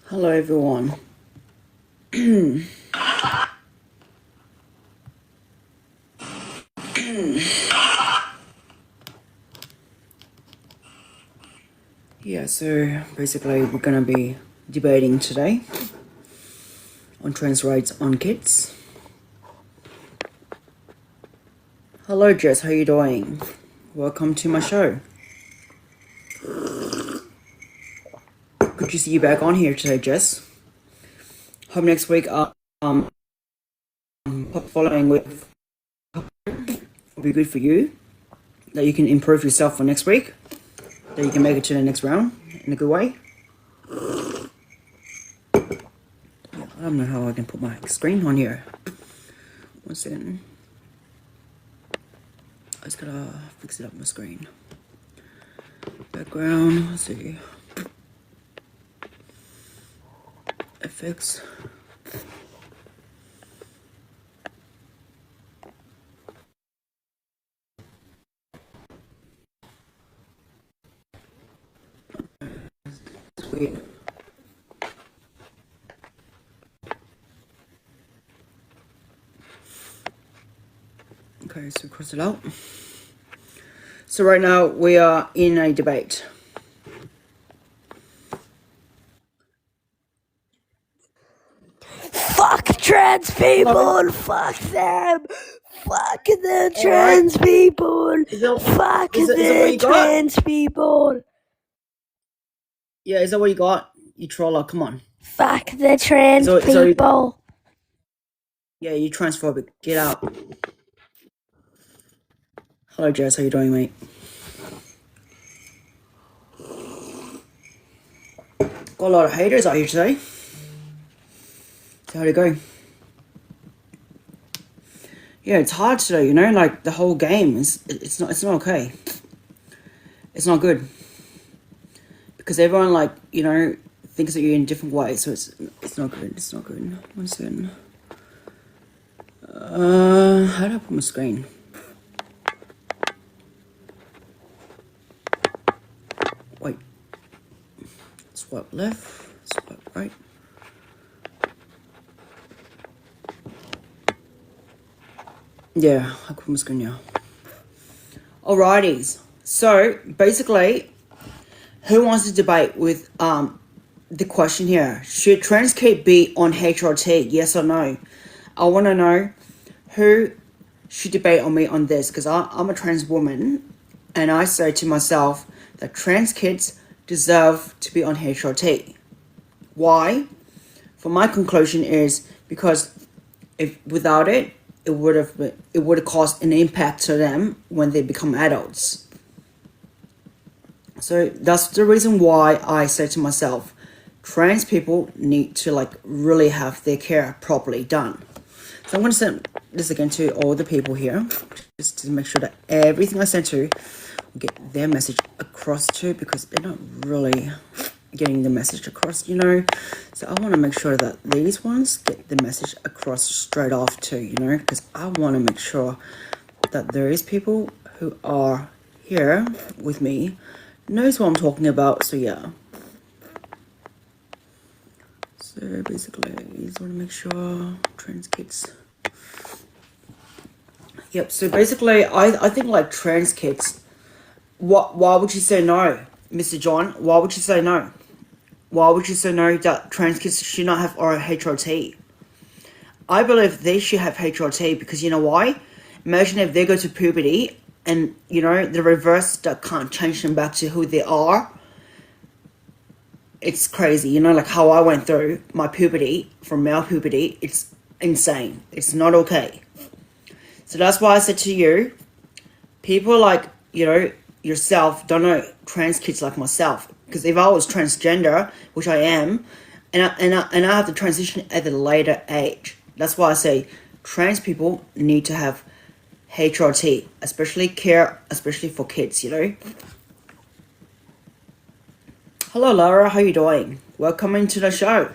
Hello everyone. Yeah, so basically we're gonna be debating today on trans rights on kids. Hello Jess, how you doing? Welcome to my show. Good to see you back on here today, Jess. Hope next week following with will be good for you. That you can improve yourself for next week. That you can make it to the next round in a good way. I don't know how I can put my screen on here. 1 second. I just gotta fix it up my screen. Background, let's see. Effects. Sweet. Okay, so cross it out. So right now we are in a debate. Fuck trans people! Fuck them! Fuck the trans people! Fuck the trans people! Yeah, is that what you got? You troller, come on. Fuck the trans people! Yeah, you transphobic. Get out. Hello, Jess. How you doing, mate? Got a lot of haters out here today. So how'd it go? Yeah, it's hard today, you know, like the whole game is it's not okay. It's not good. Because everyone like, you know, thinks that you're in a different way, so it's not good. It's not good. 1 second. How do I put my screen? Wait. Swipe left, swipe right. Yeah, I put my screen now. Alrighties. So basically, who wants to debate with the question here? Should trans kid be on HRT? Yes or no? I want to know who should debate on me on this, because I'm a trans woman and I say to myself that trans kids deserve to be on HRT. Why? For my conclusion is because if without it, it would have caused an impact to them when they become adults. So that's the reason why I say to myself, trans people need to like really have their care properly done. So I'm going to send this again to all the people here, just to make sure that everything I send to will get their message across to, because they're not really getting the message across, you know. So I want to make sure that these ones get the message across straight off too, you know, because I want to make sure that there is people who are here with me knows what I'm talking about. So yeah, so basically you just want to make sure trans kids. Yep, so basically I think like trans kids, why would you say no, Mr. John? Why would you say no? Why would you say no that trans kids should not have HRT? I believe they should have HRT because you know why? Imagine if they go to puberty and, you know, the reverse that can't change them back to who they are. It's crazy, you know, like how I went through my puberty, from male puberty. It's insane. It's not okay. So that's why I said to you, people like, you know, yourself don't know trans kids like myself. Because if I was transgender, which I am, and I have to transition at a later age. That's why I say trans people need to have HRT, especially care, especially for kids, you know. Hello Laura, how you doing? Welcome into the show.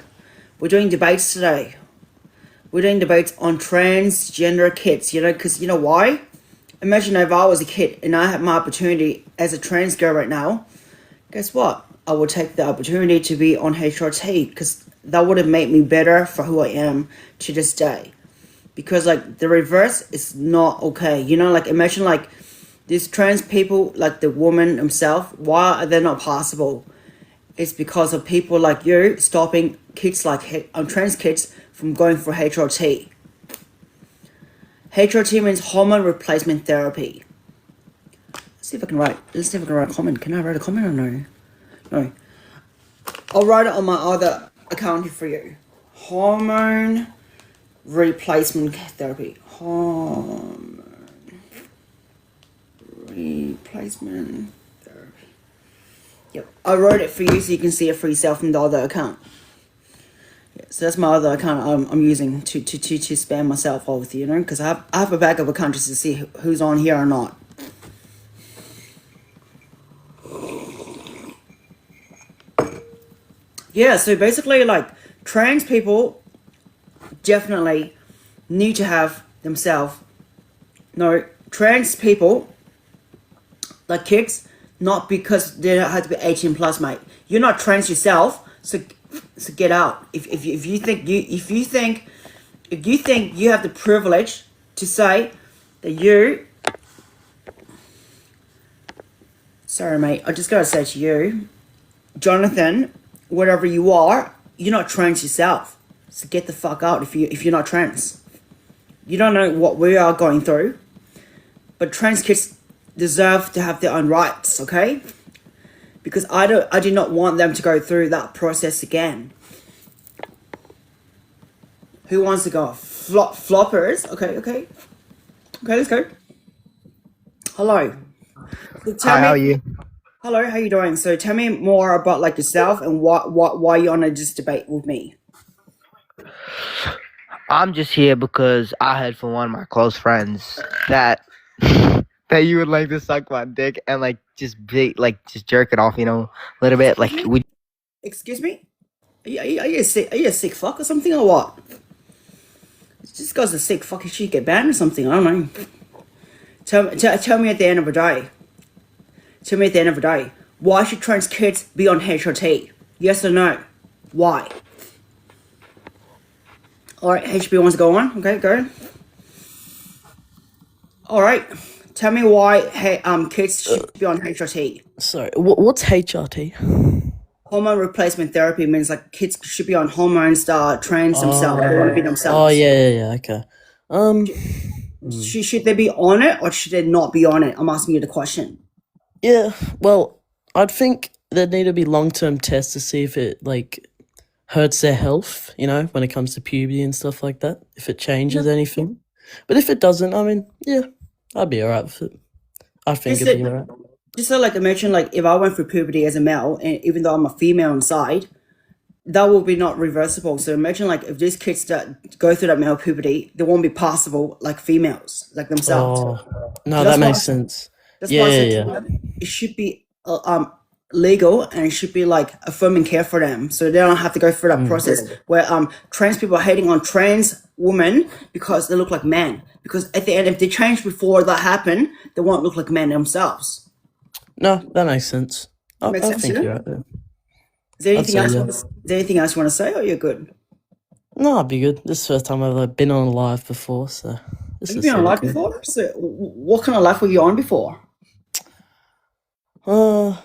We're doing debates today. We're doing debates on transgender kids, you know, because you know why? Imagine if I was a kid and I had my opportunity as a trans girl right now. Guess what? I would take the opportunity to be on HRT because that would have made me better for who I am to this day. Because like the reverse is not okay. You know, like imagine like these trans people, like the woman himself, why are they not possible? It's because of people like you stopping kids like trans kids from going for HRT. HRT means hormone replacement therapy. Let's see if I can write a comment. Can I write a comment or no? No. I'll write it on my other account here for you. Hormone replacement therapy. Hormone replacement therapy. Yep. I wrote it for you so you can see it for yourself from the other account. Yeah, so that's my other account I'm using to spam myself all with you, know, because I have a backup account just to see who's on here or not. Yeah, so basically, like, trans people definitely need to have themselves. No, trans people, like kids, not because they don't have to be 18 plus, mate. You're not trans yourself, so get out. If you think you have the privilege to say that you. Sorry, mate. I just gotta say to you, Jonathan, whatever you are, you're not trans yourself. So get the fuck out if you're not trans. You don't know what we are going through. But trans kids deserve to have their own rights, okay? Because I do not want them to go through that process again. Who wants to go? Floppers? Okay, let's go. Hello. So Hi, how are you? Hello, how you doing? So tell me more about like yourself and why you're on this debate with me. I'm just here because I heard from one of my close friends that that you would like to suck my dick and like just jerk it off, a little bit. Like, would Excuse me? Are you a sick fuck or something or what? This guy's a sick fuck. He should get banned or something. I don't know. Tell me at the end of the day. Tell me at the end of the day. Why should trans kids be on HRT? Yes or no? Why? Alright, HB wants to go on. Okay, go. Alright. Tell me why kids should be on HRT. Sorry, what's HRT? Hormone replacement therapy means like kids should be on hormones that trans themselves. They want to be themselves. Oh yeah, okay. Should they be on it or should they not be on it? I'm asking you the question. Yeah, well, I'd think there'd need to be long-term tests to see if it like hurts their health, when it comes to puberty and stuff like that, if it changes anything. But if it doesn't, I mean, yeah, I'd be alright with it. I think it'd be alright. Just so like imagine like if I went through puberty as a male, and even though I'm a female inside, that will be not reversible. So imagine like if these kids that go through that male puberty, they won't be passable like females, like themselves. Oh, no, that makes sense. That's why I said it should be legal and it should be like affirming care for them, so they don't have to go through that process where trans people are hating on trans women because they look like men. Because at the end, if they change before that happened, they won't look like men themselves. No, that makes sense. I think you're right there. Is there anything else? Is there anything else you want to say, or you're good? No, I'd be good. This is the first time I've been on a live before, so this Have you been on live before? So what kind of live were you on before? No,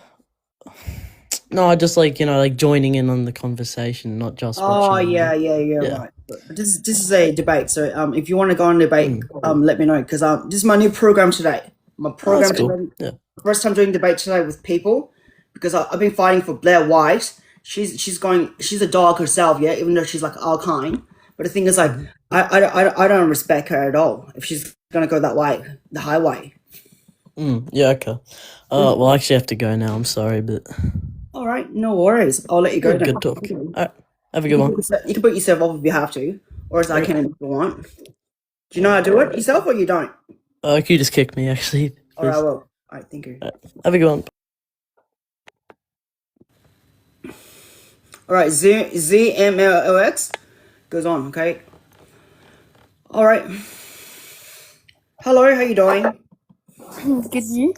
I just like joining in on the conversation, not just watching. Yeah, right. But this is a debate, so if you want to go on debate, let me know, because this is my new program today. My program cool. today. First time doing debate today with people, because I've been fighting for Blair White. She's a dog herself, yeah, even though she's like our kind. But the thing is, like, I don't respect her at all if she's gonna go that way, the highway. Yeah, okay. Well, I actually have to go now. I'm sorry, but. All right, no worries. I'll let you go. Good talk. All right, have a good one. You can put yourself off if you have to, or as I can if you want. Do you know how to do it yourself, or you don't? Can you just kick me, actually? Please? All right, I will. All right, thank you. All right, have a good one. All right, ZMLX goes on, okay? All right. Hello, how you doing? Good, you?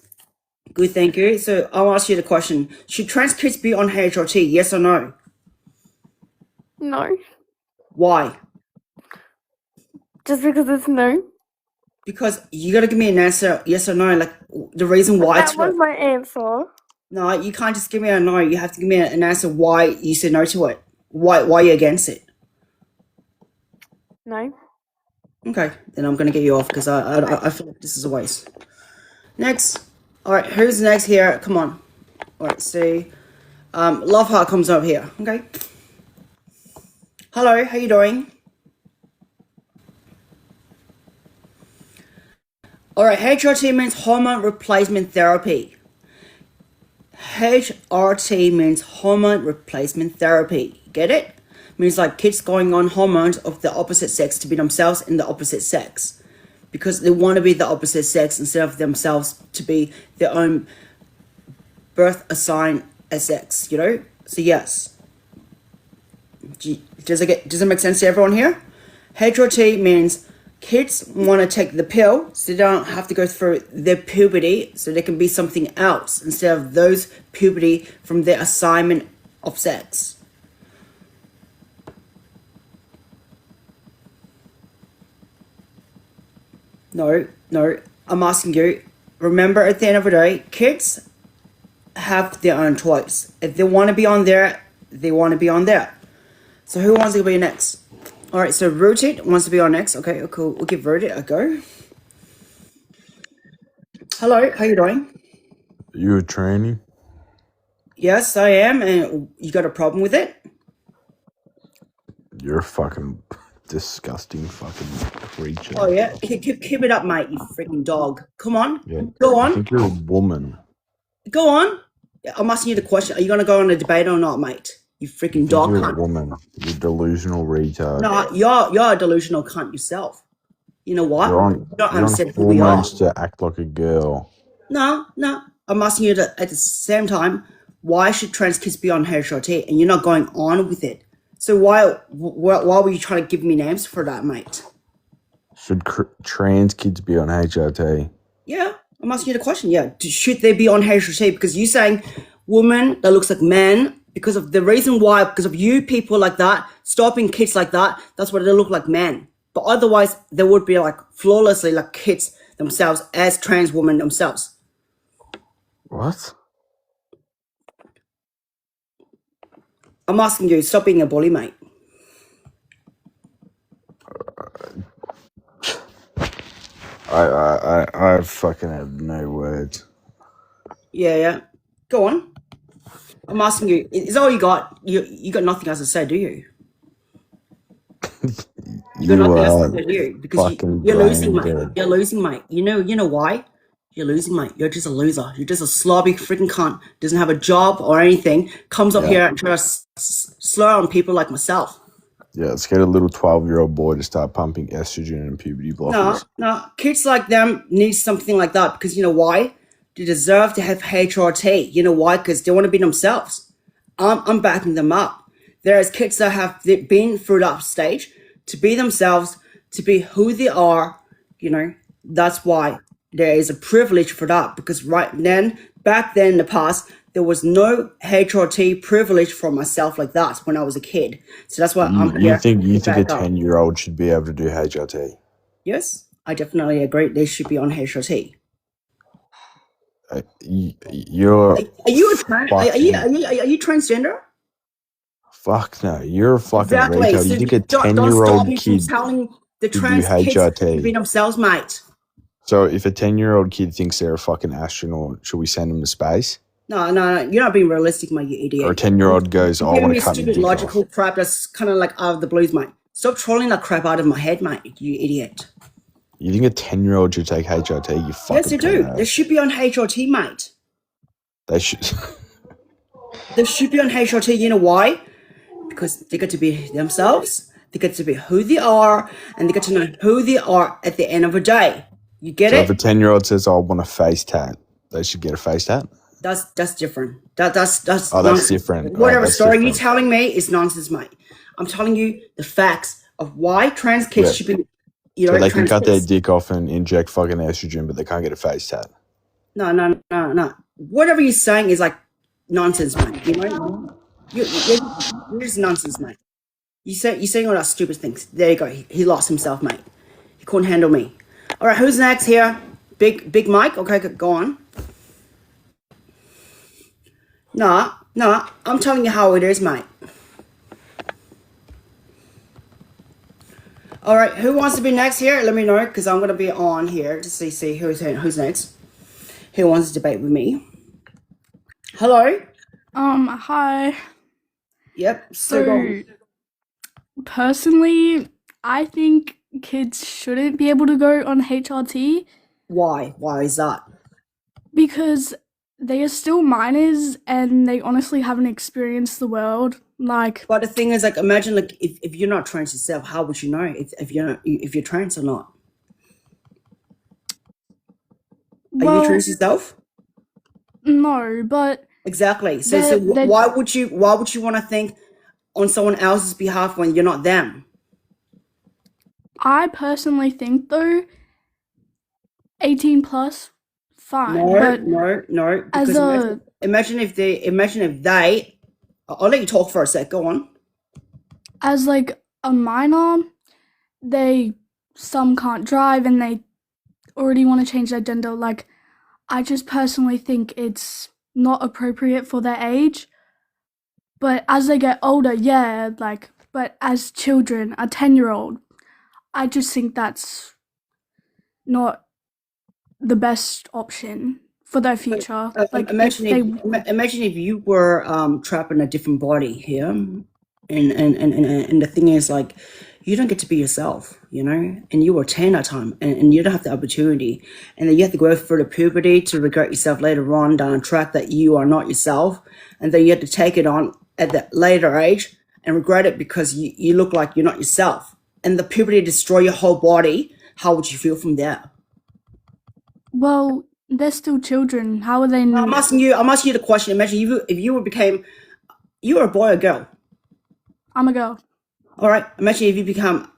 Good, thank you. So I'll ask you the question. Should trans kids be on HRT, yes or no? No. Why? Just because it's no. Because you got to give me an answer, yes or no, like the reason why. That was my answer. No, you can't just give me a no. You have to give me an answer why you said no to it. Why you're against it. No. Okay, then I'm going to get you off because I feel like this is a waste. Next. All right, who's next here? Come on. All right, see. Love Heart comes over here. Okay. Hello, how you doing? All right, HRT means hormone replacement therapy. HRT means hormone replacement therapy. Get it? Means like kids going on hormones of the opposite sex to be themselves in the opposite sex. Because they want to be the opposite sex instead of themselves to be their own birth assigned as sex, you know? So yes. Does it make sense to everyone here? HRT means kids want to take the pill so they don't have to go through their puberty so they can be something else instead of those puberty from their assignment of sex. No, I'm asking you, remember at the end of the day, kids have their own choice. If they want to be on there, they want to be on there. So who wants to be next? All right, so Rooted wants to be on next. Okay, cool. We'll give Rooted a go. Hello, how you doing? You a tranny? Yes, I am. And you got a problem with it? You're a fucking disgusting fucking creature. Oh, yeah? Keep it up, mate, you freaking dog. Come on. Yeah. Go on. I think you're a woman. Go on. I'm asking you the question. Are you going to go on a debate or not, mate? You freaking dog You're cunt. a woman. You're a delusional retard. No, you're a delusional cunt yourself. You know what? You're on, You don't you're understand on who we are. hormones to act like a girl. No. I'm asking you at the same time, why should trans kids be on HRT and you're not going on with it? So why were you trying to give me names for that, mate? Should trans kids be on HRT? Yeah, I'm asking you the question. Yeah, should they be on HRT? Because you're saying woman that looks like men because of the reason why, because of you people like that, stopping kids like that, that's why they look like men. But otherwise, they would be like flawlessly like kids themselves as trans women themselves. What? I'm asking you, stop being a bully, mate. I fucking have no words. Yeah. Go on. I'm asking you, is that all you got? You got nothing else to say, do you? You got nothing else to say, do you? Because you're losing, mate. You're losing, mate. You know why? You're losing, mate. You're just a loser. You're just a slobby freaking cunt. Doesn't have a job or anything. Comes up here and tries to slur on people like myself. Yeah, let's get a little 12-year-old boy to start pumping estrogen and puberty blockers. No. Kids like them need something like that because you know why? They deserve to have HRT. You know why? Because they want to be themselves. I'm backing them up. There's kids that have been through that stage to be themselves, to be who they are. You know, that's why there is a privilege for that. Because back then in the past, there was no HRT privilege for myself like that when I was a kid. So that's why I'm here. You think a 10-year-old should be able to do HRT? Yes, I definitely agree. They should be on HRT. Are you transgender? Fuck no, you're a fucking Exactly. retard. So you think a don't 10-year-old stop me from kid telling the should trans do kids HRT? to be themselves, mate. So if a 10-year-old kid thinks they're a fucking astronaut, should we send them to space? No, you're not being realistic, mate, you idiot. Or a 10-year-old goes, I want to cut my dick logical off. crap that's kind of like out of the blues, mate. Stop trolling that crap out of my head, mate, you idiot. You think a 10-year-old should take HRT? You fucking Yes, they do. pedo. They should be on HRT, mate. They should. They should be on HRT. You know why? Because they get to be themselves. They get to be who they are, and they get to know who they are at the end of the day. You get it? So if a 10-year-old says, I want a face tat, they should get a face tat? That's different. That's that's different. Whatever that's story different. you're telling me is nonsense, mate. I'm telling you the facts of why trans kids should be. So they can cut their dick off and inject fucking estrogen, but they can't get a face tat. No. whatever you're saying is like nonsense, mate. You know, you're just nonsense, mate. You're saying all that stupid things. There you go. He lost himself, mate. He couldn't handle me. All right, who's next here? Big Mike. Okay, go on. No, I'm telling you how it is, mate. All right, who wants to be next here? Let me know, because I'm gonna be on here to see who's next. Who wants to debate with me? Hello. Hi. Yep. So go on. Personally, I think kids shouldn't be able to go on HRT Why? Why is that? because they are still minors and they honestly haven't experienced the world. Like, But the thing is, like, imagine, like, if you're not trans yourself, how would you know if you're trans or not? Are you well, trans yourself? no, but Exactly. So they're why would you want to think on someone else's behalf when you're not them? I personally think though, 18 plus, fine. But No. as Because a imagine if they. I'll let you talk for a sec. Go on. as like a minor, some can't drive and they already want to change their gender. Like, I just personally think it's not appropriate for their age. But as they get older, yeah, like, but as children, a 10-year-old, I just think that's not the best option for their future. Like, if they, Imagine if you were trapped in a different body here, and the thing is, like, you don't get to be yourself, you know, and you were 10 at the time, and you don't have the opportunity, and then you have to go through the puberty to regret yourself later on down the track that you are not yourself, and then you have to take it on at the later age and regret it because you look like you're not yourself, and the puberty destroy your whole body. How would you feel from there? well, they're still children. How are they? I'm asking you the question. Imagine if you became, you were a boy or girl. I'm a girl. All right. Imagine if you become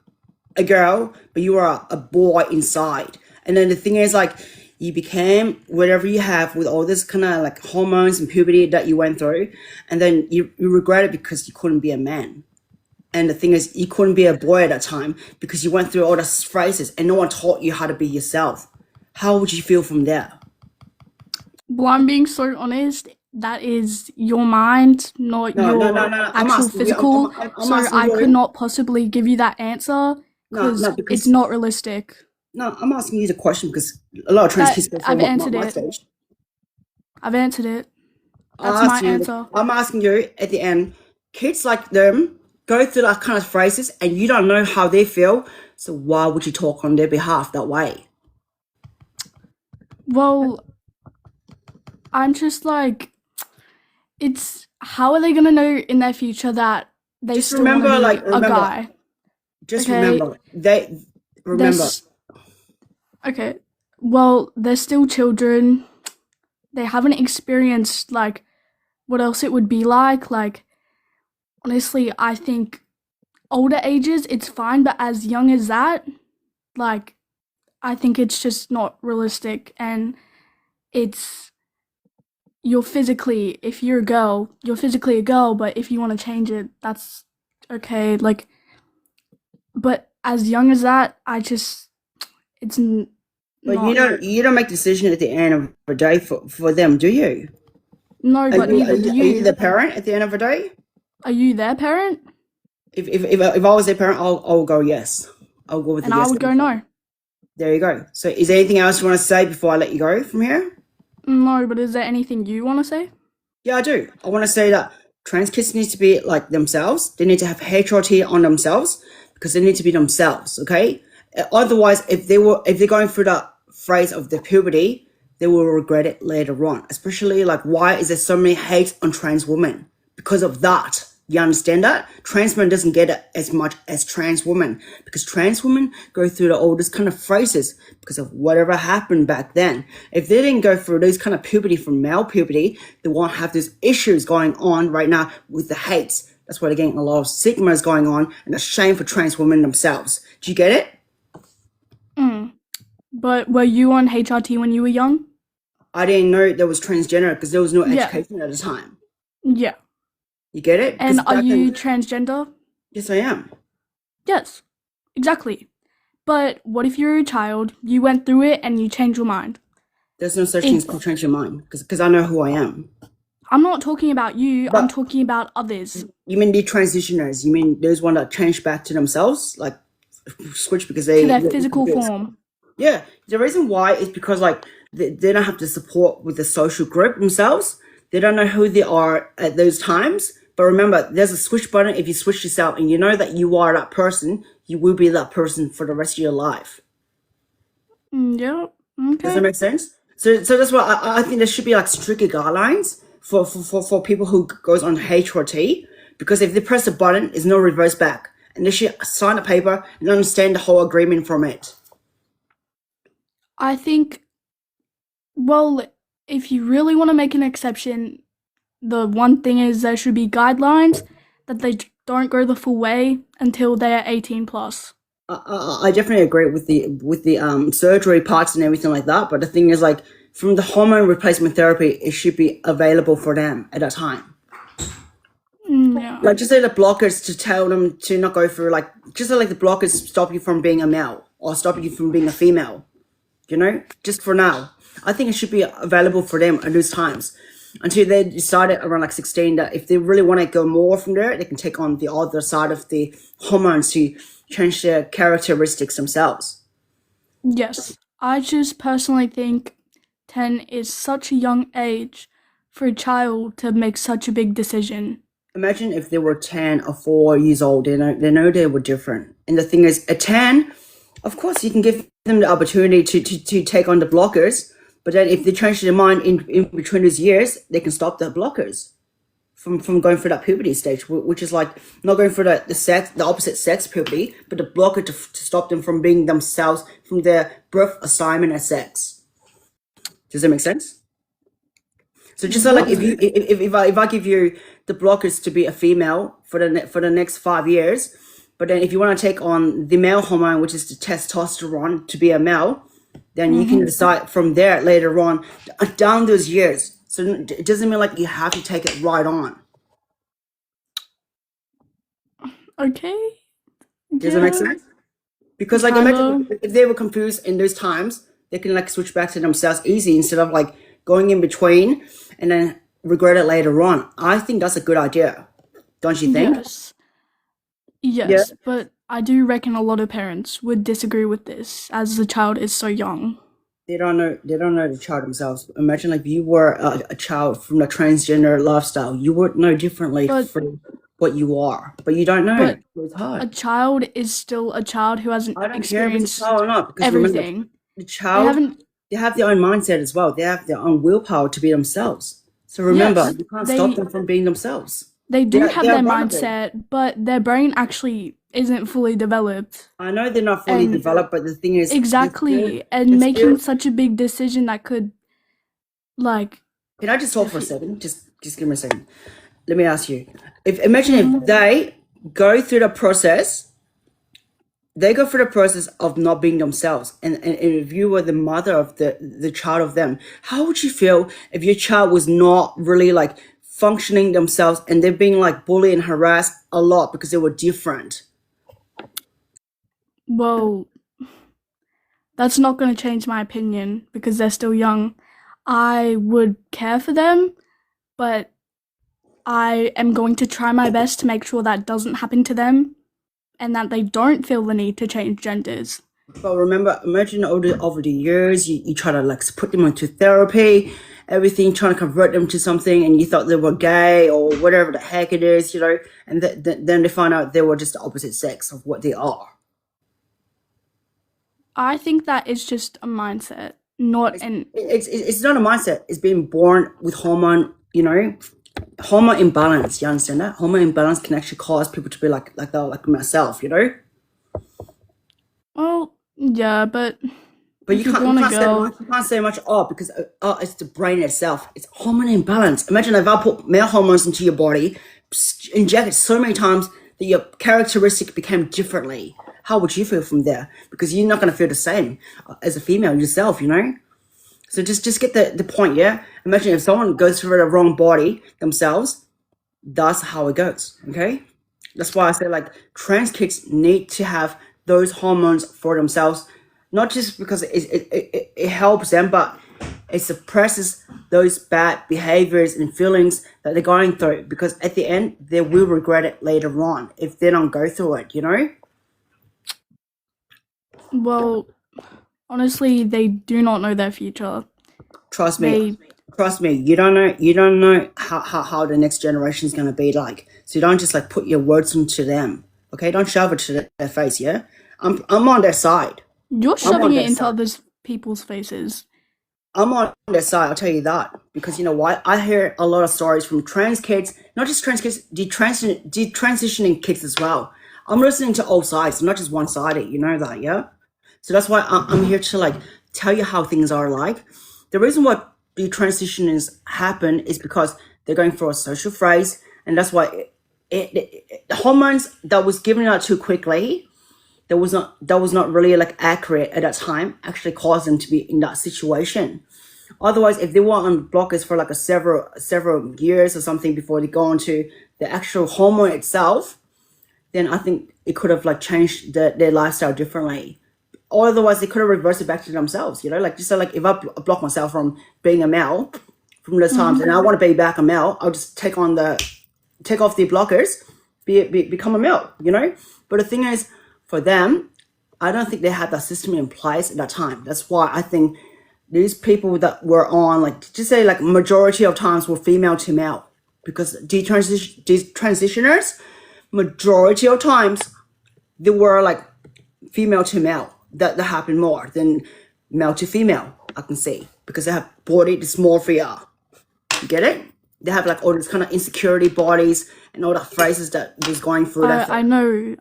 a girl, but you are a boy inside. And then the thing is, like, you became whatever you have with all this kind of like hormones and puberty that you went through. And then you regret it because you couldn't be a man. And the thing is, you couldn't be a boy at that time because you went through all those phrases and no one taught you how to be yourself. How would you feel from there? Well, I'm being so honest. That is your mind, not No, your I'm actual asking you. physical. I'm So asking I you. could not possibly give you that answer because it's because not realistic. no, I'm asking you the question because a lot of trans kids go I've through answered my it. stage. I've answered it. I'm That's my asking you. answer. I'm asking you at the end. Kids like them go through that kind of phrases, and you don't know how they feel. So why would you talk on their behalf that way? Well, I'm just like, it's how are they gonna know in their future that they Just still want to remember, be like, a remember. guy? Just Okay. remember, they remember. Okay. Well, they're still children. They haven't experienced like what else it would be like. Like, honestly, I think older ages it's fine, but as young as that, like, I think it's just not realistic. And it's if you're a girl, you're physically a girl, but if you want to change it, that's okay. Like, but as young as that, it's But not. you don't make decision at the end of the day for them, do you? No, but neither do Are you you. the parent at the end of the day? Are you their parent? If I was their parent, I'll go yes. I'll go with And the yes. I would go no. There you go. So is there anything else you want to say before I let you go from here? No, but is there anything you want to say? Yeah, I do. I want to say that trans kids need to be like themselves. They need to have HRT on themselves because they need to be themselves. Okay. Otherwise, if they're going through that phase of the puberty, they will regret it later on. Especially like, why is there so many hate on trans women? Because of that. You understand that? Trans men doesn't get it as much as trans women because trans women go through all this kind of phrases because of whatever happened back then. If they didn't go through those kind of puberty from male puberty, they won't have these issues going on right now with the hates. That's why they're getting a lot of stigmas going on and a shame for trans women themselves. Do you get it? But were you on HRT when you were young? I didn't know there was transgender because there was no Yeah. education at the time. Yeah. You get it? 'Cause And are back you then, transgender? yes, I am. Yes, exactly. But what if you're a child, you went through it, and you change your mind? There's no such thing as It's, change your mind because I know who I am. I'm not talking about you, I'm But talking about others. you mean the transitioners? You mean those one that change back to themselves, like switch because To they their they're physical confused? form. Yeah, the reason why is because like they don't have the support with the social group themselves. They don't know who they are at those times. But remember, there's a switch button. If you switch yourself and you know that you are that person, you will be that person for the rest of your life. Yeah, Does that okay. make sense? So that's why I think there should be like stricter guidelines for people who goes on HRT, because if they press a button, there's no reverse back, and they should sign a paper and understand the whole agreement from it. I think, well, if you really want to make an exception, the one thing is there should be guidelines that they don't go the full way until they are 18 plus. I definitely agree with the surgery parts and everything like that. But the thing is, like, from the hormone replacement therapy, it should be available for them at that time. Yeah. Like, just say the blockers to tell them to not go through, like, just like the blockers stop you from being a male or stop you from being a female. You know, just for now, I think it should be available for them at those times until they decide around like 16 that if they really want to go more from there, they can take on the other side of the hormones to change their characteristics themselves. Yes. I just personally think 10 is such a young age for a child to make such a big decision. Imagine if they were 10 or 4 years old, they know they were different. And the thing is, at 10, of course, you can give them the opportunity to take on the blockers. But then if they change their mind in between those years, they can stop the blockers from going through that puberty stage, which is like not going through the opposite sex puberty, but the blocker to stop them from being themselves from their birth assignment as sex. Does that make sense? So just so like if I give you the blockers to be a female for the next 5 years, but then if you want to take on the male hormone, which is the testosterone, to be a male, then you can decide from there later on down those years. So it doesn't mean like you have to take it right on. Okay. Does that make sense? Because like imagine if they were confused in those times, they can like switch back to themselves easy instead of like going in between and then regret it later on. I think that's a good idea. Don't you think? Yes, but I do reckon a lot of parents would disagree with this as the child is so young. They don't know the child themselves. Imagine like you were a child from the transgender lifestyle. You would know differently from what you are, but you don't know. But So it's hard. a child is still a child who hasn't I don't care if it's a experienced child or not, because everything. remember, the They child, haven't. they have their own mindset as well. They have their own willpower to be themselves. So remember, Yes, you can't stop them from being themselves. they do have They're their vulnerable. mindset, but their brain actually isn't fully developed. I know they're not fully And developed, but the thing is, exactly, and it's making still- such a big decision that could, like, Can I just talk for a second? Just give me a second. Let me ask you. Imagine if they go through the process. They go through the process of not being themselves, and if you were the mother of the child of them, how would you feel if your child was not really like functioning themselves and they're being like bullied and harassed a lot because they were different? well, that's not going to change my opinion because they're still young. I would care for them, but I am going to try my best to make sure that doesn't happen to them and that they don't feel the need to change genders. But remember, imagine over the years, you try to like put them into therapy, everything, trying to convert them to something, and you thought they were gay or whatever the heck it is, you know, and then they find out they were just the opposite sex of what they are. I think that is just a mindset, not an. It's not a mindset. It's being born with hormone, you know, hormone imbalance. You understand that? Hormone imbalance can actually cause people to be like myself, you know. Well, yeah, but you if you can't, wanna you can't say go- much. You can't say much. Because it's the brain itself. It's hormone imbalance. Imagine if I put male hormones into your body, inject it so many times that your characteristic became differently. How would you feel from there? Because you're not going to feel the same as a female yourself, you know. So just get the point, yeah? Imagine if someone goes for the wrong body themselves, that's how it goes, okay? That's why I say like trans kids need to have those hormones for themselves, not just because it helps them, but it suppresses those bad behaviors and feelings that they're going through, because at the end they will regret it later on if they don't go through it, you know? Well, honestly, they do not know their future. Trust me. You don't know how the next generation is going to be like. So you don't just like put your words into them, okay? Don't shove it to their face, yeah? I'm on their side. You're on shoving their it into side. other people's faces. I'm on their side, I'll tell you that. Because you know why? I hear a lot of stories from trans kids, not just trans kids, detransitioning kids as well. I'm listening to all sides, not just one-sided, you know that, yeah? So that's why I'm here to like tell you how things are like. The reason why detransitionings happen is because they're going through a social phase, and that's why the hormones that was given out too quickly, that was not really like accurate at that time, actually caused them to be in that situation. Otherwise, if they were on blockers for like a several years or something before they go on to the actual hormone itself, then I think it could have like changed their lifestyle differently. Or otherwise, they could have reversed it back to themselves, you know? Like, just so, like, if I block myself from being a male from those times and I want to be back a male, I'll just take off the blockers, become a male, you know? But the thing is, for them, I don't think they had that system in place at that time. That's why I think these people that were on, like, just say, like, majority of times were female to male. Because detransitioners, majority of times, they were, like, female to male. That happen more than male to female, I can see, because they have body dysmorphia. You get it? They have like all these kind of insecurity bodies and all the phrases that was going through that. I know.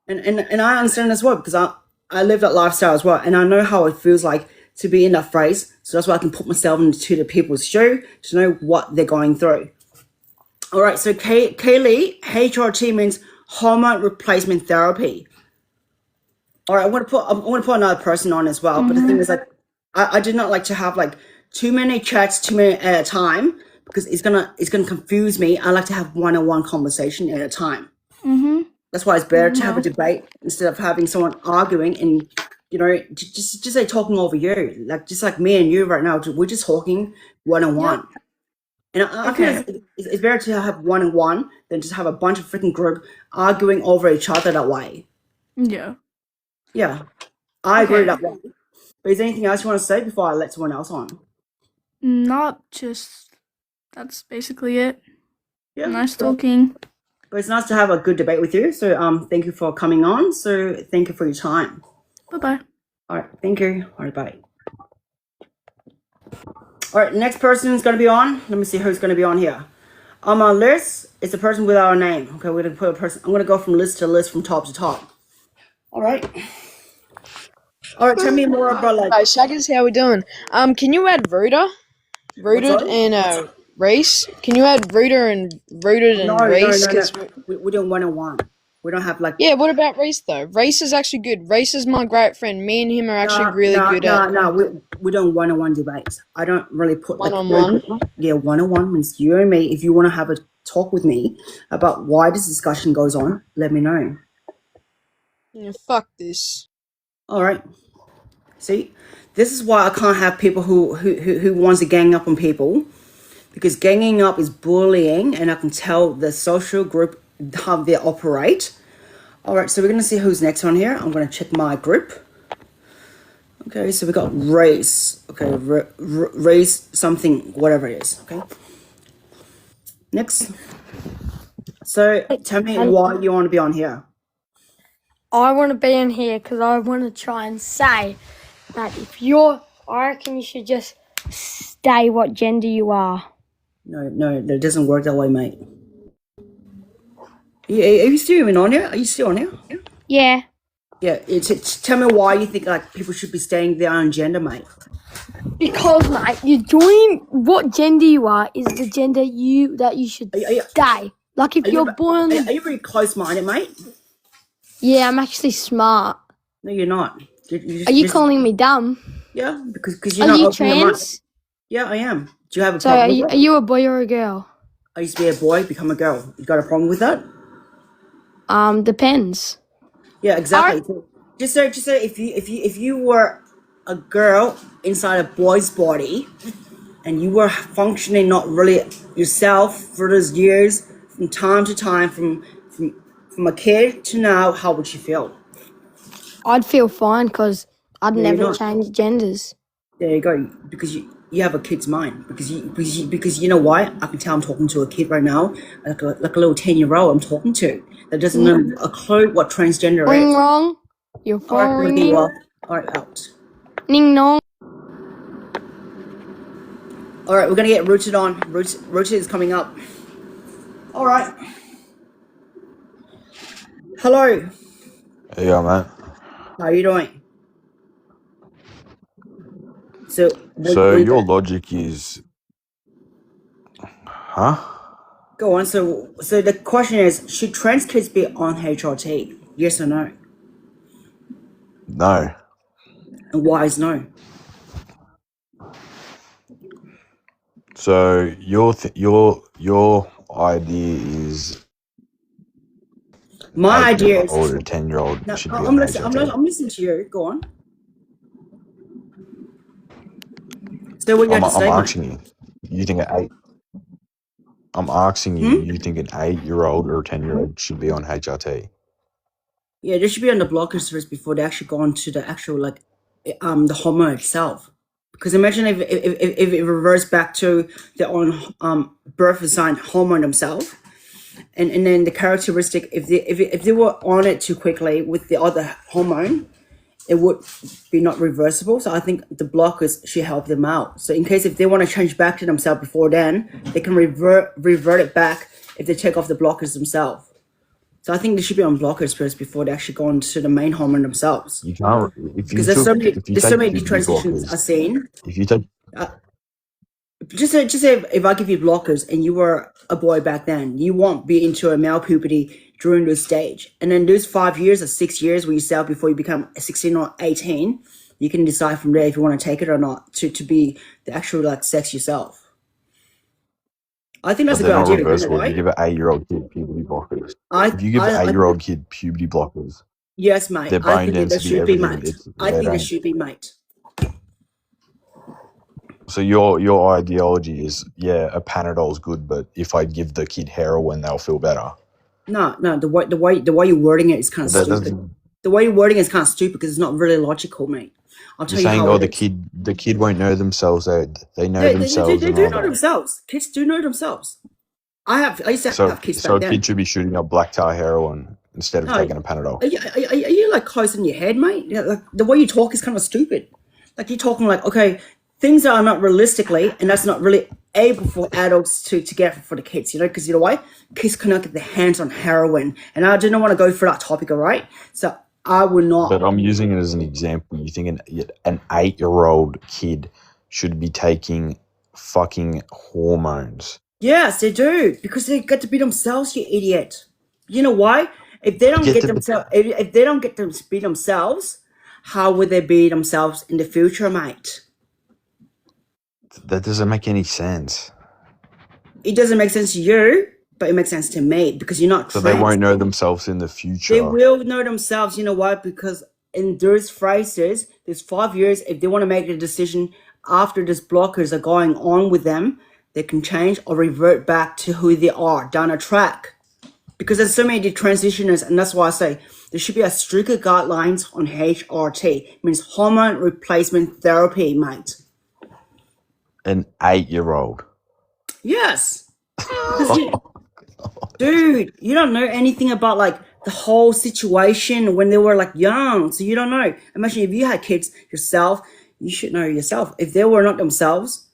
And I understand as well, because I live that lifestyle as well, and I know how it feels like to be in that phrase. So that's why I can put myself into the people's shoe to know what they're going through. All right, so Kaylee, HRT means hormone replacement therapy. All right, I want to put another person on as well. But the thing is, like, I did not like to have like too many chats, too many at a time, because it's gonna confuse me. I like to have one-on-one conversation at a time. That's why it's better to have a debate instead of having someone arguing and, you know, just say talking over you, like just like me and you right now. We're just talking one-on-one. And I feel it's better to have one-on-one than just have a bunch of freaking group arguing over each other that way. Yeah. Yeah, I agree that way. But is there anything else you want to say before I let someone else on? Not just. That's basically it. Yeah. Nice talking. But it's nice to have a good debate with you. So thank you for coming on. So thank you for your time. Bye-bye. All right, thank you. All right, bye. All right, next person is going to be on. Let me see who's going to be on here. On my list, it's a person without a name. Okay, we're going to put a person. I'm going to go from list to list, from top to top. All right. All right, tell me more about like. Hi, Shaggers, how we doing? Can you add rooted and race? Can you add rooted and race? No. We don't one-on-one. We don't have like. Yeah, what about race though? Race is actually good. Race is my great friend. Me and him are actually really good at. No, we don't one-on-one debates. I don't really put One-on-one? Yeah, one-on-one means you and me. If you want to have a talk with me about why this discussion goes on, let me know. Yeah, fuck this. All right. See, this is why I can't have people who wants to gang up on people, because ganging up is bullying, and I can tell the social group how they operate. All right, so we're going to see who's next on here. I'm going to check my group. Okay, so we got race. Okay, race something, whatever it is. Okay. Next. So tell me why you want to be on here. I want to be in here because I want to try and say that I reckon you should just stay what gender you are. No, that doesn't work that way, mate. Are you still even on here? Are you still on here? Yeah. Yeah, tell me why you think like people should be staying their own gender, mate. Because, mate, you're doing what gender you are is the gender that you should stay. Like if you're born... Are you very close-minded, mate? Yeah, I'm actually smart. No, you're not. Are you calling me dumb? Yeah, because you're Are not you opening your mind. trans? Yeah, I am. Do you have a So problem with are that? you a boy or a girl? I used to be a boy, become a girl. You got a problem with that? Depends. Yeah, Are exactly. So just say if you were a girl inside a boy's body and you were functioning not really yourself for those years from time to time from a kid to now, how would you feel? I'd feel fine because I'd Yeah, you never don't. change genders. There you go. Because you have a kid's mind. Because you know why? I can tell I'm talking to a kid right now, like a little 10-year-old I'm talking to that doesn't know a clue what transgender Ring is. wrong. Your All right, phone I'm gonna get you ringing. off. All right, out. Ning nong. All right, we're gonna get rooted on. Rooted is coming up. All right. Hello. Yeah, man. How are you doing? So, So what you your got? logic is, huh? Go on. So the question is, should trans kids be on HRT? Yes or no? No. And why is no? So your idea is My idea 8-year-old is or 10-year-old no. should be on HRT. I'm listening to you. Go on. So what you have to I'm say, mate? asking you. You think an eight? I'm asking you. Hmm? You think an 8-year-old or 10-year-old should be on HRT? Yeah, they should be on the blockers first before they actually go on to the actual the hormone itself. Because imagine if it reverts back to their own birth assigned hormone themselves, and then the characteristic if they were on it too quickly with the other hormone, it would be not reversible. So I think the blockers should help them out. So in case if they want to change back to themselves before then, they can revert it back if they take off the blockers themselves. So I think they should be on blockers first before they actually go on to the main hormone themselves. You can't. Because there's so Take many puberty transitions blockers, I've seen. if you take Just say if I give you blockers and you were a boy back then, you won't be into a male puberty during this stage. And then those 5 years or 6 years where you sell before you become 16 or 18, you can decide from there if you want to take it or not to be the actual sex yourself. I think that's but a they're good not idea. You know reversible. If why? you give an 8-year-old kid puberty blockers, I if you give an I 8-year-old kid puberty blockers, yes, mate. their I brain think that density, should be, everything, mate. I think that should be, mate. So your ideology is, yeah, a Panadol's good, but if I give the kid heroin, they'll feel better. No, the way you're wording it is kind of That stupid. doesn't. The way you're wording it is kind of stupid because it's not really logical, mate. I'll You're tell you saying, how oh, it is. the kid won't know themselves. They know They themselves do and all know that. themselves. Kids do know themselves. I used to So have kids so back a then. kid should be shooting up black tar heroin instead of No, taking a Panadol. are you like close in your head, mate? Yeah, like the way you talk is kind of stupid. Like you're talking like, okay, things that are not realistically, and that's not really able for adults to get for the kids, you know, because you know why? Kids cannot get their hands on heroin, and I do not want to go through that topic, all right? So I will not. But I'm using it as an example. You think an 8-year-old kid should be taking fucking hormones? Yes, they do because they get to be themselves. You idiot. You know why? If they don't Get get to themselves, if they don't get to be themselves, how would they be themselves in the future, mate? That doesn't make any sense. It doesn't make sense to you, but it makes sense to me because you're not So they trans. won't know themselves in the They future. will know themselves. You know why? Because in those phrases, there's 5 years. If they want to make a decision after these blockers are going on with them, they can change or revert back to who they are down a track. Because there's so many transitioners, and that's why I say there should be a stricter guidelines on HRT. It means hormone replacement therapy, mate. An 8-year-old. Yes. Dude, you don't know anything about the whole situation when they were young, so you don't know. Imagine if you had kids yourself, you should know yourself. If they were not themselves,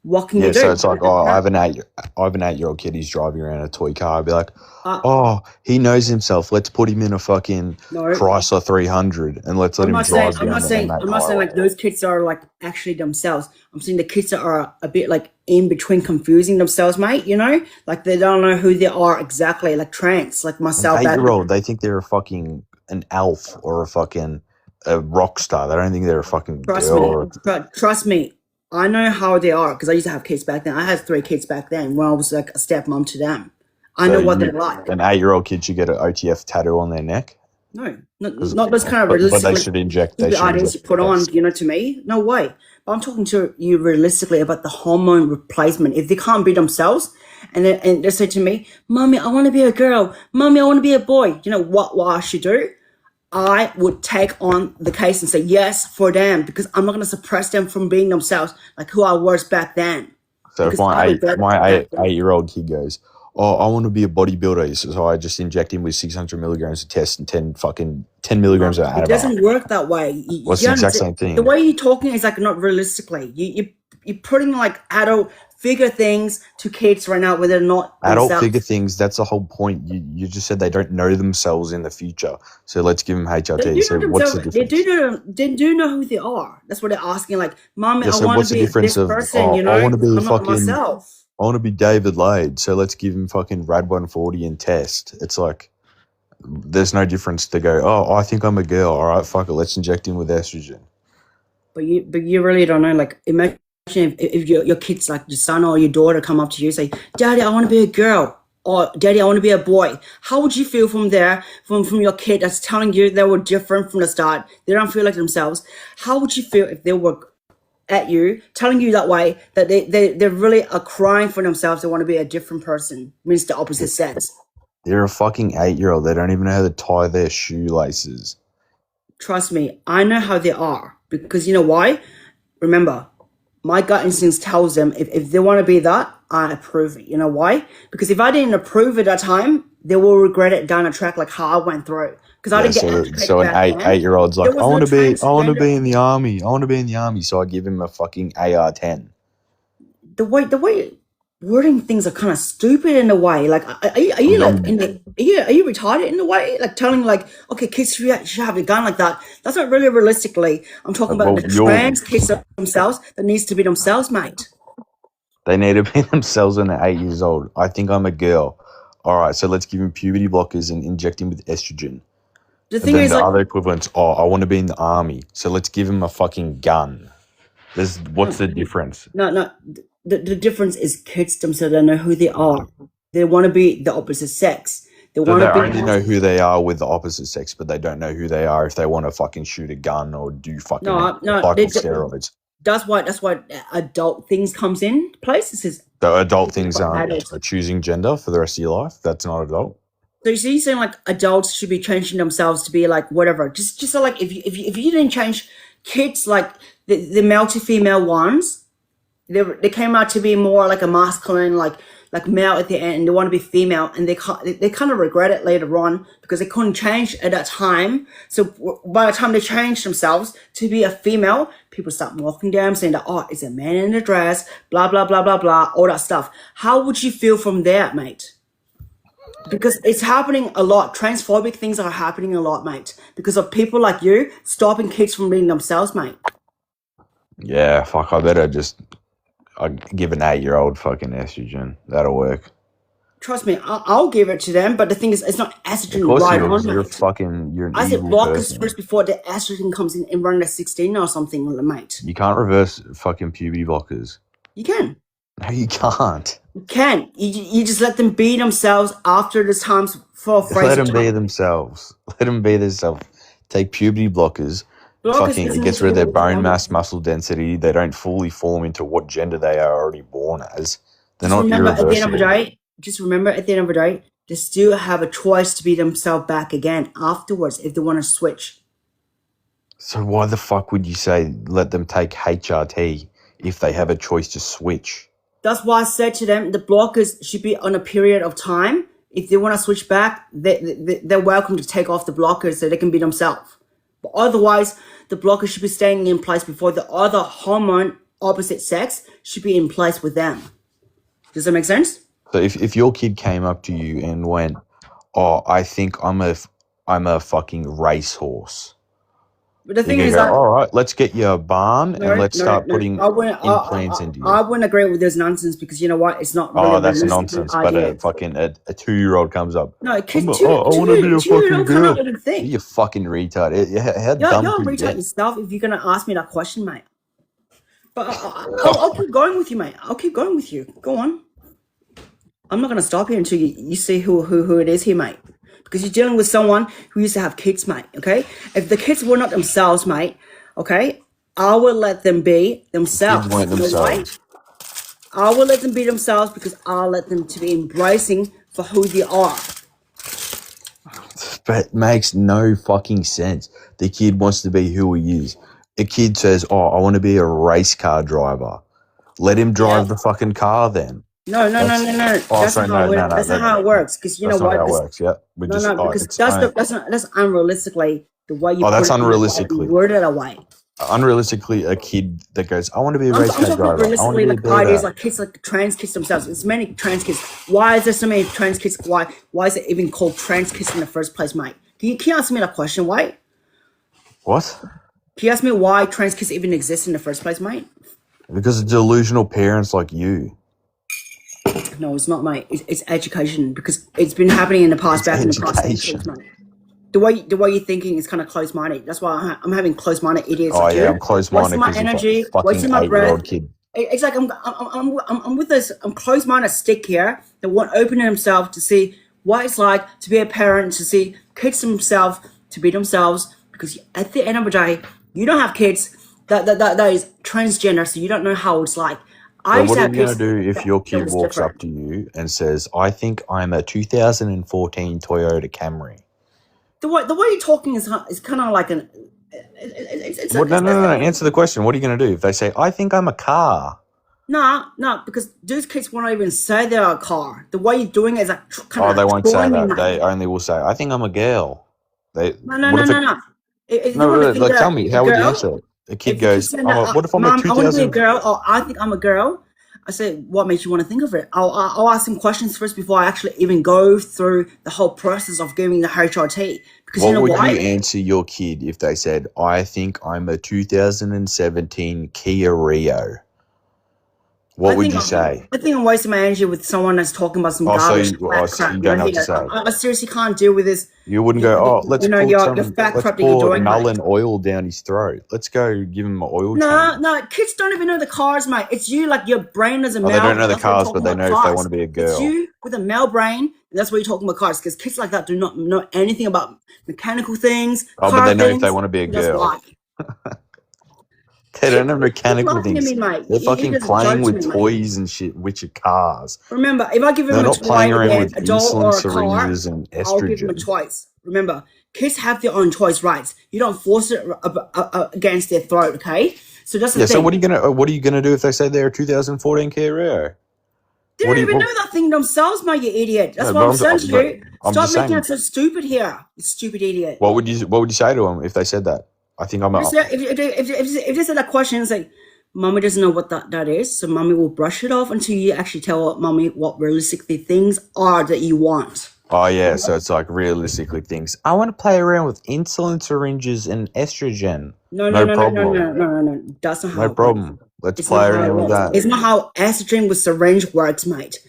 what can you Yeah, do? so it's like, oh, I have an 8-year-old kid. He's driving around a toy car. I'd be like, oh, he knows himself. Let's put him in a fucking No. Chrysler 300 and let's let I'm him not saying drive I'm down not the saying M8 I'm not saying highway. those kids are actually themselves. I'm saying the kids that are a bit in between, confusing themselves, mate. You know, they don't know who they are exactly, like trans, like An myself. Back 8-year-old, they think they're an elf or a fucking a rock star. They don't think they're a fucking Trust girl. me. Or Trust me. I know how they are because I used to have kids back then. I had 3 kids back then when I was like a stepmom to them. I know what they're like. An 8-year-old kid should get an OTF tattoo on their neck. No, not those kind of But realistic. they should inject. They stupid should ideas you inject put on, tests. to me. No way. But I'm talking to you realistically about the hormone replacement. If they can't be themselves, and they say to me, "Mommy, I want to be a girl. Mommy, I want to be a boy." You know what I should do? I would take on the case and say yes for them because I'm not going to suppress them from being themselves like who I was back then. So if Because I was better my back then. 8-year-old kid goes, "Oh, I want to be a bodybuilder," so I just inject him with 600 milligrams of test and 10 milligrams of It antibiotic. doesn't work that way. Well, it's the exact same thing. The way you're talking is like not realistically. You're putting like adult figure things to kids right now where they're not Adult themselves. figure things. That's the whole point. You just said they don't know themselves in the future. So let's give them They HRT. do So know what's the themselves. difference? They do know who they are. That's what they're asking. Like, "Mommy, Yeah. I So want what's to the be difference this of person." I want to be I'm not fucking. myself. I want to be David Lade. So let's give him fucking Rad 140 and test. It's like there's no difference to go. Oh, I think I'm a girl. All right, fuck it. Let's inject him with estrogen. But you really don't know. Like, imagine if your kids, like your son or your daughter, come up to you and say, "Daddy, I want to be a girl," or "Daddy, I want to be a boy." How would you feel from there, from your kid that's telling you they were different from the start? They don't feel like themselves. How would you feel if they were at you, telling you that way, that they really are crying for themselves? They want to be a different person, means the opposite sex. They're a fucking 8-year-old. They don't even know how to tie their shoelaces. Trust me, I know how they are because you know why? Remember, my gut instincts tells them if they want to be that, I approve it. You know why? Because if I didn't approve at that time, they will regret it down the track like how I went through. Because I Yeah, didn't get educated so an back then. 8-year-old's like, There I was no want to be transgender. in the army. I want to be in the army. So I give him a fucking AR-10. The way wording things are kind of stupid in a way. Like, are you like are you retarded in a way? Like telling like, okay, kids should have a gun like that. That's not really realistically. I'm talking about Well, the trans kids themselves that needs to be themselves, mate. They need to be themselves when they're 8 years old. I think I'm a girl. All right, so let's give him puberty blockers and inject him with estrogen. The And thing then is, the like, other equivalent's, I want to be in the army. So let's give him a fucking gun. What's the difference? no. The difference is kids themselves don't know who they are. They want to be the opposite sex. They So want they to be. only know who they are with the opposite sex, but they don't know who they are if they want to fucking shoot a gun or do fucking No. cycle steroids. That's why adult things comes in place. This is The adult things for aren't adults. choosing gender for the rest of your life. That's not adult. So you see, you're saying like adults should be changing themselves to be like whatever. Just so like if you didn't change kids like the male to female ones, they came out to be more like a masculine like male at the end, and they want to be female, and they kind of regret it later on because they couldn't change at that time. So by the time they changed themselves to be a female, people start mocking them, saying that, "Oh, it's a man in a dress," blah blah blah blah blah, all that stuff. How would you feel from that, mate? Because it's happening a lot. Transphobic things are happening a lot, mate. Because of people like you stopping kids from being themselves, mate. Yeah, fuck. I better just give an 8-year-old fucking estrogen. That'll work. Trust me, I'll give it to them. But the thing is, it's not estrogen Of course, right you're on, you're an I said evil blockers person. first before the estrogen comes in and run at 16 or something, mate. You can't reverse fucking puberty blockers. You can. No, you can't. You can. You just let them be themselves after the times for a Let phrase them of be time. themselves. Let them be themselves. Take puberty blockers. Blockers Fucking, it isn't gets rid of to their do with bone gender. mass, muscle density. They don't fully form into what gender they are already born as. They're Just not remember at the end of the irreversible. day, they still have a choice to be themselves back again afterwards if they want to switch. So why the fuck would you say let them take HRT if they have a choice to switch? That's why I said to them, the blockers should be on a period of time. If they want to switch back, they're welcome to take off the blockers so they can be themselves. But otherwise, the blockers should be staying in place before the other hormone opposite sex should be in place with them. Does that make sense? So if your kid came up to you and went, "Oh, I think I'm a fucking racehorse," But the You thing can is go, that all right, let's get you a barn and no, let's no, start no. putting I wouldn't. implants into you. I wouldn't agree with this nonsense because you know what? It's not really Oh, that's realistic nonsense. But idea. a 2-year-old comes up. No, I'm kid, a, oh, I want to be a fucking two-year-old cannot girl. even think. You fucking retard. How dumb You're could you retard get? yourself if you're gonna ask me that question, mate. But I'll keep going with you, mate. I'll keep going with you. Go on. I'm not gonna stop here until you see who it is here, mate. Because you're dealing with someone who used to have kids, mate. Okay, if the kids were not themselves, mate, okay, I will let them be themselves. Kids weren't You know why? themselves. I will let them be themselves because I'll let them to be embracing for who they are. But it makes no fucking sense. The kid wants to be who he is. A kid says, oh, I want to be a race car driver. Let him drive the fucking car then. No. Oh, That's sorry, not how no. that's not how it works. Because you know That's not what? how it works. Yeah, we just Because it's that's unrealistically the way you oh, put that's it and unrealistically. word it away. Unrealistically, a kid that goes, I want to be a I'm race car talking driver. I want to realistically be a like ideas builder. like kids like trans kids themselves. There's many trans kids. Why is there so many trans kids? Why is it even called trans kids in the first place, mate? Can you ask me that question? Why? What? Can you ask me why trans kids even exist in the first place, mate? Because of delusional parents like you. No, it's not, mate. It's education because it's been happening in the past, It's back in the past education. centuries, mate. The way you're thinking is kind of close-minded. That's why I'm having close-minded idiots Oh, like yeah, you. I'm close-minded Wasting my because you're a energy, fucking wasting my breath. 8-year-old kid. It's like I'm with this. I'm close-minded stick here that won't open themselves to see what it's like to be a parent, to see kids themselves, to be themselves. Because at the end of the day, you don't have kids that is transgender, so you don't know how it's like. I But used what to are have you going kids to do if your that kid was walks up different. to you and says, I think I'm a 2014 Toyota Camry? The way you're talking is kind of like an. It's What? No. Answer the question. What are you going to do if they say, I think I'm a car? no, because those kids won't even say they're a car. The way you're doing it is like kind Oh, of they like won't say trolling me, that. mate. They only will say, I think I'm a girl. No. What if it, If you no, want to think like, tell that me, a how would you girl, answer it? A kid if you keep goes, saying that, what if I'm a Mom, I want to be a 2000? girl, or I think I'm a girl, I say, what makes you want to think of it? I'll ask some questions first before I actually even go through the whole process of giving the HRT. Because you What know would why? you answer your kid if they said, I think I'm a 2017 Kia Rio? What would you say? I think I'm wasting my energy with someone that's talking about some Oh, so garbage, you, fat so you crap. don't know what to Here, say. I seriously can't deal with this. You wouldn't go, oh, let's Your fat crap that you're pour doing, mate. Mullen oil down his throat. Let's go give him an oil change. No, kids don't even know the cars, mate. It's you, like your brain as a male. They don't know the That's why you're cars, but talking they about know if they cars. want to be a It's girl. you with a male brain, and that's why you're talking about cars. Because kids like that do not know anything about mechanical things, Oh, car but they know things. if they want to be a That's girl. why. They don't know Keep mechanical laughing at things. me, mate. They're You fucking just playing joke with me, mate. toys and shit, which are cars. Remember, if I give They're him a not playing toy, around a with doll insulin or a car, syringes and I'll give him a estrogen. choice. Remember, kids have their own choice rights. You don't force it against their throat, okay? So that's the Yeah. thing. So what are you gonna do if they say they're a 2014 Kia Rio? They don't even know that thing themselves, mate, you idiot. That's what I'm saying to you. I'm Stop just making saying. it so stupid here, you stupid idiot. What would you say to them if they said that? I think I'm a. If they said that question, it's like, mommy doesn't know what that is, so mommy will brush it off until you actually tell mommy what realistically things are that you want. Oh yeah, so it's like realistically things. I want to play around with insulin syringes and estrogen. No. That's not how No it works. problem. Let's It's play not how it around with works. that. It's not how estrogen with syringe works, mate.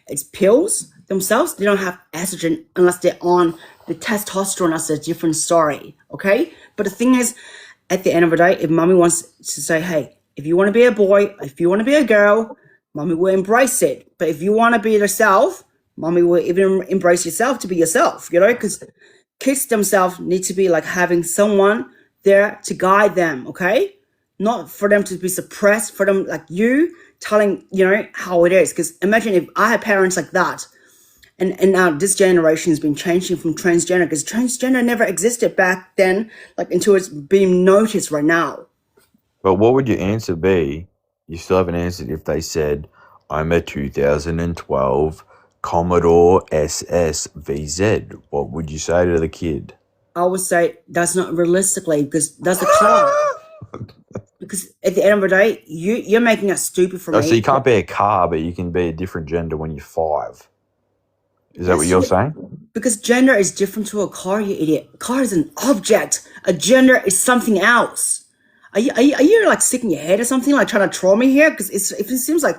It's pills themselves. They don't have estrogen unless they're on the testosterone. That's a different story, okay? But the thing is, at the end of the day, if mommy wants to say, hey, if you want to be a boy, if you want to be a girl, mommy will embrace it. But if you want to be yourself, mommy will even embrace yourself to be yourself, you know? Because kids themselves need to be like having someone there to guide them, okay? Not for them to be suppressed, for them like you telling, you know, how it is. Because imagine if I had parents like that, and now this generation has been changing from transgender, because transgender never existed back then, like until it's being noticed right now. But what would your answer be? You still haven't answered if they said, I'm a 2012 Commodore SS VZ. What would you say to the kid? I would say that's not realistically, because that's a car. Because at the end of the day, you're making it stupid for me. So you can't be a car, but you can be a different gender when you're 5. Is that what you're saying? Because gender is different to a car, you idiot. Car is an object. A gender is something else. Are you like sick in your head or something? Like trying to troll me here? Because it seems like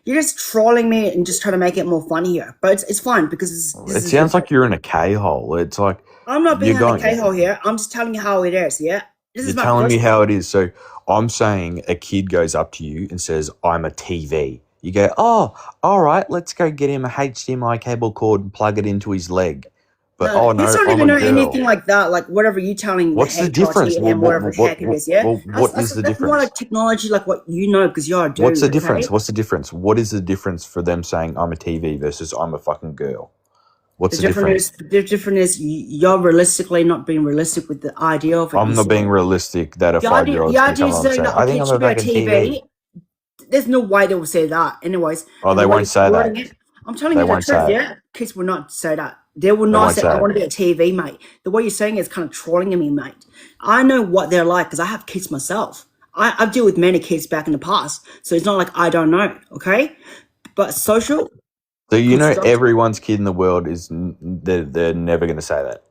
you're just trolling me and just trying to make it more funny here. But it's fine because It sounds like you're in a K-hole. It's like I'm not being you're in a K-hole here. I'm just telling you how it is, yeah? This you're is my telling me first how it is. So I'm saying a kid goes up to you and says, I'm a TV. You go, oh, all right, let's go get him a HDMI cable cord and plug it into his leg. But No, no, he's not I'm even a know girl. anything like that. Like whatever you telling What's the HRT difference? and him, whatever heck it is, yeah? What is the That's more difference? like technology, like what you know, because you're a dude. What's the okay? difference? What's the difference? What is the difference for them saying I'm a TV versus I'm a fucking girl? What's the difference? The difference is you're realistically not being realistic with the idea of it. I'm not being realistic that a 5-year-old can come on and say, I think I'm a fucking TV. There's no way they will say that. Anyways. Oh, they won't say that. I'm telling They you the won't truth, say it. yeah? Kids will not say that. They will not won't say, say I it. want to be a TV, mate. The way you're saying it is kind of trolling me, mate. I know what they're like because I have kids myself. I've dealt with many kids back in the past. So it's not like I don't know, okay? But social... So you know everyone's kid in the world is they're never going to say that.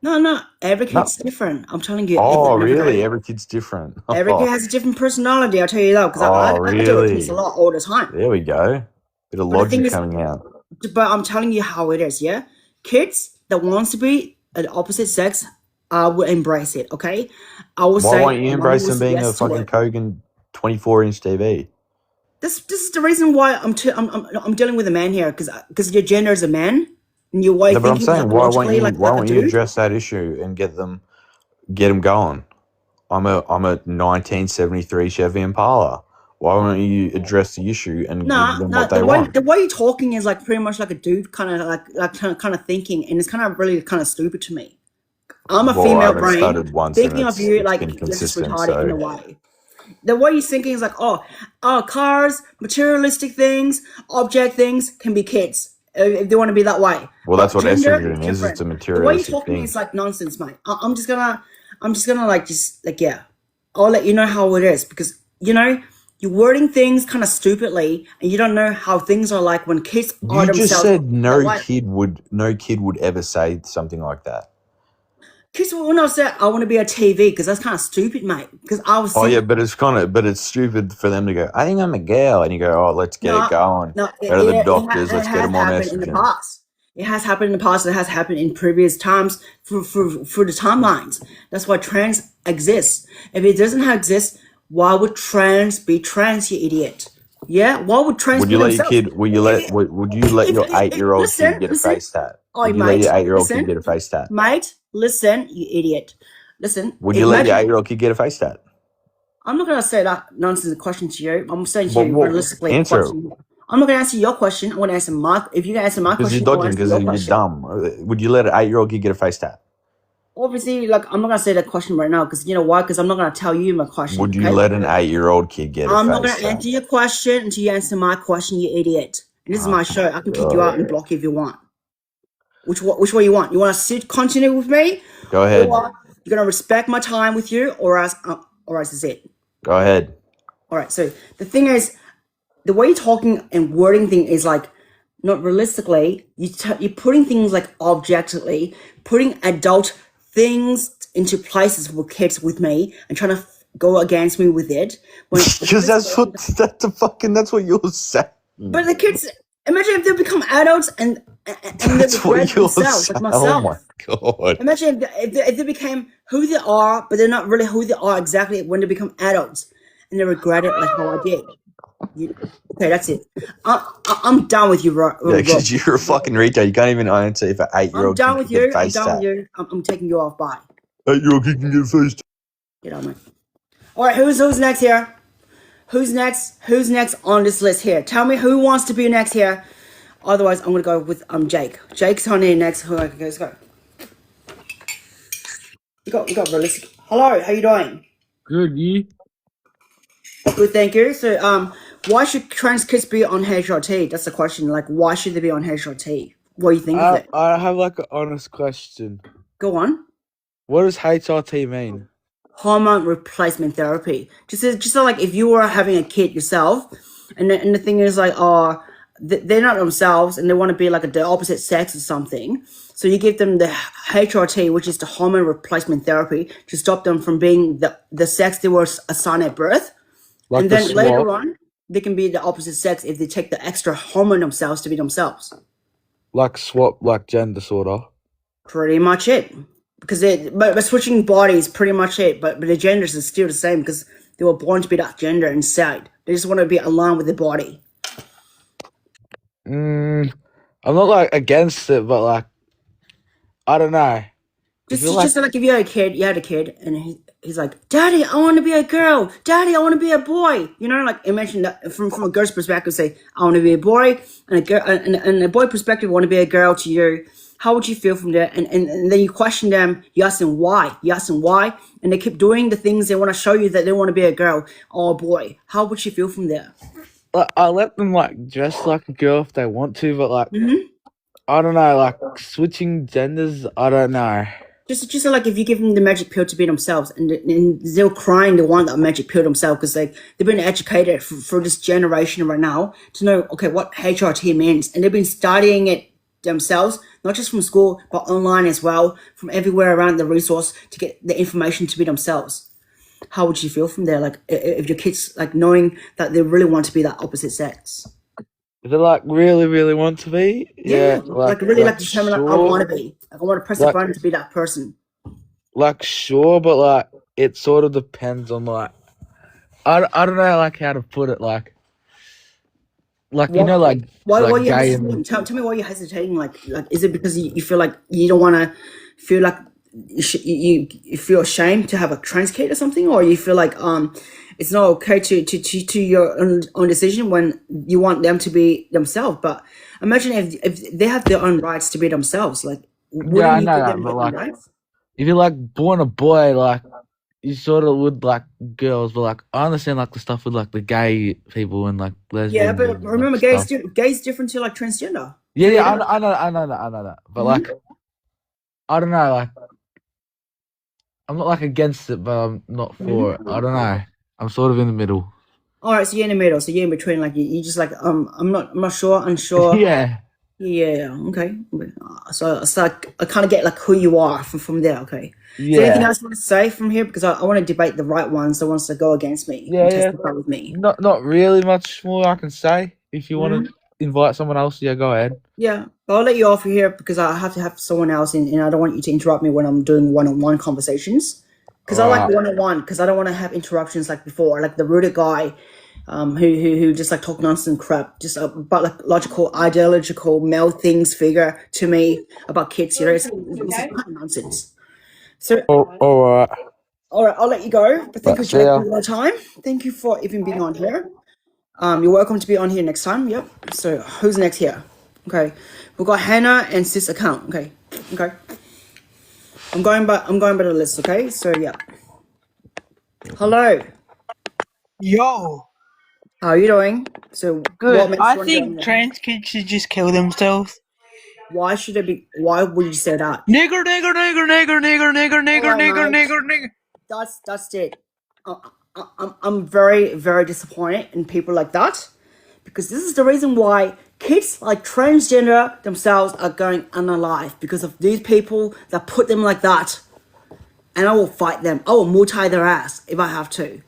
No. Every kid's different. I'm telling you. Oh, really? Every kid's different. Every kid has a different personality, I'll tell you that. Because I deal with kids a lot all the time. There we go. Bit of logic coming out. But I'm telling you how it is, yeah? Kids that wants to be an opposite sex, I will embrace it, okay? I will say... Why won't you embrace them being a fucking Kogan 24-inch TV? This is the reason why I'm dealing with a man here, because your gender is a man, and your way But I'm thinking saying, why won't you? like Why a won't you dude? address that issue and get them going? I'm a 1973 Chevy Impala. Why won't you address the issue and give them what they want? The way you're talking is like pretty much like a dude kind of thinking, and it's kind of really kind of stupid to me. I'm a female brain thinking of you like this is retarded in a way. The way you're thinking is like, oh, cars, materialistic things, object things can be kids if they want to be that way. Well, that's what gender estrogen is. It's a the way you're materialistic talking thing. is like nonsense, mate. I'm just gonna yeah. I'll let you know how it is because you know you're wording things kind of stupidly, and you don't know how things are like when kids are themselves. You just said no kid would ever say something like that. Kids will not say I want to be a TV because that's kind of stupid, mate. Because I was. Oh yeah, but it's stupid for them to go, I think I'm a girl, and you go, oh, let's get it going. No, go to the doctors, let's get them on estrogen. In the past. It has happened in the past. It has happened in previous times for the timelines. That's why trans exists. If it doesn't exist, why would trans be trans, you idiot? Yeah, why would trans? Would you let your kid? Would you let your 8-year-old kid get a face tat? Would you let your 8-year-old kid get a face tat? Mate, listen, you idiot. Listen. Would you let your 8-year-old kid get a face tat? I'm not gonna say that nonsense question to you. I'm saying to you realistically. Answer. I'm not gonna answer your question. I'm gonna answer my. If you can answer my question, because you're dodging, because you're dumb. Would you let an 8-year-old kid get a face tat? Obviously, like I'm not gonna say that question right now because you know why? Because I'm not gonna tell you my question. Would you let an 8-year-old kid get a face tat? I'm not gonna answer your question until you answer my question, you idiot. And this is my show. I can kick you out and block you if you want. Which way you want? You want to continue with me? Go ahead. Or you're gonna respect my time with you, or else is it? Go ahead. All right. So the thing is, the way you're talking and wording thing is like not realistically. You're putting things like objectively, putting adult things into places for kids with me and trying to go against me with it. Because that's what you're saying. But the kids, imagine if they become adults and they regret themselves, like myself. Oh my god! Imagine if they became who they are, but they're not really who they are exactly when they become adults, and they regret it like how I did. Okay, that's it. I'm done with you, Rob. Yeah, because you're a fucking retard. You can't even answer if an 8-year-old. I'm done with you. I'm taking you off. Bye. 8-year-old kid can get a face tat. Get on, man. All right, who's next here? Who's next? Who's next on this list here? Tell me who wants to be next here. Otherwise, I'm gonna go with Jake. Jake's on here next. Okay, let's go. You got realistic. Hello, how you doing? Good, you? Good, thank you. So, why should trans kids be on HRT? That's the question. Like, why should they be on HRT? What do you think of it? I have like an honest question. Go on. What does HRT mean? Hormone replacement therapy. Just like if you were having a kid yourself, and the thing is like, they're not themselves and they want to be like the opposite sex or something. So you give them the HRT, which is the hormone replacement therapy, to stop them from being the sex they were assigned at birth. Like And the then later swap, on, they can be the opposite sex if they take the extra hormone themselves to be themselves. like gender sort of. Pretty much it. Because but switching bodies, pretty much it. But the genders is still the same because they were born to be that gender inside. They just want to be aligned with the body. I'm not like against it, but like I don't know. Just like if you had a kid, and he's like, "Daddy, I want to be a girl. Daddy, I want to be a boy." You know, like imagine that from a girl's perspective, say, "I want to be a boy," and a girl, and a boy perspective, want to be a girl to you. How would you feel from that? And then you question them. You ask them why. And they keep doing the things they want to show you that they want to be a girl or a boy. How would you feel from there? Like, I let them like dress like a girl if they want to, but like Mm-hmm. I don't know, like switching genders. I don't know. Just like if you give them the magic pill to be themselves, and they're crying, they want that magic pill themselves because they've been educated for this generation right now to know, okay, what HRT means, and they've been studying it themselves, not just from school but online as well, from everywhere around the resource to get the information to be themselves. How would you feel from there? Like if your kids like knowing that they really want to be that opposite sex? If they like really, really want to be, yeah, like really like determine like, I want to be. Like I want to press the button to be that person. Like sure, but like it sort of depends on like I don't know like how to put it like you know like why like are you gay hesitating? and Tell me why you're hesitating. Like is it because you feel like you don't want to feel like you feel ashamed to have a trans kid or something, or you feel like it's not okay to your own decision when you want them to be themselves? But imagine if they have their own rights to be themselves, like yeah, I wouldn't you know give that, them but their own like rights? if you're like born a boy, like you sort of would like girls, but like I understand like the stuff with like the gay people and like Yeah, lesbians but and like remember, stuff. gay's different to like transgender. Yeah, I know that, but like I don't know, like I'm not like against it, but I'm not for it. I don't know. I'm sort of in the middle. All right, so you're in the middle. So you're in between. Like you just like I'm not sure, unsure. Yeah. Yeah. Okay. So I kind of get like who you are from there. Okay. Is there anything Yeah. else you want to say from here? Because I want to debate the right ones that wants to go against me and Yeah. testify with me. Not really much more I can say. If you want to invite someone else, yeah, go ahead. Yeah, but I'll let you off here because I have to have someone else in, and I don't want you to interrupt me when I'm doing one-on-one conversations. Because I like one-on-one because I don't want to have interruptions like before, like the rooted guy, who just like talk nonsense crap, just about like logical, ideological male things figure to me about kids. You know, it's nonsense. So, All right. all right, I'll let you go. But thank you for See ya. taking your time. Thank you for even being on here. You're welcome to be on here next time. Yep. So who's next here? Okay, we've got Hannah and Sis account. Okay. I'm going by the list. Okay. So yeah. Hello. Yo, How are you doing? So good. what makes you I want to be on think here? trans kids should just kill themselves. Why should it be? Why would you say that? Nigger, nigger, nigger, nigger, nigger, nigger, nigger, Alright, nigger, mate. nigger, nigger. That's it. I'm very very disappointed in people like that, because this is the reason why kids like transgender themselves are going unalive, because of these people that put them like that. And I will fight them. I will multi their ass if I have to.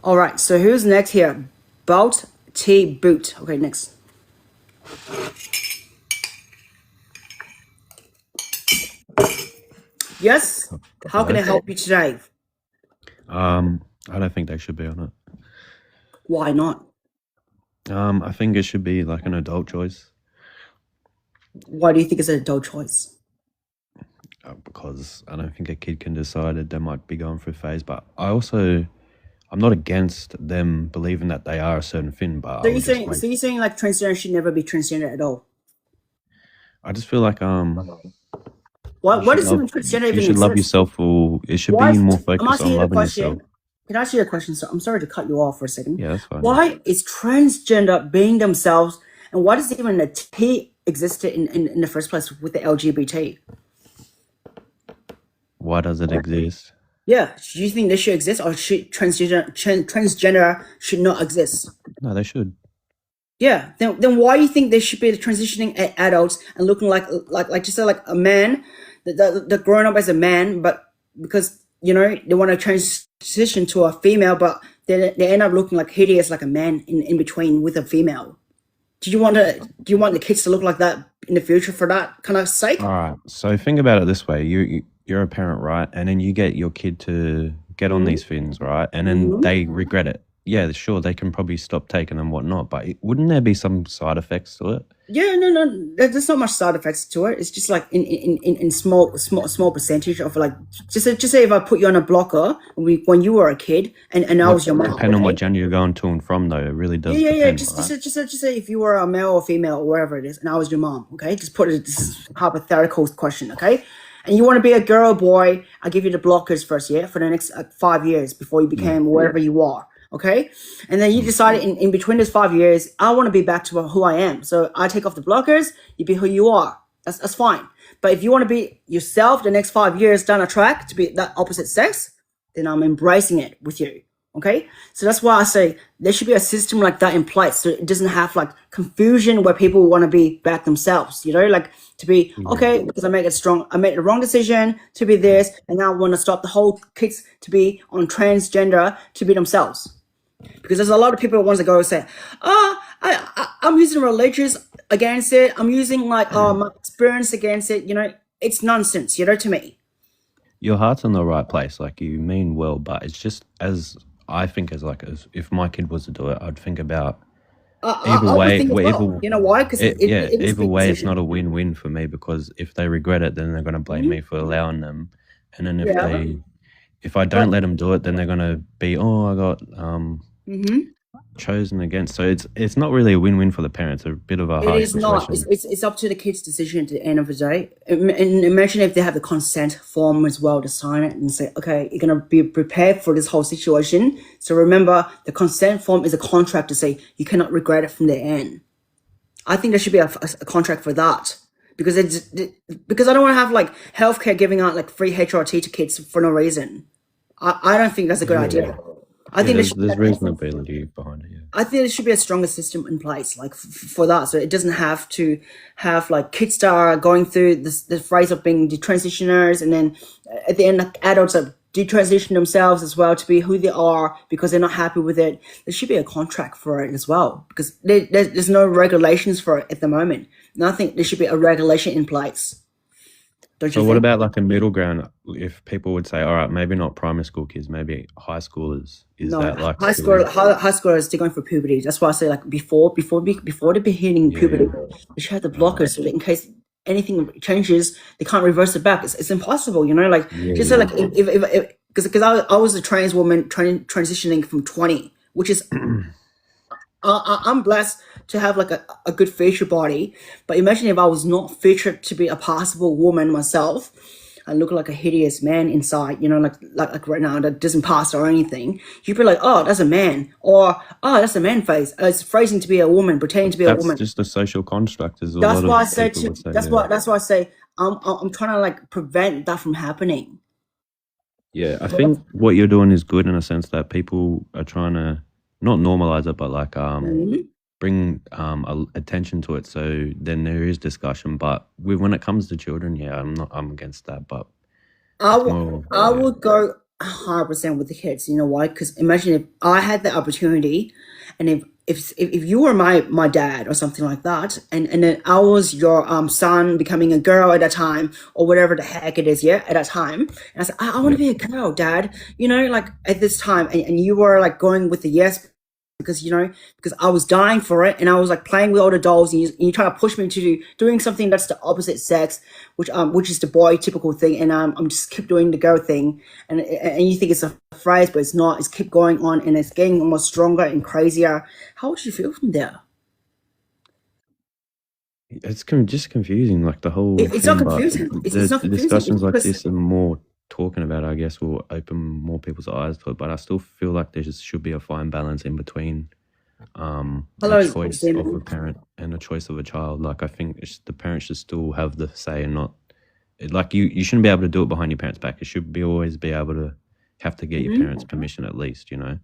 Alright, so who's next here? Bout T Boot. Okay, next. Yes? How can I help you today? I don't think they should be on it. Why not? I think it should be like an adult choice. Why do you think it's an adult choice? Because I don't think a kid can decide it. They might be going through a phase, but I'm not against them believing that they are a certain thing. But So you're saying like transgender should never be transgender at all? I just feel like What is even transgender you even should love exist? yourself, or it should Why be is- more I'm focused asking on you a loving question. yourself. Can I ask you a question? So I'm sorry to cut you off for a second. Yeah, that's fine. Why is transgender being themselves, and why does even the T exist in the first place with the LGBT? Why does it exist? Yeah. Do you think they should exist, or should transgender should not exist? No, they should. Yeah. Then why do you think they should be transitioning adults and looking like just like a man, that growing up as a man, but because they want to transition to a female, but they end up looking like hideous like a man in between with a female. Do you want the kids to look like that in the future for that kind of sake? All right. So think about it this way: you're a parent, right? And then you get your kid to get on these things, right? And then they regret it. Yeah, sure, they can probably stop taking them, whatnot. But wouldn't there be some side effects to it? Yeah, no, there's not much side effects to it. It's just like in small percentage of like just say if I put you on a blocker when you were a kid and I was your mom. Depending on what Okay? gender you're going to and from, though, it really does Yeah. depend, Just right? just say if you were a male or female or wherever it is, and I was your mom. Okay, just put it this is hypothetical question. Okay, and you want to be a girl or boy, I give you the blockers first, yeah, for the next 5 years before you became wherever you are. Okay, and then you decided in between those 5 years, I want to be back to who I am. So I take off the blockers, you be who you are. That's fine. But if you want to be yourself the next 5 years down a track to be that opposite sex, then I'm embracing it with you. Okay, so that's why I say there should be a system like that in place, so it doesn't have like confusion where people want to be back themselves. Like to be okay because I made the wrong decision to be this, and now I want to stop the whole kids to be on transgender to be themselves. Because there's a lot of people who want to go and say, I'm using religious against it. I'm using like my experience against it. It's nonsense. To me. Your heart's in the right place. Like, you mean well, but it's just as I think as if my kid was to do it, I'd think about either I would way. think as well. You know why? Because it is a Either big way, it's decision. not a win-win for me, because if they regret it, then they're going to blame me for allowing them, and then Yeah. if I don't let them do it, then they're going to be, I got Mm-hmm. chosen against. So it's not really a win-win for the parents. A bit of a It hard is not. situation. It's up to the kid's decision at the end of the day. And imagine if they have the consent form as well to sign it and say, okay, you're gonna be prepared for this whole situation. So remember, the consent form is a contract to say you cannot regret it from the end. I think there should be a contract for that. Because because I don't want to have like healthcare giving out like free HRT to kids for no reason. I don't think that's a good idea. I think there should there's reasonability behind it. Yeah. I think there should be a stronger system in place, like for that, so it doesn't have to have like kids that are going through the phase of being detransitioners, and then at the end, like, adults are detransition themselves as well to be who they are because they're not happy with it. There should be a contract for it as well, because there's no regulations for it at the moment. And I think there should be a regulation in place. Don't you So what think? about like a middle ground? If people would say, all right, maybe not primary school kids, maybe high schoolers, is No, that like high schoolers, they're going for puberty. That's why I say like before they be hitting puberty, they should have the blockers so that in case anything changes, they can't reverse it back. It's impossible, like just say like if because I was a trans woman transitioning from 20, which is I'm blessed to have like a good feature body, but imagine if I was not featured to be a passable woman myself. I look like a hideous man inside, like right now that doesn't pass or anything. You'd be like, oh, that's a man, or oh, that's a man face. It's phrasing to be a woman, pretending to be a that's woman. just a social construct, as a That's lot why I of say people would say. that's why I say I'm trying to like prevent that from happening. Yeah, I think what you're doing is good in a sense that people are trying to not normalize it, but like bring attention to it. So then there is discussion. But when it comes to children, I'm against that. But I it's would more, I would go 100% with the kids. You know why? Because imagine if I had the opportunity, and if you were my dad or something like that, and then I was your son becoming a girl at that time or whatever the heck it is, yeah, at that time, and I said I want to be a girl, dad, like at this time, and you were like going with the yes. Because because I was dying for it, and I was like playing with all the dolls, and you try to push me to doing something that's the opposite sex, which is the boy typical thing, and I'm just keep doing the girl thing, and you think it's a phrase, but it's not. It's keep going on, and it's getting almost stronger and crazier. How would you feel from there? it's just confusing, like the whole It's not thing. But confusing. It's not the confusing discussions like because this and more talking about it, I guess, will open more people's eyes to it. But I still feel like there just should be a fine balance in between a hello, choice of a Damon. parent and a choice of a child. Like, I think the parents should still have the say, and not like you shouldn't be able to do it behind your parents' back. It should be always be able to have to get your parents' permission at least, you know.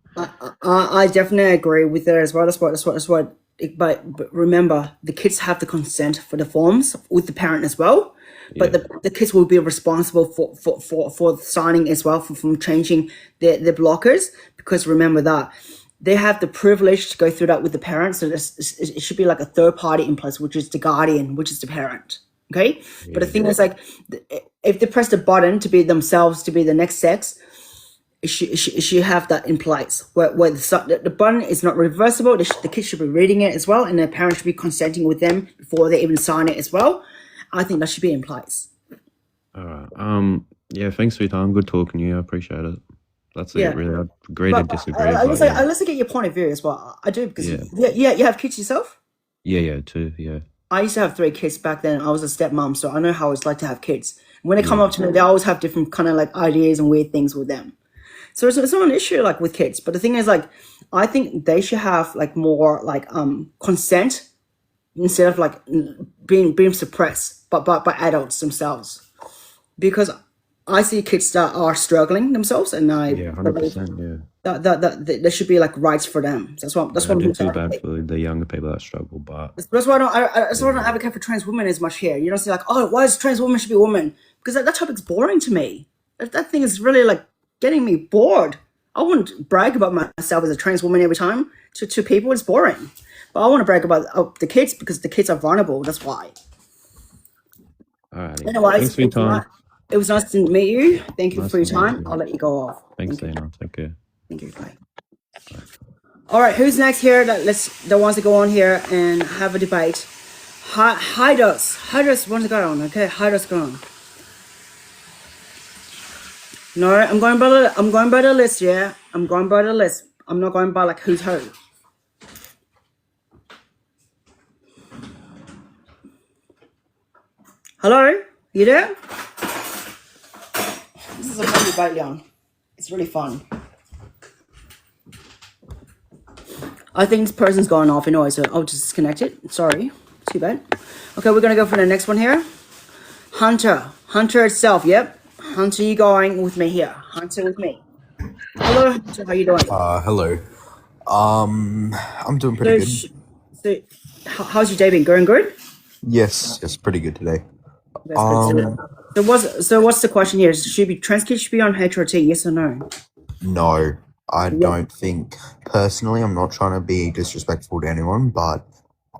I definitely agree with that as well. That's what. But remember, the kids have the consent for the forms with the parent as well. But Yeah. the kids will be responsible for signing as well, from changing their blockers, because remember that they have the privilege to go through that with the parents. So it should be like a third party in place, which is the guardian, which is the parent. Okay, but the thing is, like, if they press the button to be themselves, to be the next sex, it should have that in place, where the button is not reversible. The kids should be reading it as well, and the parents should be consenting with them before they even sign it as well. I think that should be in place. All right. Yeah, thanks for your time. Good talking to you. I appreciate it. That's Yeah. it, really. I agree to But disagree. at But least yeah. at least I get your point of view as well. I do, because Yeah. you have kids yourself. Yeah, too. Yeah. I used to have 3 kids back then. I was a stepmom, so I know how it's like to have kids. When they come up to me, they always have different kind of like ideas and weird things with them. So it's not an issue like with kids. But the thing is, like, I think they should have like more like consent instead of like being suppressed by adults themselves. Because I see kids that are struggling themselves, and I Yeah, 100%. Yeah. that there should be like rights for them. That's what I do feel bad for the younger people that struggle, but That's why I don't advocate for trans women as much here. You don't see like, oh, why is trans women should be a woman? Because that topic's boring to me. That thing is really like getting me bored. I wouldn't brag about myself as a trans woman every time to people. It's boring. But I want to brag about the kids, because the kids are vulnerable. That's why. alrighty. Anyways, Thanks for your time. it was nice to meet you. Thank you Nice for your to meet time. you. I'll let you go off. Thanks, Thank you. Xena. Take care. Thank you. Bye. All right, who's next here? That wants to go on here and have a debate. Hydus wants to go on. Okay, Hydus go on. No, I'm going by the list. Yeah, I'm going by the list. I'm not going by like who's who. Hello, you there? This is a fun debate, Leon. It's really fun. I think this person's gone off anyway, so I'll just disconnect it. Sorry, too bad. Okay, we're gonna go for the next one here. Hunter itself. Yep, Hunter, you going with me here? Hunter with me. Hello, Hunter. How you doing? Hello. I'm doing pretty good. So, how's your day been? Going good? Yes, pretty good today. That's good. So what's the question here? Trans kids should be on HRT? Yes or no? No, I don't think, personally, I'm not trying to be disrespectful to anyone, but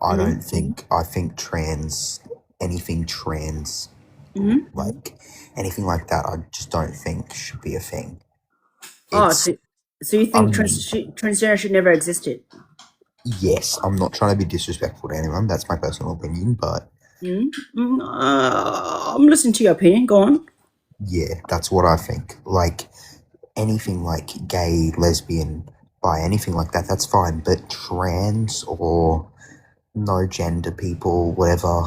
I don't think, I think anything trans, like, anything like that, I just don't think should be a thing. So you think transgender should never existed? Yes, I'm not trying to be disrespectful to anyone, that's my personal opinion, but I'm listening to your opinion. Go on. yeah, that's what I think. Like, anything like gay, lesbian, bi, anything like that, that's fine. But trans or no gender people, whatever.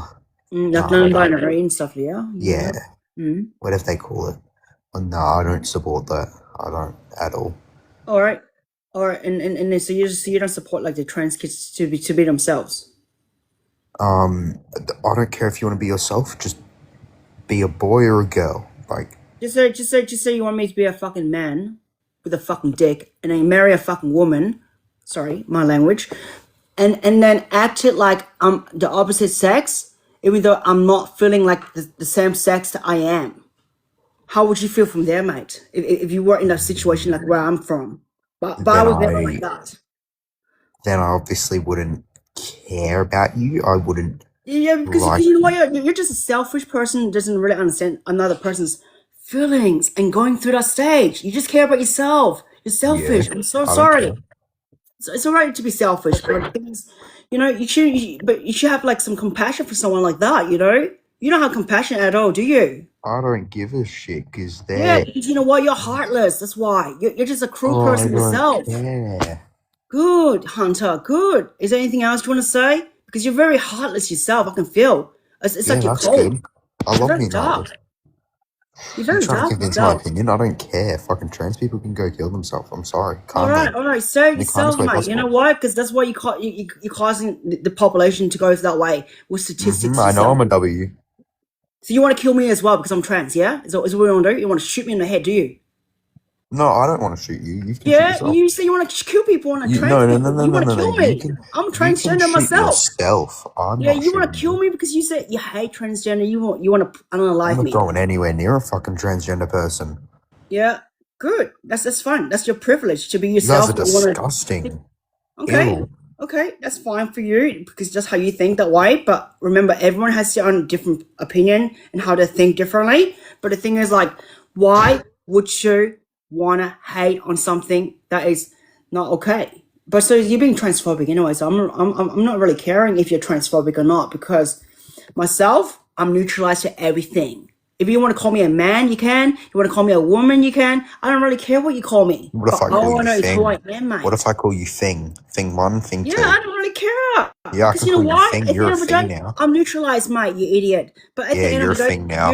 Like non-binary and stuff, yeah? Yeah. Whatever they call it. No, I don't support that. I don't at all. All right. And so you don't support like the trans kids to be themselves? I don't care if you want to be yourself, just be a boy or a girl. Like, Just say you want me to be a fucking man with a fucking dick and then marry a fucking woman. Sorry, my language. And then act it like I'm the opposite sex, even though I'm not feeling like the same sex that I am. How would you feel from there, mate? If you were in a situation like where I'm from, but I was never like that. then I obviously wouldn't care about you. I wouldn't. Yeah, because you know what? You're just a selfish person who doesn't really understand another person's feelings and going through that stage. You just care about yourself. You're selfish. Yeah, I'm so I don't sorry. care. It's all right to be selfish, but things, you should have like some compassion for someone like that. You don't have compassion at all, do you? I don't give a shit because Yeah, they're. because you know what? You're heartless. That's why. You're just a cruel I person don't yourself. care. Good, Hunter. Good. Is there anything else you want to say? Because you're very heartless yourself. I can feel. It's Yeah, like you're that's cold. good. I You're love very being dark. heartless. You're You're very trying to dark convince my yourself. opinion. I don't care. Fucking trans people can go kill themselves. I'm sorry. All Kindly. right. Say In the yourself, kindest way mate. You know possible. why? Because that's why you're causing the population to go that way with statistics. I know yourself. I'm a W. So you want to kill me as well because I'm trans, yeah? Is what you want to do? You want to shoot me in the head, do you? No, I don't want to shoot you. You can shoot Yeah, yourself. you say you want to kill people on a You, trans no, no, people. no, no, You no, want no, to no. kill me. I'm You can transgender shoot myself. yourself. I'm Yeah, not you want shooting to kill you. me because you said you hate transgender. You want to I'm unalive not me. going anywhere near a fucking transgender person. Yeah, good. That's fine. That's your privilege to be You guys yourself. are You want to. disgusting. Okay. Ew. Okay, that's fine for you because just how you think that way. But remember, everyone has their own different opinion and how to think differently. But the thing is, like, why would you want to hate on something that is not okay? But so you're being transphobic anyway. So I'm not really caring if you're transphobic or not because myself, I'm neutralized to everything. If you want to call me a man, you can. You want to call me a woman, you can. I don't really care what you call me. What if But I call all I you know is who I Thing? am, mate. What if I call you Thing? Thing 1, Thing Yeah, 2? I don't really care. Yeah, I Because can you know call you why? Thing. At the You're end a of the Thing day, now. I'm neutralized, mate, you idiot. But at Yeah, the end you're of the a day, Thing now.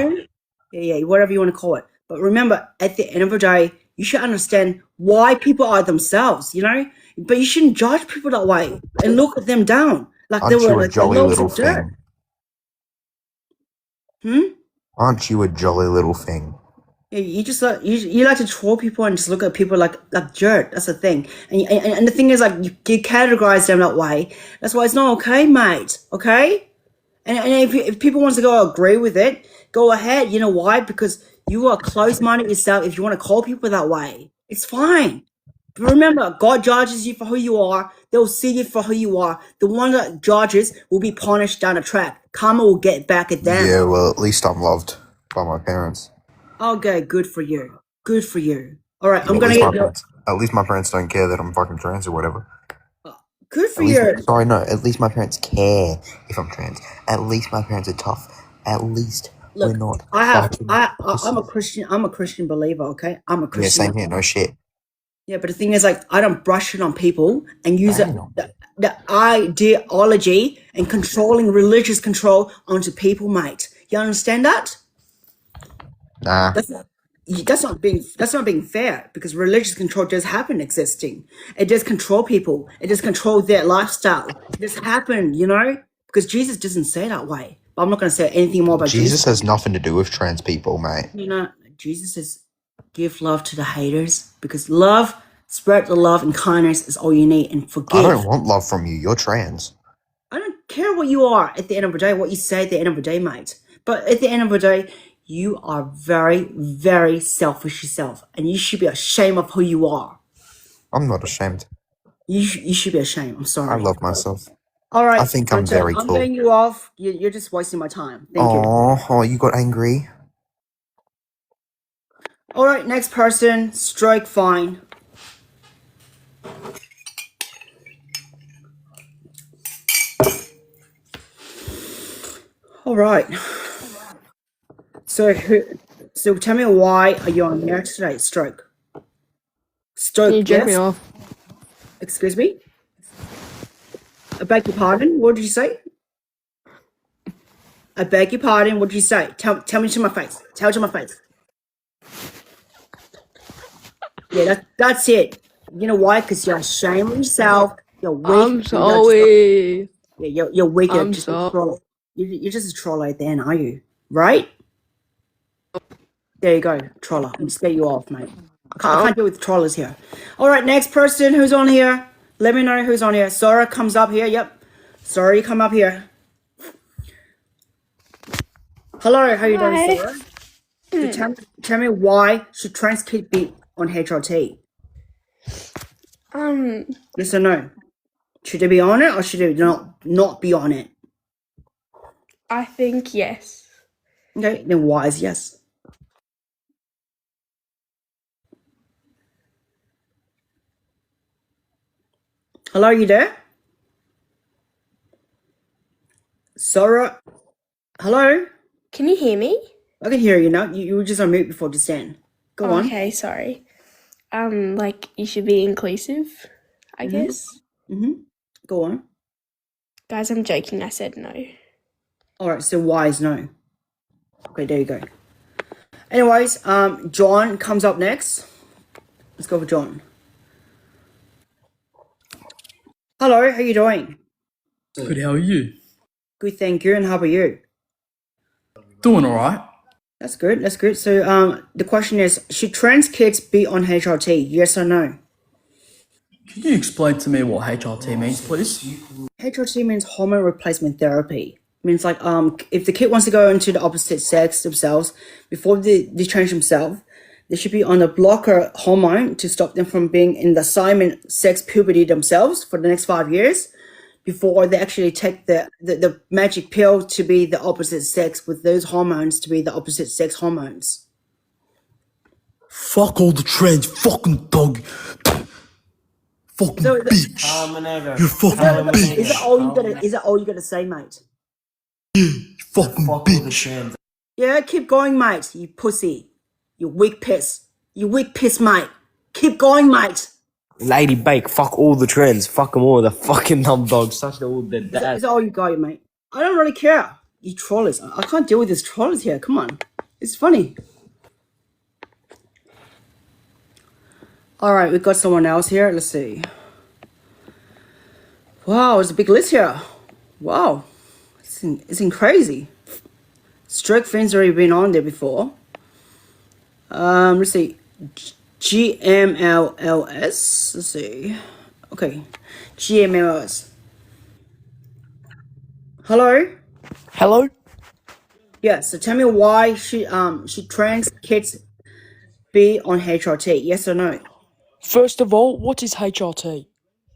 yeah, whatever you want to call it. But remember, at the end of the day, you should understand why people are themselves, you know? But you shouldn't judge people that way and look at them down like they Aren't were you a like the jolly loaves little of dirt. Thing? Aren't you a jolly little thing? Yeah, you just like you like to troll people and just look at people like dirt. That's the thing, and the thing is like you categorize them that way. That's why it's not okay, mate. Okay, and if people wants to go agree with it, go ahead. You know why? Because you are closed-minded yourself. If you want to call people that way, it's fine. But remember, God judges you for who you are. They'll see you for who you are. The one that judges will be punished down the track. Karma will get back at them. Yeah, well, at least I'm loved by my parents. Okay, good for you. Good for you. All right, I'm At gonna least my get parents. At least my parents don't care that I'm fucking trans or whatever. good for At least, you. sorry, no. At least my parents care if I'm trans. At least my parents are tough. At least we're Look, not I'm fucking a pussies. Christian. I'm a Christian believer. Okay, I'm a Yeah, Christian. same here. No shit. Yeah, but the thing is, like, I don't brush it on people and use it, Damn. the ideology and controlling religious control onto people, mate. You understand that? Nah. That's not being fair because religious control does happen existing. It does control people. It does control their lifestyle. It does happen, you know, because Jesus doesn't say that way. But I'm not going to say anything more about Jesus. Jesus has nothing to do with trans people, mate. You know, Jesus says, give love to the haters because love, spread the love and kindness is all you need and forgive. I don't want love from you. You're trans. I don't care what you are at the end of the day, what you say at the end of the day, mate. But at the end of the day, you are very, very selfish yourself and you should be ashamed of who you are. I'm not ashamed. You should be ashamed. I'm I sorry. love myself. All right. I think I'm very I'm cool. getting you off. You're just wasting my time. Thank you. Oh, you got angry? All right, next person. Strike fine. All right. So tell me why are you on here today? Stroke. Can you jerk me yes. off? Excuse me? I beg your pardon? What did you say? I beg your pardon. What did you say? Tell me to my face. Tell it to my face. Yeah, that's it. You know why? Because you're ashamed of yourself. You're weak. I'm sorry. Yeah, you're weak. You're I'm just a sorry. troll. You're just a troll at the end, are you? Right? There you go, troller. I'm just get you off, mate. I can't deal with trollers here. All right, next person who's on here. Let me know who's on here. Sora comes up here. Yep. Sora, you come up here. Hello, how you doing, Sora? So tell me why should trans kids be on HRT? Yes or no? Should they be on it or should they not be on it? I think yes. Okay, then why is yes? Hello, you there? Sora? Hello? Can you hear me? I can hear you now. You were just on mute before just then. Go on. Okay, sorry. Like you should be inclusive, I guess. Go on. Guys, I'm joking. I said no. All right, so why is no? Okay, there you go. Anyways, John comes up next. Let's go for John. Hello, how you doing? Good, how are you? Good, thank you. And how about you? Doing alright. That's good. That's good. So the question is, should trans kids be on HRT? Yes or no? Can you explain to me what HRT means, please? HRT means hormone replacement therapy. Means like if the kid wants to go into the opposite sex themselves before they change themselves, they should be on a blocker hormone to stop them from being in the sex puberty themselves for the next 5 years before they actually take the magic pill to be the opposite sex with those hormones to be the opposite sex hormones. Fuck all the trans fucking dog. Fucking bitch. You fucking bitch. Is that all you gotta say, mate? Fucking bitch. Yeah, keep going, mate, you pussy. You weak piss. You weak piss, mate. Keep going, mate. Lady Bake, fuck all the trends. Fuck them all, the fucking dumb dogs. Such all the Is dad. that all you got, mate? I don't really care. You trollers. I can't deal with these trollers here. Come on. It's funny. Alright, we've got someone else here. Let's see. Wow, it's a big list here. Wow. It's crazy. Stroke Finn's already been on there before. Let's see. GMLLS. Let's see. Okay. GMLLS. Hello? Hello? Yeah, so tell me why should trans kids be on HRT? Yes or no? First of all, what is HRT?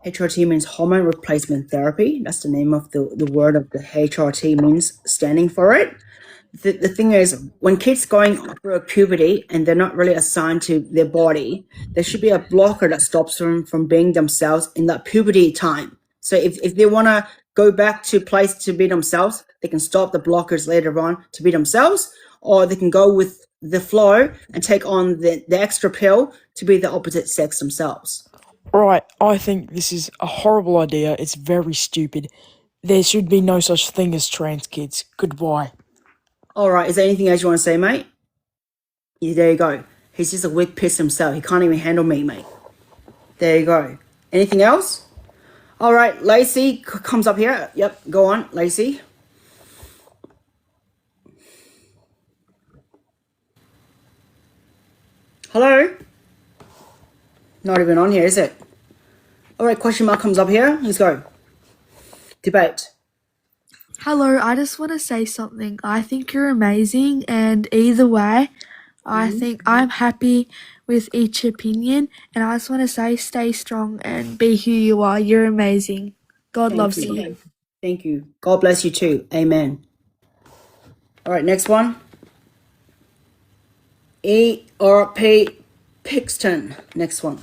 HRT means hormone replacement therapy. That's the name of the word of the HRT means standing for it. The thing is, when kids going through a puberty and they're not really assigned to their body, there should be a blocker that stops them from being themselves in that puberty time. So if they want to go back to place to be themselves, they can stop the blockers later on to be themselves, or they can go with the flow and take on the extra pill to be the opposite sex themselves. Right, I think this is a horrible idea. It's very stupid. There should be no such thing as trans kids. Goodbye. All right, is there anything else you want to say, mate? Yeah, there you go. He's just a weak piss himself. He can't even handle me, mate. There you go. Anything else? All right, Lacey comes up here. Yep, go on, Lacey. Hello? Not even on here, is it? All right, question mark comes up here. Let's go. Debate. Hello, I just want to say something. I think you're amazing, and either way, I think I'm happy with each opinion, and I just want to say stay strong and be who you are. You're amazing. God loves you. Thank you. God bless you too. Amen. All right, next one. ERP Pixton. Next one.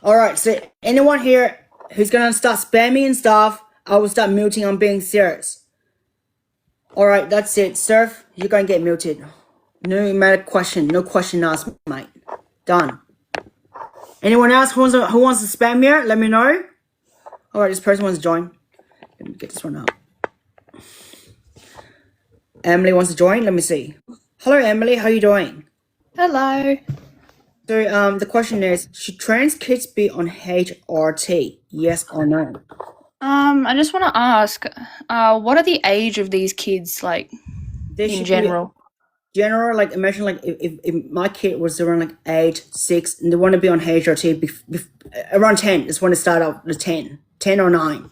All right, so anyone here who's gonna start spamming and stuff, I will start muting. I'm being serious. All right, that's it. Surf, you're gonna get muted. No matter question, no question asked, mate. Done. Anyone else who wants to spam here? Let me know. All right, this person wants to join. Let me get this one up. Emily wants to join. Let me see. Hello, Emily. How you doing? Hello. So the question is, should trans kids be on HRT? Yes or no? I just want to ask, what are the age of these kids like in general? General, like imagine like if my kid was around like 8, 6, and they want to be on HRT around 10 is when it start out the 10 or 9.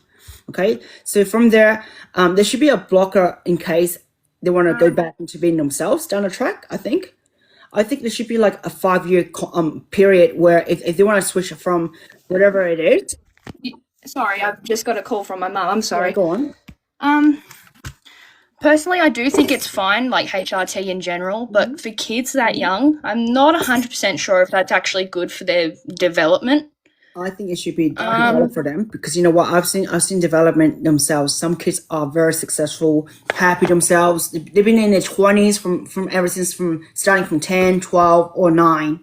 Okay, so from there, there should be a blocker in case they want to go back into being themselves down the track. I think there should be like a 5-year period where if they want to switch from whatever it is. Sorry, I've just got a call from my mum. I'm sorry. Yeah, go on. Personally, I do think it's fine, like HRT in general, but for kids that young, I'm not 100% sure if that's actually good for their development. I think it should be developed for them because you know what I've seen development themselves. Some kids are very successful, happy themselves. They've been in their 20s from ever since from starting from 10, 12 or 9.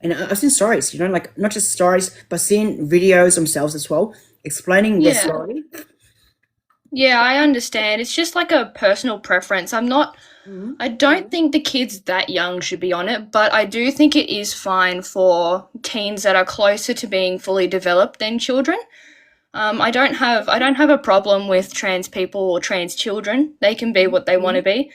And I've seen stories, you know, like not just stories, but seeing videos themselves as well, explaining their story. Yeah, I understand. It's just like a personal preference. I'm not I don't think the kids that young should be on it, but I do think it is fine for teens that are closer to being fully developed than children. I don't have a problem with trans people or trans children. They can be what they want to be.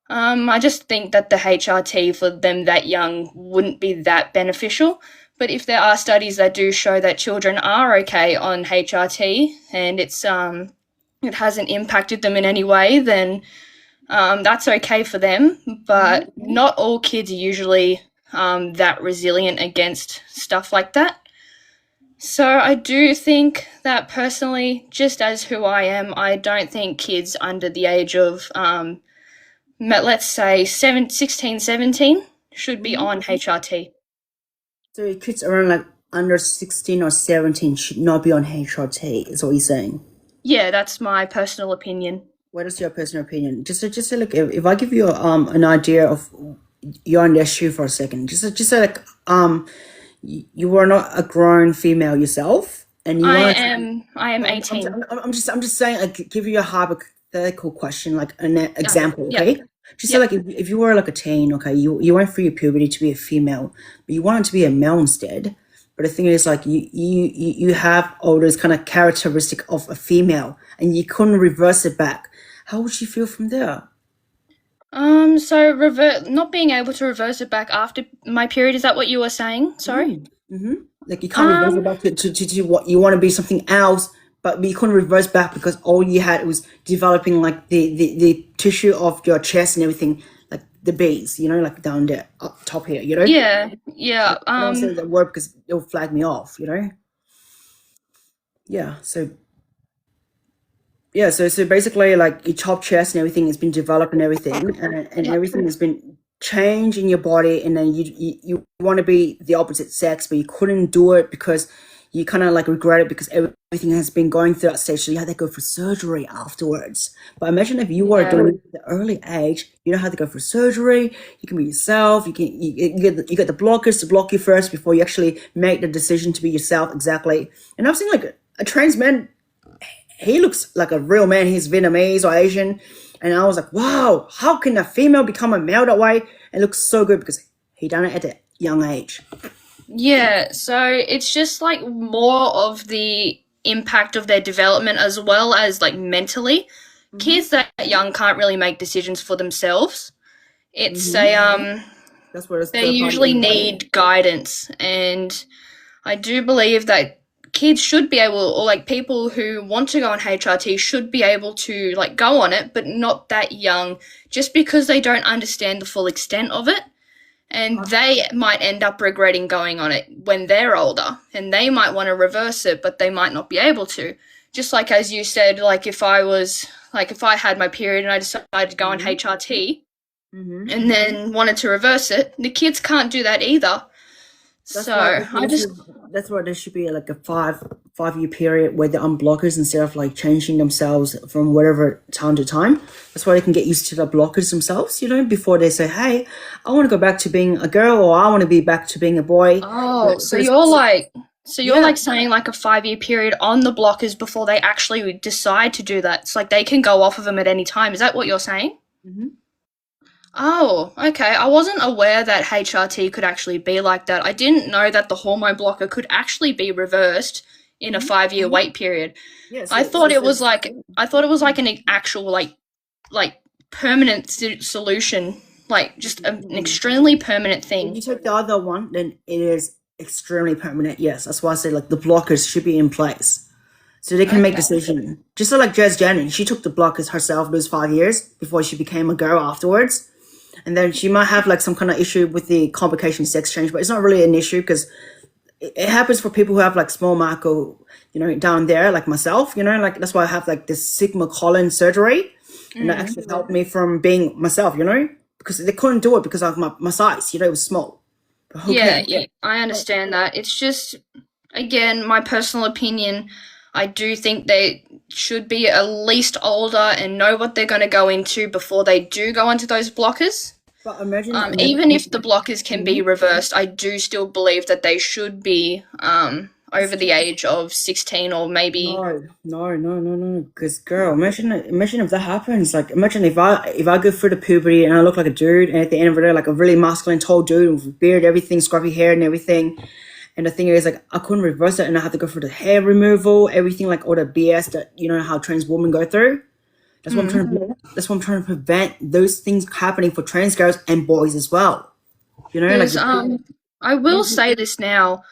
I just think that the HRT for them that young wouldn't be that beneficial. But if there are studies that do show that children are okay on HRT and it hasn't impacted them in any way, then that's okay for them. But not all kids are usually that resilient against stuff like that. So I do think that personally, just as who I am, I don't think kids under the age of, let's say, 16, 17 should be on HRT. So kids around like under 16 or 17 should not be on HRT, is what you're saying? Yeah, that's my personal opinion. What is your personal opinion? Just like if I give you an idea of you're in their shoe for a second, just like you were not a grown female yourself, and you I am 18. I'm just saying, like, give you a hypothetical question, like an example, yeah. okay? Just so like if you were like a teen, okay, you went through your puberty to be a female, but you wanted to be a male instead. But the thing is, like, you have all those kind of characteristic of a female, and you couldn't reverse it back. How would you feel from there? So not being able to reverse it back after my period, is that what you were saying? Sorry? Like, you can't reverse it back to what you want to be, something else, but you couldn't reverse back because all you had was developing like the tissue of your chest and everything, like the base, you know, like down there, up top here, you know? Yeah. I don't say that word because it'll flag me off, you know? Yeah, so basically, like, your top chest and everything has been developed and everything, and everything has been changed in your body, and then you want to be the opposite sex, but you couldn't do it because you kind of like regret it because everything has been going through that stage, so you had to go for surgery afterwards. But imagine if you were doing it at the early age, you don't have to go for surgery, you can be yourself, you get the blockers to block you first before you actually make the decision to be yourself exactly. And I've seen like a trans man, he looks like a real man, he's Vietnamese or Asian, and I was like, wow, how can a female become a male that way? It looks so good because he done it at a young age. Yeah, so it's just like more of the impact of their development as well as like mentally. Kids that young can't really make decisions for themselves. It's That's where they usually need guidance, and I do believe that kids should be able, or like people who want to go on HRT should be able to like go on it, but not that young, just because they don't understand the full extent of it. And they might end up regretting going on it when they're older, and they might want to reverse it, but they might not be able to. Just like as you said, like if I had my period and I decided to go on HRT and then wanted to reverse it, the kids can't do that either. That's why there should be like a 5-year period where they're on blockers instead of like changing themselves from whatever time to time. That's why they can get used to the blockers themselves, you know, before they say, hey, I want to go back to being a girl, or I want to be back to being a boy. Oh, so you're like saying like a 5-year period on the blockers before they actually decide to do that. It's like they can go off of them at any time. Is that what you're saying? Oh, okay. I wasn't aware that HRT could actually be like that. I didn't know that the hormone blocker could actually be reversed in a 5-year wait period. Yeah, I thought it was like an actual like permanent solution, like just an extremely permanent thing. If you take the other one, then it is extremely permanent. Yes, that's why I say like the blockers should be in place, so they can make decision. Just so like Jess Jennings, she took the blockers herself those 5 years before she became a girl afterwards, and then she might have like some kind of issue with the complication sex change, but it's not really an issue because it happens for people who have like small marco, you know, down there, like myself, you know, like that's why I have like this Sigma colon surgery, and that actually helped me from being myself, you know, because they couldn't do it because of my size, you know, it was small. Yeah, I understand that. It's just, again, my personal opinion. I do think they should be at least older and know what they're going to go into before they do go into those blockers. But imagine, even if the blockers can be reversed, I do still believe that they should be over the age of 16 or maybe. No. Because girl, imagine if that happens. Like, imagine if I go through the puberty and I look like a dude, and at the end of the day, like a really masculine, tall dude with beard, everything, scruffy hair, and everything. And the thing is, like, I couldn't reverse it, and I had to go through the hair removal, everything, like all the BS that how trans women go through. That's what I'm trying to. That's what I'm trying to prevent those things happening for trans girls and boys as well. Because I will say this now.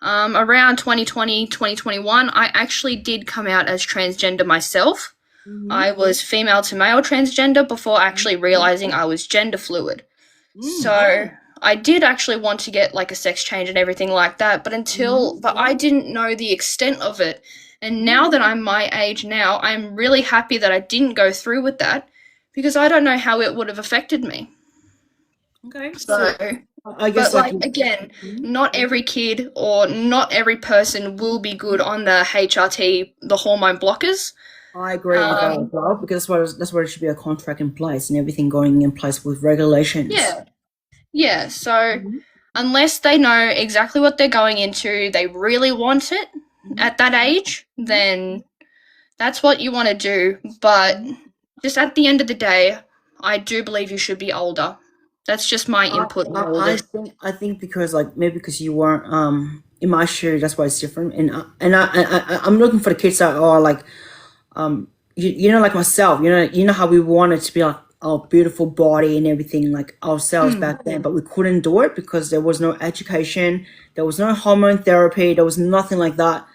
Around 2020, 2021, I actually did come out as transgender myself. I was female to male transgender before actually realizing I was gender fluid. So I did actually want to get like a sex change and everything like that, but I didn't know the extent of it. And now that I'm my age now, I'm really happy that I didn't go through with that because I don't know how it would have affected me. Okay. So I guess, but again, not every kid or not every person will be good on the HRT, the hormone blockers. I agree with that as well, because that's where it should be a contract in place and everything going in place with regulations. Yeah. So unless they know exactly what they're going into, they really want it at that age, then that's what you want to do. But just at the end of the day, I do believe you should be older. That's just my input on all this. I think because maybe because you weren't in my shoe, that's why it's different. And I'm looking for the kids that are like like myself. You know how we wanted to be like our beautiful body and everything like ourselves back then, but we couldn't do it because there was no education, there was no hormone therapy, there was nothing like that,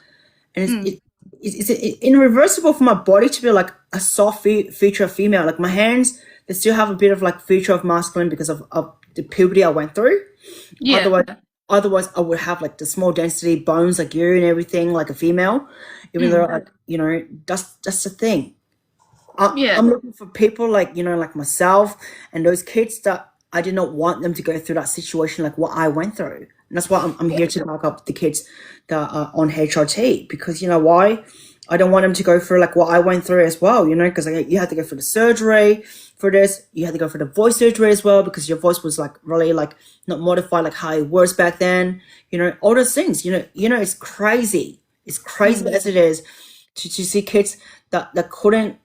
and it's irreversible for my body to be like a soft feature of female. Like my hands, they still have a bit of like feature of masculine because of the puberty I went through. Otherwise I would have like the small density bones like you and everything like a female, even though like that's the thing. I'm looking for people like like myself and those kids that I did not want them to go through that situation like what I went through. And that's why I'm here to back up the kids that are on HRT, because you know why? I don't want them to go through like what I went through as well, because you had to go through the surgery for this. You had to go for the voice surgery as well because your voice was like really like not modified like how it was back then. All those things. It's crazy. It's crazy as it is to see kids that couldn't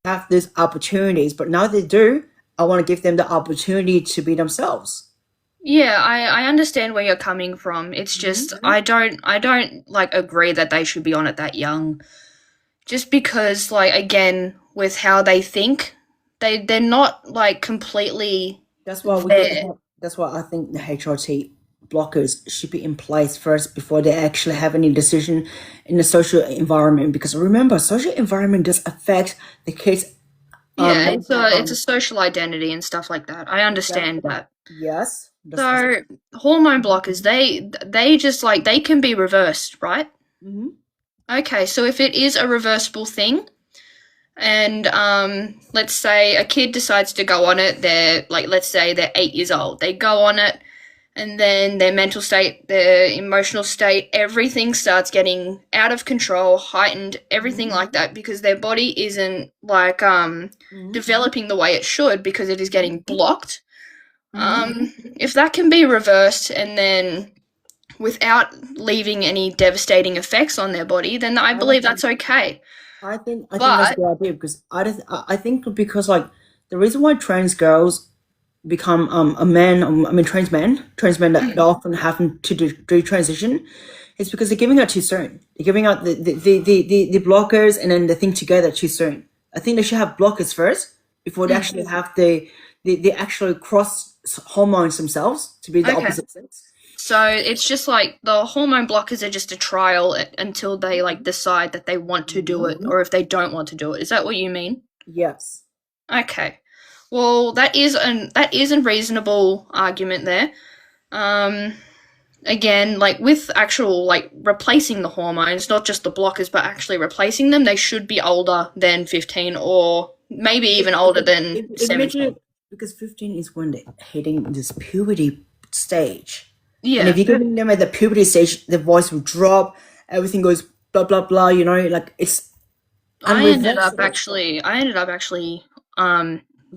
have these opportunities, but now they do. I want to give them the opportunity to be themselves. Yeah, I understand where you're coming from. It's just I don't like agree that they should be on it that young. Just because like again, with how they think, they're not like completely That's why that's why I think the HRT blockers should be in place first before they actually have any decision in the social environment, because remember, social environment does affect the kids. It's a social identity and stuff like that. I understand that. Yes. So hormone blockers, they just like they can be reversed, right? Okay, so if it is a reversible thing, and let's say a kid decides to go on it, let's say they're 8 years old, they go on it, and then their mental state, their emotional state, everything starts getting out of control, heightened, everything like that, because their body isn't like developing the way it should because it is getting blocked. If that can be reversed and then without leaving any devastating effects on their body, then I believe that's okay. I think that's a good idea, because I think because like the reason why trans girls become trans men that often happen to do transition is because they're giving out too soon. They're giving out the blockers and then the thing together too soon. I think they should have blockers first before they actually have they actually cross hormones themselves to be the opposite sex. So it's just like the hormone blockers are just a trial until they like decide that they want to do it, or if they don't want to do it. Is that what you mean? Yes. Okay. Well, that is a reasonable argument there. Again, like with actual like replacing the hormones, not just the blockers, but actually replacing them, they should be older than 15 or maybe even older than 17. Because 15 is when they're hitting this puberty stage. Yeah. And if you're giving them at the puberty stage, the voice will drop, everything goes blah blah blah, like it's I ended up actually Did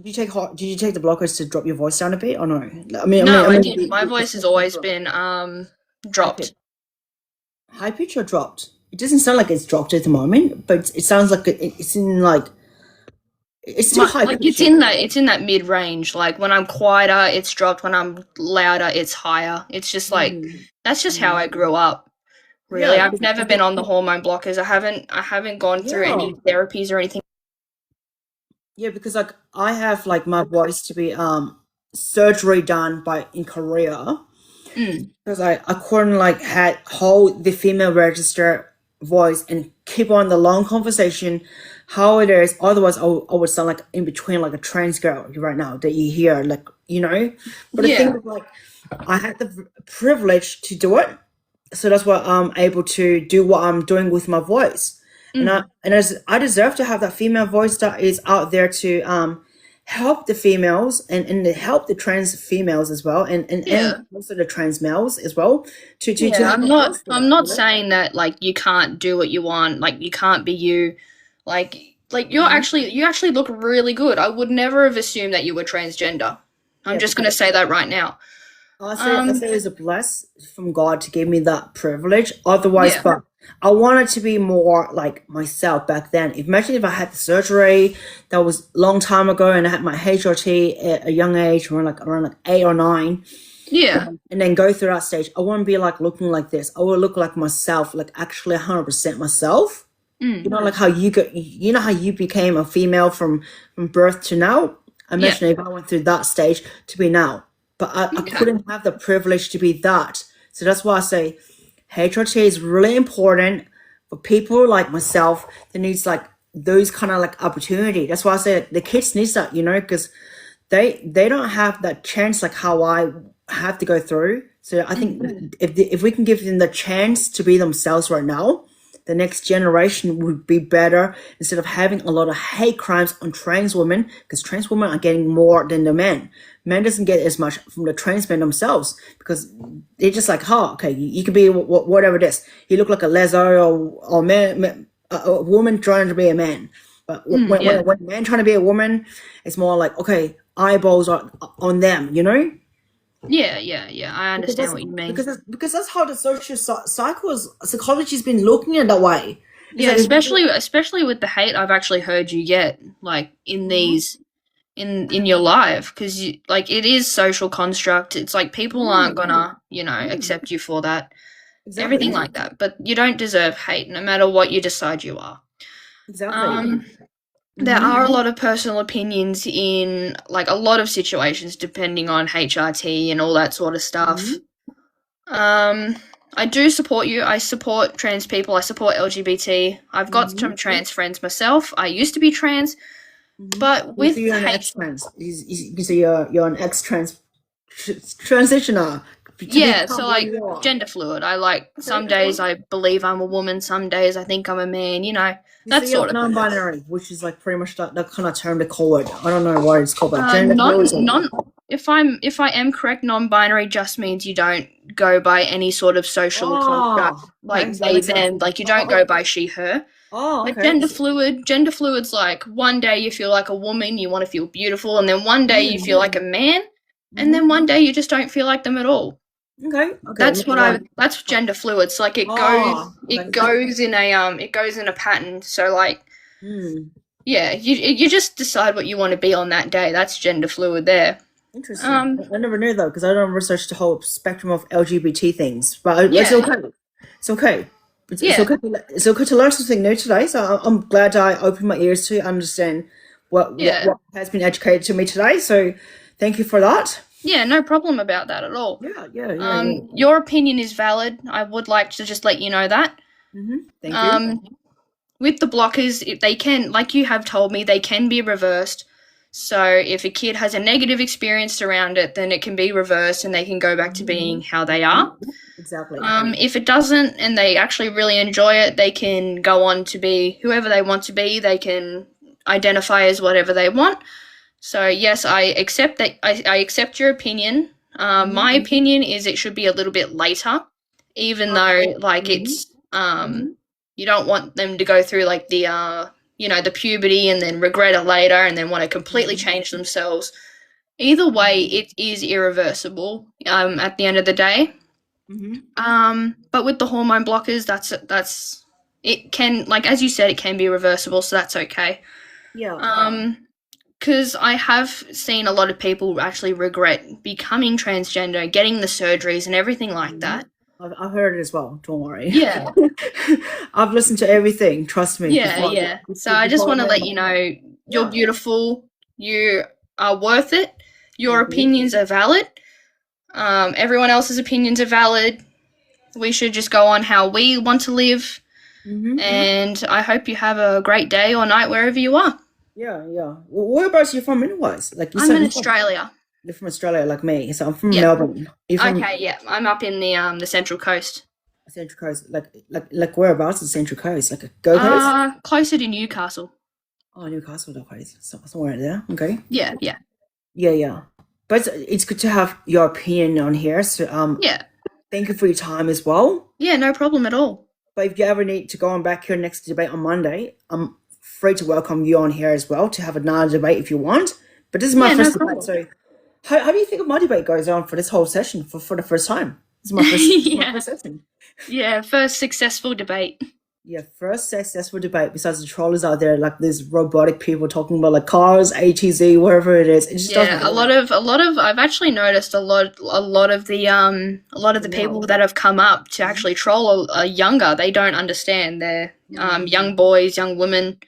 you take the blockers to drop your voice down a bit or no? I didn't. My voice has always been dropped. high pitch or dropped? It doesn't sound like it's dropped at the moment, but it sounds like it's in like it's still high Like pitch. it's in that mid range. Like when I'm quieter, it's dropped. When I'm louder, it's higher. It's just like that's just how I grew up. Really, Yeah, I've never been on the hormone blockers. I haven't gone through any therapies or anything. yeah, because like I have like my voice to be surgery done by in Korea because I couldn't like hold the female register voice and keep on the long conversation how it is. Otherwise, I would sound like in between like a trans girl right now that you hear like But the thing is like I had the privilege to do it, so that's why I'm able to do what I'm doing with my voice. As I deserve to have that female voice that is out there to help the females and help the trans females as well, and also the trans males as well. I'm not saying that like you can't do what you want, like you can't be you, like you actually look really good. I would never have assumed that you were transgender. I'm just gonna say that right now. I say it's a bless from God to give me that privilege. Otherwise, but I wanted to be more like myself back then. Imagine if I had the surgery that was a long time ago and I had my HRT at a young age, around like 8 or 9. Yeah. And then go through that stage. I wouldn't be like looking like this. I would look like myself, like actually 100% myself. You know, like how how you became a female from birth to now. Imagine if I went through that stage to be now. But I couldn't have the privilege to be that. So that's why I say HRT is really important for people like myself that needs like those kind of like opportunity. That's why I say the kids need that, because they don't have that chance like how I have to go through. So I think if we can give them the chance to be themselves right now, the next generation would be better instead of having a lot of hate crimes on trans women, because trans women are getting more than the men. Men doesn't get as much from the trans men themselves because they're just like, okay, you can be whatever it is. You look like a lezo or man, a woman trying to be a man. But when a man trying to be a woman, it's more like, okay, eyeballs are on them, Yeah, I understand what you mean. Because that's how the social psychology's been looking at that way. Especially with the hate I've actually heard you get, like in these, in your life, because like it is social construct. It's like people aren't gonna, accept you for that, everything like that. But you don't deserve hate, no matter what you decide you are. Exactly. There are a lot of personal opinions in like a lot of situations, depending on HRT and all that sort of stuff. I do support you. I support trans people. I support LGBT. I've got some trans friends myself. I used to be trans, but with you're an ex-trans. You say you're an ex-trans transitioner. So like gender fluid. I like some days I believe I'm a woman, some days I think I'm a man. That sort of non-binary, which is like pretty much that kind of term to call it. I don't know why it's called that. Gender fluid. If I am correct, non-binary just means you don't go by any sort of social construct, like they them. Like you don't go by she her. Okay. But gender fluid's like one day you feel like a woman, you want to feel beautiful, and then one day you feel like a man, and then one day you just don't feel like them at all. Okay. That's gender fluid. So like it goes in a pattern. So like you just decide what you want to be on that day. That's gender fluid there. Interesting. I never knew though, because I don't research the whole spectrum of LGBT things. But it's okay. It's okay. It's okay to learn something new today. So I'm glad I opened my ears to understand what has been educated to me today. So thank you for that. Yeah, no problem about that at all. Yeah. Your opinion is valid. I would like to just let you know that. Thank you. With the blockers, they can, like you have told me, they can be reversed. So if a kid has a negative experience around it, then it can be reversed and they can go back to being how they are. Exactly. If it doesn't and they actually really enjoy it, they can go on to be whoever they want to be. They can identify as whatever they want. So yes, I accept that. I accept your opinion. My opinion is it should be a little bit later, even though like it's you don't want them to go through like the the puberty and then regret it later and then want to completely change themselves. Either way, it is irreversible. At the end of the day, But with the hormone blockers, that's it can, like as you said, it can be reversible, so that's okay. Yeah. Because I have seen a lot of people actually regret becoming transgender, getting the surgeries and everything like that. I've heard it as well. Don't worry. Yeah. I've listened to everything. Trust me. Yeah. So I just want to let you know you're beautiful. You are worth it. Your opinions are valid. Everyone else's opinions are valid. We should just go on how we want to live. And I hope you have a great day or night wherever you are. Yeah. Well, whereabouts are you from anyways? Like you I'm said, in Australia. You're from Australia like me. So I'm from Melbourne. You're from Okay, yeah. I'm up in the Central Coast. Central Coast. Like whereabouts is Central Coast? Like a Go Coast? Closer to Newcastle. Oh, Newcastle, no place. Somewhere there. Okay. Yeah. Yeah. But it's good to have your opinion on here. So Yeah. thank you for your time as well. Yeah, no problem at all. But if you ever need to go on back here next debate on Monday, I'm free to welcome you on here as well to have another debate if you want. But this is my first debate, so how do you think my debate goes on for this whole session for the first time? This is my first session. Yeah, first successful debate. Yeah, first successful debate besides the trollers out there, like these robotic people talking about like cars, ATZ, whatever it is. It just doesn't a lot of I've actually noticed a lot of the people that have come up to actually troll are younger. They don't understand. They're young boys, young women.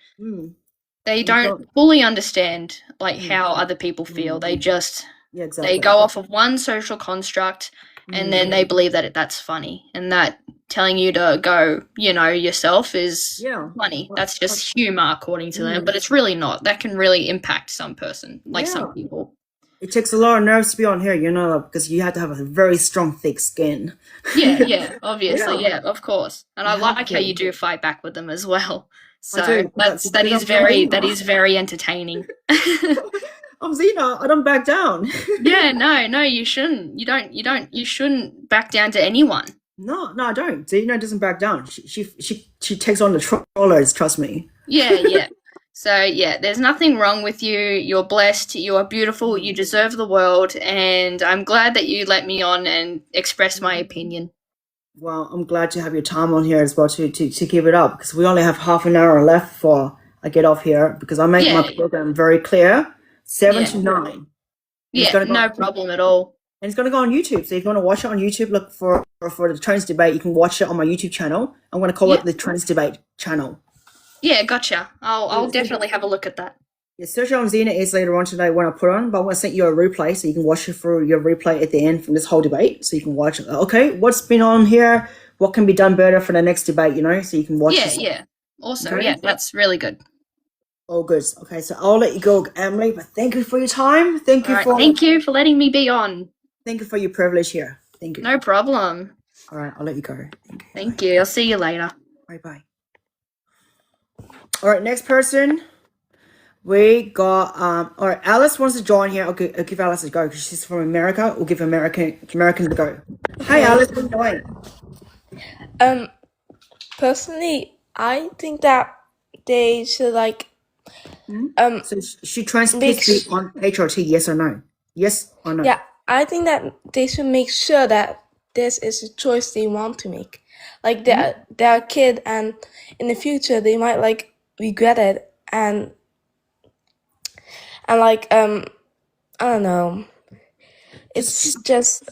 They don't fully understand like how other people feel. They just they go off of one social construct and then they believe that that's funny, and that telling you to go, yourself is funny. That's just humor according to them, but it's really not. That can really impact some person, some people. It takes a lot of nerves to be on here, because you have to have a very strong, thick skin. Yeah, obviously, yeah, of course. And I like how you do fight back with them as well. So that is very entertaining. I'm Xena. I don't back down. Yeah, no, you shouldn't. You shouldn't back down to anyone. No, I don't. Xena doesn't back down. She takes on the trollers. Trust me. Yeah. So yeah, there's nothing wrong with you. You're blessed. You are beautiful. You deserve the world, and I'm glad that you let me on and express my opinion. Well, I'm glad to have your time on here as well to keep it up, because we only have half an hour left before I get off here, because I make my program very clear. 7 to 9. Yeah, no problem at all. And it's going to go on YouTube. So if you want to watch it on YouTube, look for the Trans Debate. You can watch it on my YouTube channel. I'm going to call it the Trans Debate channel. Yeah, gotcha. I'll definitely have a look at that. Yeah, search on Xena is later on today when I put on, but I want to send you a replay so you can watch it through your replay at the end from this whole debate. So you can watch, okay, what's been on here? What can be done better for the next debate, so you can watch this. Yeah. Awesome. Okay? Yeah, that's really good. Oh, good. Okay, so I'll let you go, Emily, but thank you for your time. Thank you for letting me be on. Thank you for your privilege here. Thank you. No problem. All right, I'll let you go. Thank you. I'll see you later. Bye. All right, next person. We got all right, Alice wants to join here. I'll give Alice a go because she's from America. We'll give Americans a go. Hi, Alice. How are you doing? Personally, I think that they should so she transfixed on HRT, yes or no? Yes or no? Yeah, I think that they should make sure that this is a choice they want to make. Like they're a kid, and in the future they might regret it, and I don't know. It's just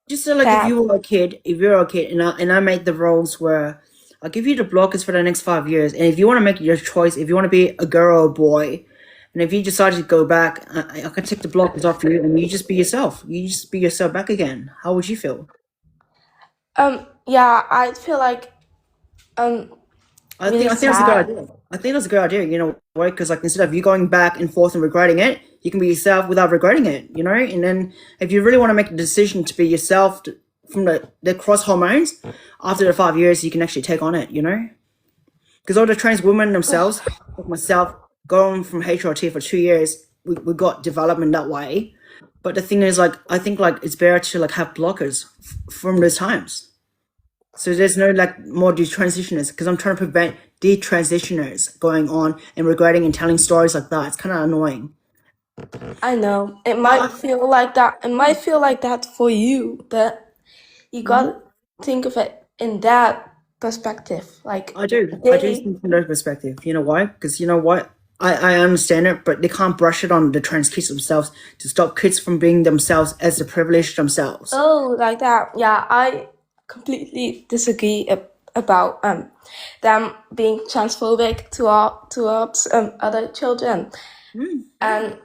so if you were a kid, and I made the rules where I'll give you the blockers for the next 5 years, and if you want to make your choice, if you want to be a girl or a boy, and if you decide to go back, I can take the blockers off you, and you just be yourself. You just be yourself back again. How would you feel? Yeah, I feel like I think that's a good idea. I think that's a good idea, why? Because instead of you going back and forth and regretting it, you can be yourself without regretting it, And then if you really want to make the decision to be yourself from the cross hormones, after the 5 years, you can actually take on it, Because all the trans women themselves, like myself, going from HRT for 2 years, we got development that way. But the thing is, I think it's better to have blockers from those times. So there's no more detransitioners, because I'm trying to prevent detransitioners going on and regretting and telling stories like that. It's kind of annoying. I know it might feel like that. It might feel like that for you, but you got think of it in that perspective. Like I do they, see from their perspective. You know why? Because you know what? I understand it, but they can't brush it on the trans kids themselves to stop kids from being themselves as the privileged themselves. oh, like that. Yeah, I completely disagree about them being transphobic towards other children, and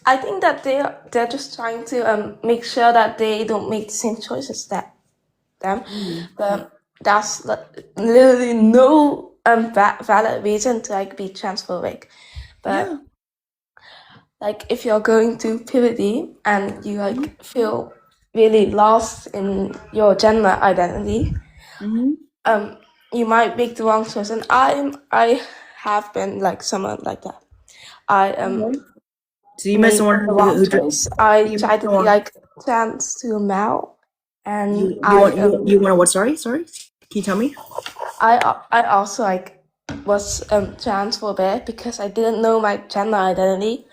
I think that they're just trying to make sure that they don't make the same choices that them. But that's literally no valid reason to like be transphobic. But like if you're going to puberty and you like feel really lost in your gender identity, you might make the wrong choice. And I have been like someone like that. I So you met made someone the wrong who choice. I you tried met to be someone like trans to a male, and you want you want what? Sorry. Can you tell me? I also like was transphobic because I didn't know my gender identity,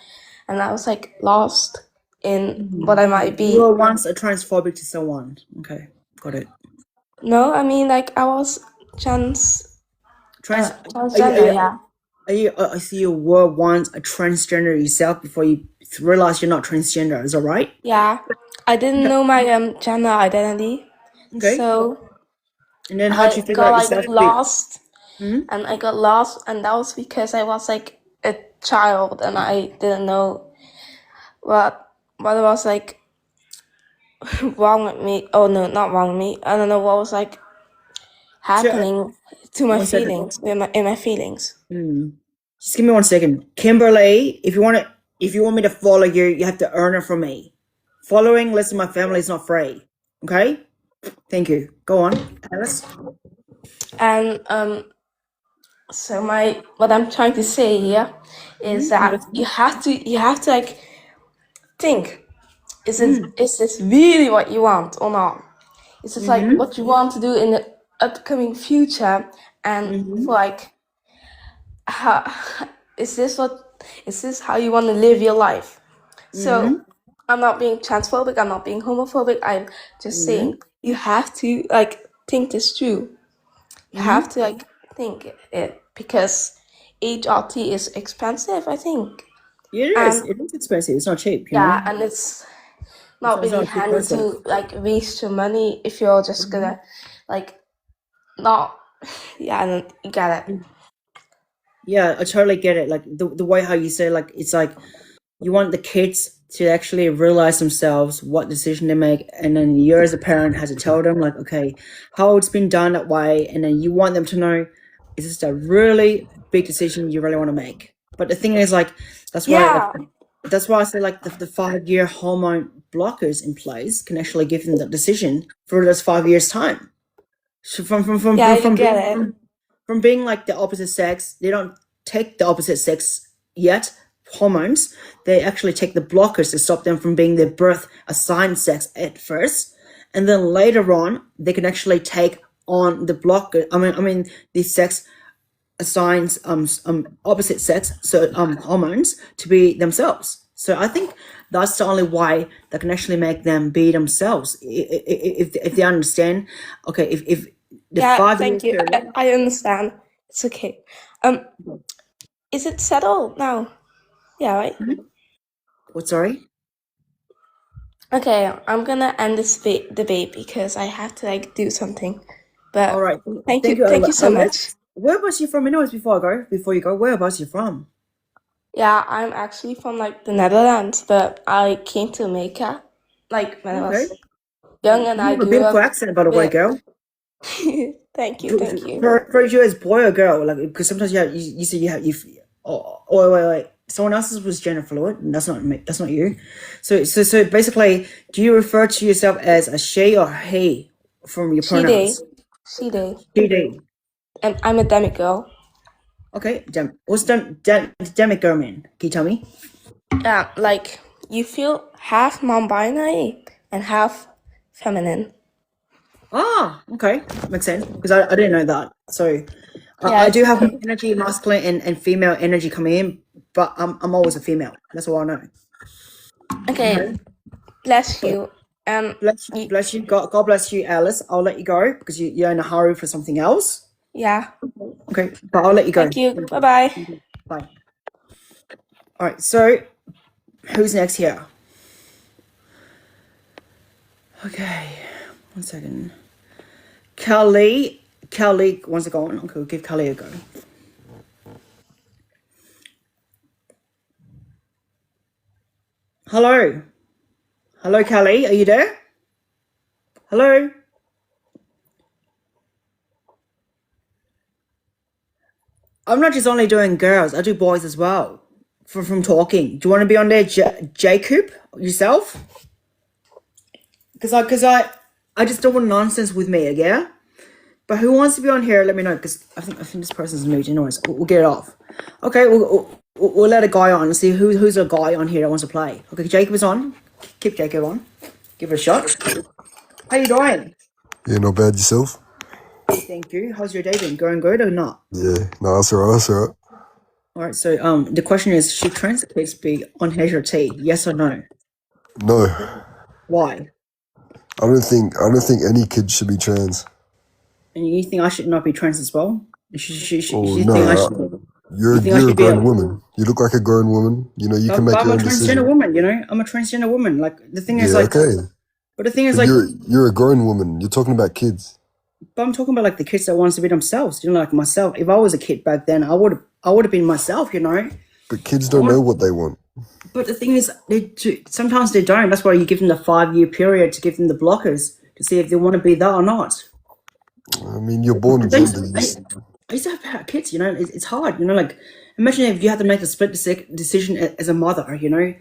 and I was like lost in what I might be. You were once a transphobic to someone. Okay, got it. No, I mean like I was transgender. Yeah. So you were once a transgender yourself before you realized you're not transgender. Is that right? Yeah, I didn't know my gender identity, Okay. so And then how'd you I figure got out like yourself? lost, and I got lost, and that was because I was like a child and I didn't know what was like wrong with me. Oh no, not wrong with me. I don't know what was like happening to my 1 second. feelings in my feelings. Just give me 1 second, Kimberly. If you want me to follow you, you have to earn it from me. Following, listen, my family is not free. Okay. Thank you. Go on, Alice. And so what I'm trying to say here is that you have to like think, is this really what you want or not? Is this like what you want to do in the upcoming future? And for like, how is this how you want to live your life? So I'm not being transphobic, I'm not being homophobic, I'm just saying you have to like think this through. You have to like think it, because HRT is expensive, I think. It is. It is expensive. It's not cheap. You know. And it's not It's really not cheap handy process. to like waste your money if you're just gonna like not. Yeah, you get it. Yeah, I totally get it. Like the way how you say, like, it's like you want the kids to actually realize themselves what decision they make, and then you as a parent has to tell them, like, okay, how it's been done that way, and then you want them to know, is this a really big decision you really want to make? But the thing is, like, that's why I say, like, the 5-year hormone blockers in place can actually give them that decision for those 5 years time. So from being like the opposite sex, they don't take the opposite sex yet hormones. They actually take the blockers to stop them from being their birth assigned sex at first, and then later on they can actually take on the blocker. I mean the sex assigns opposite sex hormones to be themselves. So I think that's the only way that can actually make them be themselves. If they understand, okay, if the 5 thank you. I understand. It's okay. Is it settled now? Yeah, right. What? Sorry. Okay, I'm gonna end this debate because I have to like do something. But all right, thank you so much. Whereabouts you from, anyways? Before you go, whereabouts you from? Yeah, I'm actually from like the Netherlands, but I came to America like when I was young, and I You have a grew beautiful up. accent, by the way, girl. Thank you. For you as boy or girl, like, because sometimes you say wait. Someone else's was gender fluid, and that's not me. That's not you. So basically, do you refer to yourself as a she or he from your pronouns? She, they. She, they. And I'm a demigirl. Okay, what's demigirl mean? Can you tell me? Yeah, like you feel half non-binary and half feminine. Ah, okay, makes sense, because I didn't know that. So I do have energy, masculine and female energy coming in, but I'm always a female. That's all I know. Okay, bless you. And Bless you. God bless you, Alice. I'll let you go because you're in a hurry for something else. yeah. Okay, but I'll let you go. Thank you. Bye-bye. Bye. All right, so who's next here? Okay, 1 second. Kelly wants to go on. Okay, we'll give Kelly a go. Hello, Kelly, are you there? Hello. I'm not just only doing girls. I do boys as well. From talking. Do you want to be on there, Jacob, yourself? Because I just don't want nonsense with me, yeah? But who wants to be on here? Let me know, because I think this person's new. Anyways, we'll get it off. Okay, we'll let a guy on and see who's a guy on here that wants to play. Okay, Jacob is on. Keep Jacob on. Give it a shot. How you doing? Yeah, not bad yourself. Thank you. How's your day been? Going good or not? Yeah, no, that's alright. That's alright. All right. So the question is: should trans kids be on HRT? Yes or no? No, Why? I don't think any kid should be trans. And you think I should not be trans as well? You Oh think no, I should? you're a grown woman. You look like a grown woman. You know, you can But make I'm your a own transgender decision. woman. You know, I'm a transgender woman. Like the thing is, Yeah, like, okay. but the thing is, But like, you're a grown woman. You're talking about kids. but I'm talking about like the kids that wants to be themselves. You know, like myself. If I was a kid back then, I would have been myself. You know. But kids don't know what they want. But the thing is, sometimes they don't. That's why you give them the 5-year period to give them the blockers to see if they want to be that or not. I mean, you're born a gender. I used to have kids, you know, it's hard, you know, like, imagine if you had to make a split decision as a mother, you know, and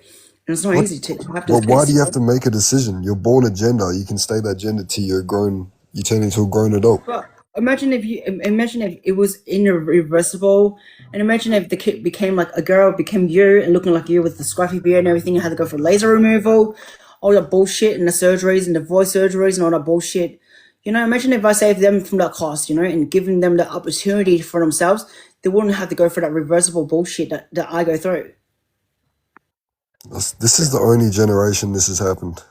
it's not easy to have Well, those why kids. do you have to make a decision? You're born a gender. You can stay that gender till you're grown. You turn into a grown adult. But imagine if it was irreversible, and imagine if the kid became like a girl, became you, and looking like you with the scruffy beard and everything, you had to go for laser removal, all that bullshit, and the surgeries and the voice surgeries and all that bullshit. You know, imagine if I saved them from that cost, you know, and giving them the opportunity for themselves, they wouldn't have to go for that reversible bullshit that I go through. This is the only generation this has happened.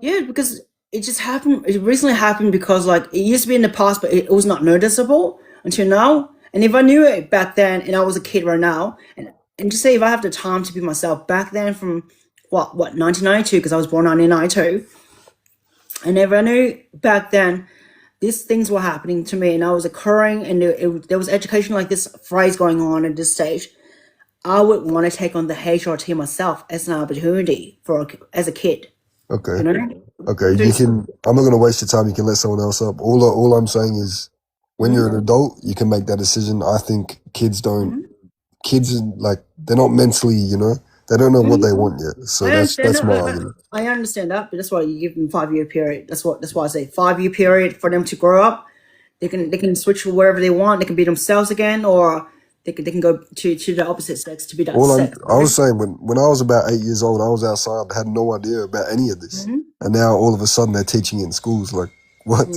Yeah, because it just happened. It recently happened because, like, it used to be in the past, but it was not noticeable until now. And if I knew it back then, and I was a kid right now, and just say if I have the time to be myself back then from what 1992, because I was born 1992, and if I knew back then these things were happening to me and I was occurring, and there was education like this phrase going on at this stage, I would want to take on the HRT myself as an opportunity as a kid. Okay. You know? Okay, you can. I'm not going to waste your time. You can let someone else up. All I'm saying is, when you're an adult, you can make that decision. I think kids don't. Kids like they're not mentally, you know, they don't know what they want yet. So that's my argument. I understand that, but that's why you give them 5-year period. That's why I say 5-year period for them to grow up. They can switch wherever they want. They can be themselves again, or they can go to the opposite sex to be that sex. I was saying when I was about 8 years old, I was outside. I had no idea about any of this, and now all of a sudden they're teaching it in schools. Like what?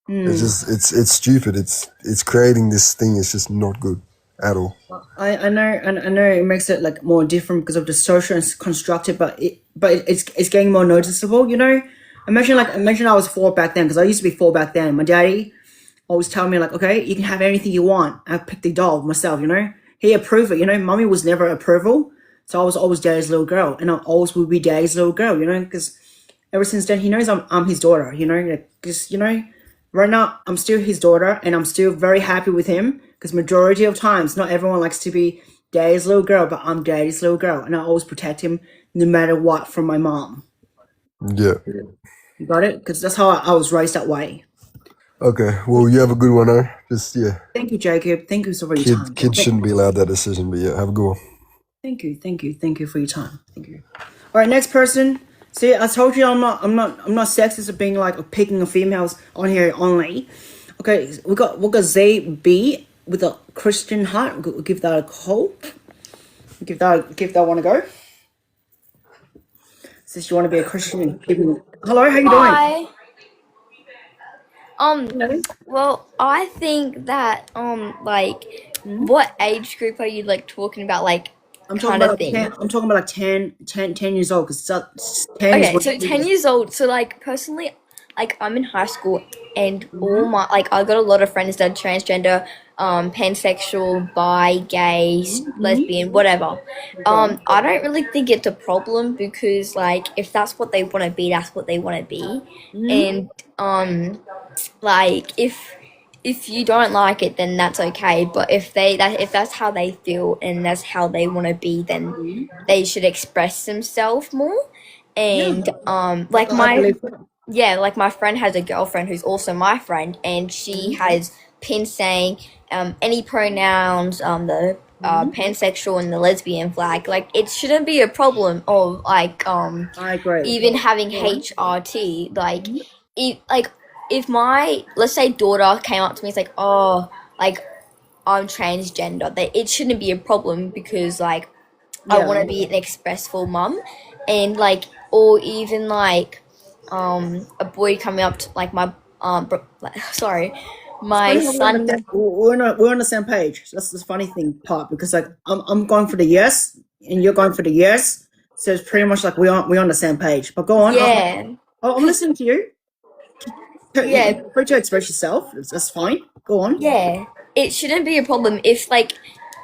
It's just it's stupid. It's creating this thing. It's just not good at all. I know it makes it like more different because of the social constructed, but it's getting more noticeable. You know, imagine I was 4 back then, because I used to be 4 back then. My daddy always tell me like, okay, you can have anything you want. I picked the doll myself, you know. He approved it, you know. Mommy was never approval, so I was always daddy's little girl, and I always will be daddy's little girl, you know, because ever since then he knows I'm his daughter, you know. Because you know, right now I'm still his daughter, and I'm still very happy with him. Because majority of times, not everyone likes to be daddy's little girl, but I'm daddy's little girl, and I always protect him no matter what from my mom. Yeah. You got it? Because that's how I was raised that way. Okay. Well, you have a good one, eh? Just yeah. Thank you, Jacob. Thank you so for your time. Kids shouldn't be allowed that decision, but yeah, have a good one. Thank you for your time. Thank you. All right, next person. See, I told you I'm not sexist of being like picking the females on here only. Okay, we got ZB with a Christian heart. We'll give that a call. Give that one a go. Since you want to be a Christian, hello, how you doing? Hi. Well, I think that like, what age group are you like talking about? Like I'm talking kind about of like thing. 10. I'm talking about like 10 years old because 10 is Okay, what. so 10 years old. So, like, personally, like, I'm in high school and all my, like, I got a lot of friends that are transgender, pansexual, bi, gay, lesbian, whatever. I don't really think it's a problem because, like, if that's what they want to be, that's what they want to be. And, like, if you don't like it, then that's okay. But if that's how they feel and that's how they want to be, then they should express themselves more. And like I my believe so. yeah, like my friend has a girlfriend who's also my friend, and she has pins saying any pronouns, the pansexual and the lesbian flag. Like it shouldn't be a problem of like I agree. even having Go on. HRT. Like if my, let's say, daughter came up to me, it's like, oh, like I'm transgender, that it shouldn't be a problem because like I want to be an expressful mum. And like, or even like a boy coming up to like my sorry, It's my funny how son. we're on the same page. That's the funny thing part because like I'm going for the yes and you're going for the yes, so it's pretty much like we're on the same page. But go on. Yeah, I'm listening to you. yeah, You're free to express yourself. That's fine. Go on. yeah, it shouldn't be a problem if like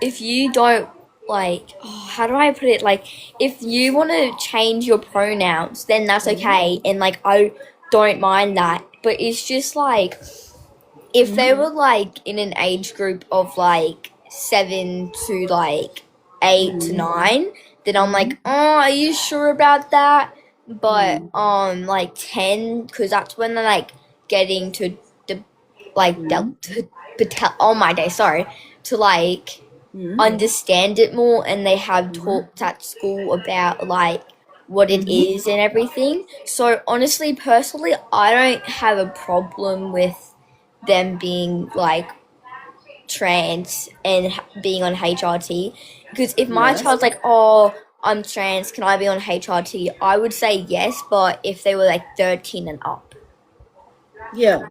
if you don't like, oh, how do I put it, like if you want to change your pronouns, then that's okay, and like I don't mind that. But it's just like if they were like in an age group of like 7 to like 8 to 9, then I'm like, oh, are you sure about that? But like 10, because that's when they're like getting to the like oh my day, sorry, to like understand it more, and they have talked at school about like what it is and everything. So honestly, personally, I don't have a problem with them being like trans and being on HRT, because if my Yes. child's like, oh, I'm trans, can I be on HRT? I would say yes, but if they were like 13 and up. Yeah.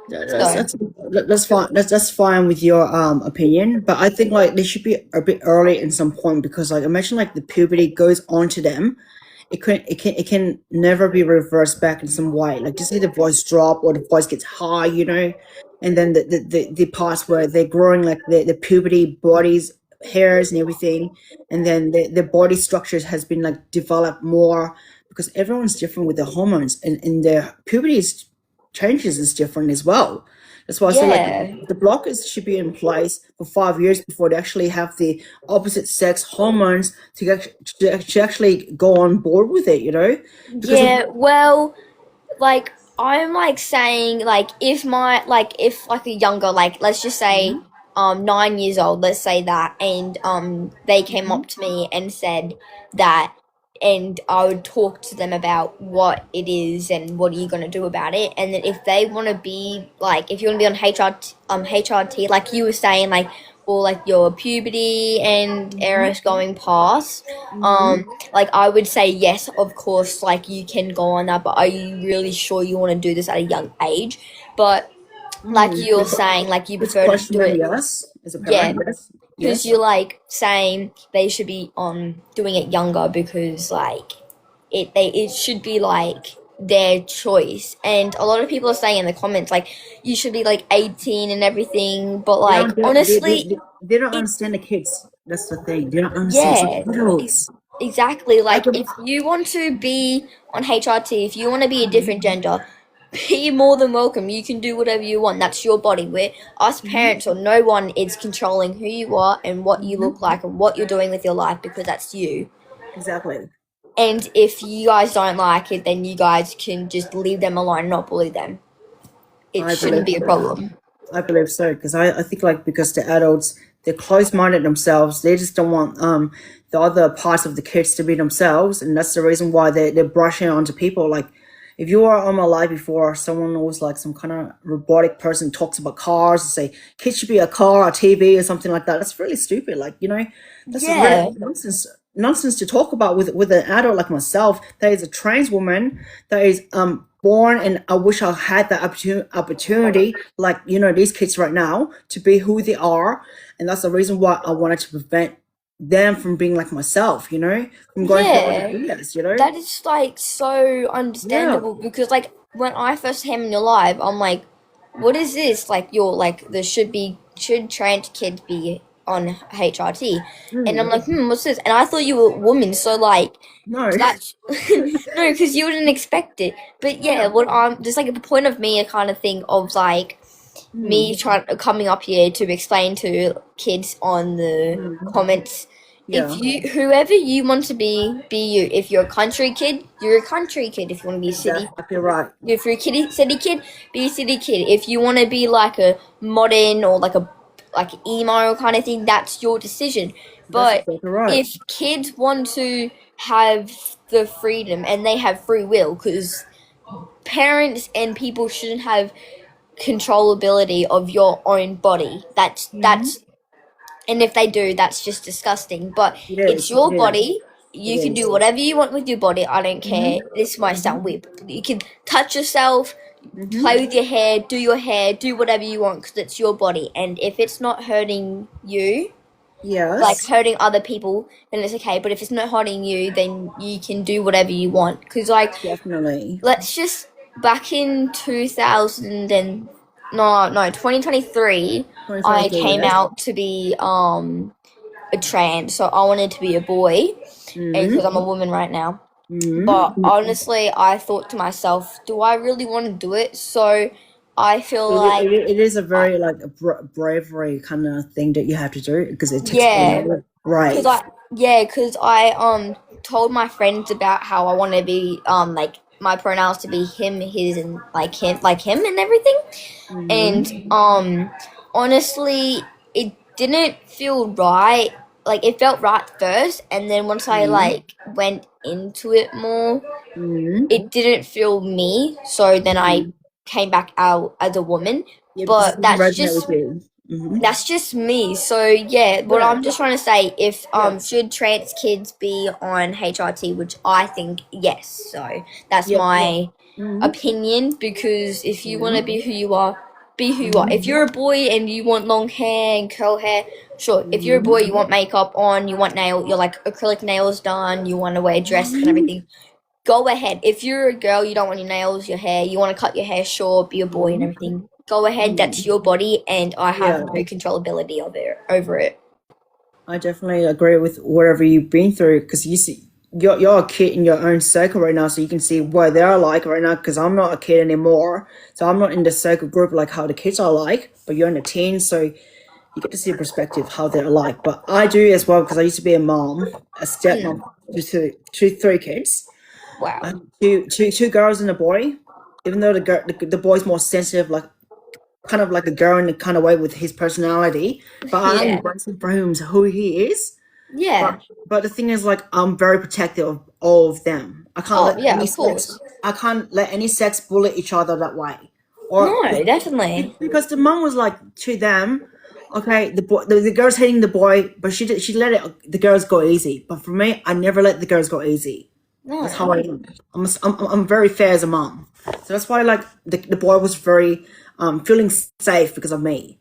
So That's fine. That's fine with your opinion, but I think like they should be a bit early in some point because like imagine like the puberty goes on to them, it can never be reversed back in some way. Like just see the voice drop or the voice gets high, and then the parts where they're growing like the puberty bodies, hairs and everything, and then the body structures has been like developed more because everyone's different with the hormones and their puberty changes is different as well. That's why I say like yeah, the blockers should be in place for 5 years before they actually have the opposite sex hormones to actually go on board with it. Because yeah. Well, like I'm like saying like if like a younger, like let's just say 9 years old, let's say that, and they came up to me and said that, and I would talk to them about what it is and what are you gonna do about it, and then if they want to be like, if you want to be on HRT, like you were saying, like, or like your puberty and eras going past, like I would say yes, of course, like you can go on that, but are you really sure you want to do this at a young age? But like you're saying, like you it's prefer to do questionable, it, yes, as a yeah, parent, yes. because Yes. you're like saying they should be on doing it younger because like it should be like their choice. And a lot of people are saying in the comments like you should be like 18 and everything, but They like don't they, they, they, honestly, they they don't it understand the kids. That's the thing. They don't understand. It's like yeah, adults. exactly. I Like could, if you want to be on HRT, if you want to be a different gender, be more than welcome. You can do whatever you want. That's your body. We're us parents or no one is controlling who you are and what you look like and what you're doing with your life, because that's you. exactly. And if you guys don't like it, then you guys can just leave them alone and not bully them. It I shouldn't believe be a problem. I believe so because I think like because the adults they're close-minded themselves, they just don't want the other parts of the kids to be themselves, and that's the reason why they're brushing onto people. Like if you are on my live before, someone was like some kind of robotic person talks about cars and say kids should be a car, a TV, or something like that. That's really stupid. Like that's really Yeah. nonsense to talk about with an adult like myself that is a trans woman that is born, and I wish I had that opportunity like these kids right now to be who they are, and that's the reason why I wanted to prevent them from being like myself, you know, from going through all the Yeah, BS, you know. that is like so understandable because like when I first came in your live, I'm like, what is this? Like you're like there should trans kids be on HRT, and I'm like, what's this? And I thought you were a woman, so like No. that's no, because you wouldn't expect it. But yeah, what I'm just like the point of me a kind of thing of like me coming up here to explain to kids on the comments. Yeah. If you whoever you want to be you. If you're a country kid, you're a country kid. If you want to be a city, Exactly right. if you're a city kid, be a city kid. If you want to be like a modern or like emo kind of thing, that's your decision. That's But exactly right. if kids want to have the freedom and they have free will, because parents and people shouldn't have controllability of your own body. That's and if they do, that's just disgusting. But It it's is. your It is. body. You It can is. do whatever you want with your body. I don't care. This might sound weird. But you can touch yourself, play with your hair, do whatever you want because it's your body. And if it's not hurting you, like Yes. hurting other people, then it's okay. But if it's not hurting you, then you can do whatever you want. Because like Definitely. let's just back in 2000 and no 2023 I 2023, came yes. out to be a trans, so I wanted to be a boy because I'm a woman right now. But honestly I thought to myself, do I really want to do it? So I feel like It is a very like a bravery kind of thing that you have to do because it takes a yeah, lot of brave. because I told my friends about how I want to be like my pronouns to be him, his, and like him and everything. And honestly, it didn't feel right. Like it felt right first, and then once I like went into it more, it didn't feel me. So then I came back out as a woman. Yeah, because it But doesn't resonate with you. that's just me. So yeah, what Yeah. I'm just trying to say, if should trans kids be on HRT, which I think yes. So that's Yep. my opinion because if you want to be who you are, be who you are. If you're a boy and you want long hair and curl hair, sure. If you're a boy, you want makeup on, you want you're like acrylic nails done, you want to wear dresses and everything. Go ahead. If you're a girl, you don't want your nails, your hair, you want to cut your hair short, be a boy and everything. Go ahead. That's your body, and I have no controllability over it. I definitely agree with whatever you've been through because you see, you're a kid in your own circle right now, so you can see what they're like right now. Because I'm not a kid anymore, so I'm not in the circle group like how the kids are like. But you're in the teens, so you get to see a perspective how they're like. But I do as well because I used to be a mom, a stepmom to three kids. Wow. I have two girls and a boy. Even though the boy's more sensitive, like kind of like a girl in a kind of way with his personality, but I Yeah. embrace him for who he is. Yeah. But the thing is, like, I'm very protective of all of them. I can't let any of sex. course. I can't let any sex bully each other that way. Or No, definitely. because the mom was like to them, okay, the girl's hating the boy, but she let the girls go easy. But for me, I never let the girls go easy. No. That's how I am. I'm very fair as a mom. So that's why like the boy was very feeling safe because of me.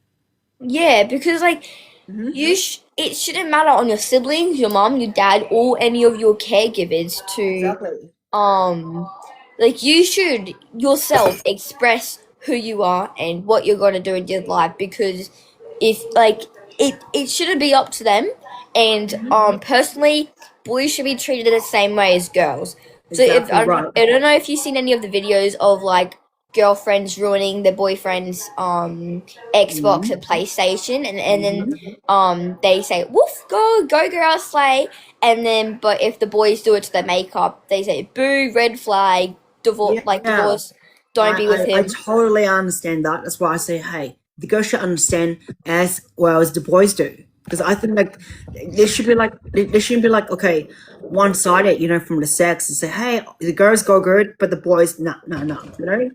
Yeah, because like it shouldn't matter on your siblings, your mom, your dad, or any of your caregivers to like you should yourself express who you are and what you're gonna do in your life because if like it shouldn't be up to them and personally boys should be treated the same way as girls. So if I don't know if you've seen any of the videos of like girlfriends ruining their boyfriends Xbox and PlayStation and then they say woof go girl slay and then but if the boys do it to their makeup they say boo red flag divorce don't be with I him. totally understand that. That's why I say, hey, the girls should understand as well as the boys do. Because I think like there shouldn't be like okay, one sided, you know, from the sex and say, hey, the girls go good, but the boys no, you know.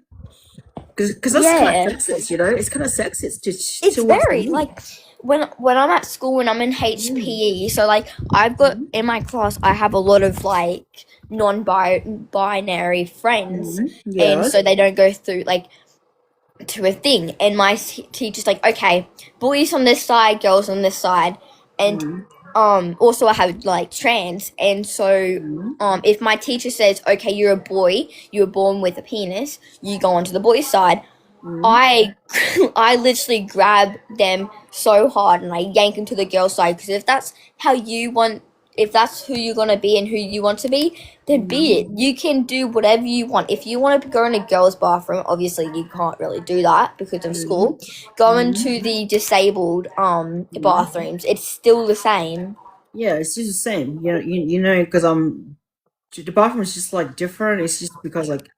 Because that's kind of sexist, you know. It's kind of sexist It's to very like when I'm at school and I'm in HPE, so like I've got in my class I have a lot of like non-binary friends, and so they don't go through like to a thing. And my teacher's like, okay, boys on this side, girls on this side, and also I have like trans, and so if my teacher says, okay, you're a boy, you were born with a penis, you go onto the boys' side, I I literally grab them so hard and I yank them to the girls' side, because if that's how you want, if that's who you're gonna be and who you want to be, then be it. You can do whatever you want. If you want to go in a girls' bathroom, obviously you can't really do that because of school. Go into the disabled bathrooms. It's still the same. Yeah, it's just the same. You know, because the bathroom is just like different. It's just because like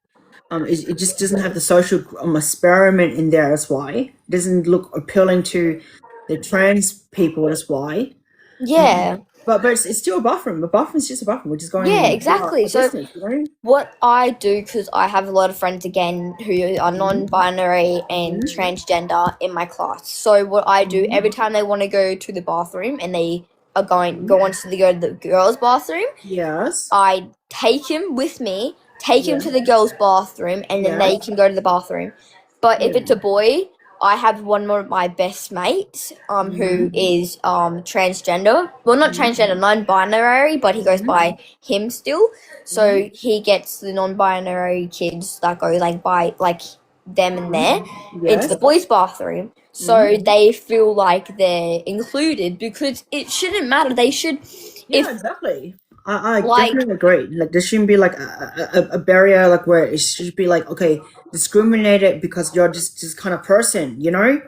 it just doesn't have the social experiment in there. That's why it doesn't look appealing to the trans people. That's why. Yeah. But it's still a bathroom. A bathroom is just a bathroom. We're just going Yeah, about exactly. our So business, you know? what I do, because I have a lot of friends again who are non-binary and transgender in my class. So what I do every time they want to go to the bathroom and they are go on to go to the girls' bathroom, Yes. I take him with me, take him to the girls' bathroom, and then they can go to the bathroom. But if it's a boy, I have one of my best mates, who is transgender. Well, not transgender, non-binary, but he goes by him still. So he gets the non-binary kids that go like by like them and there into the boys' bathroom. So they feel like they're included, because it shouldn't matter. They should. Yeah, exactly. I definitely agree. Like there shouldn't be like a barrier like where it should be like, okay, discriminated because you're just this kind of person, you know?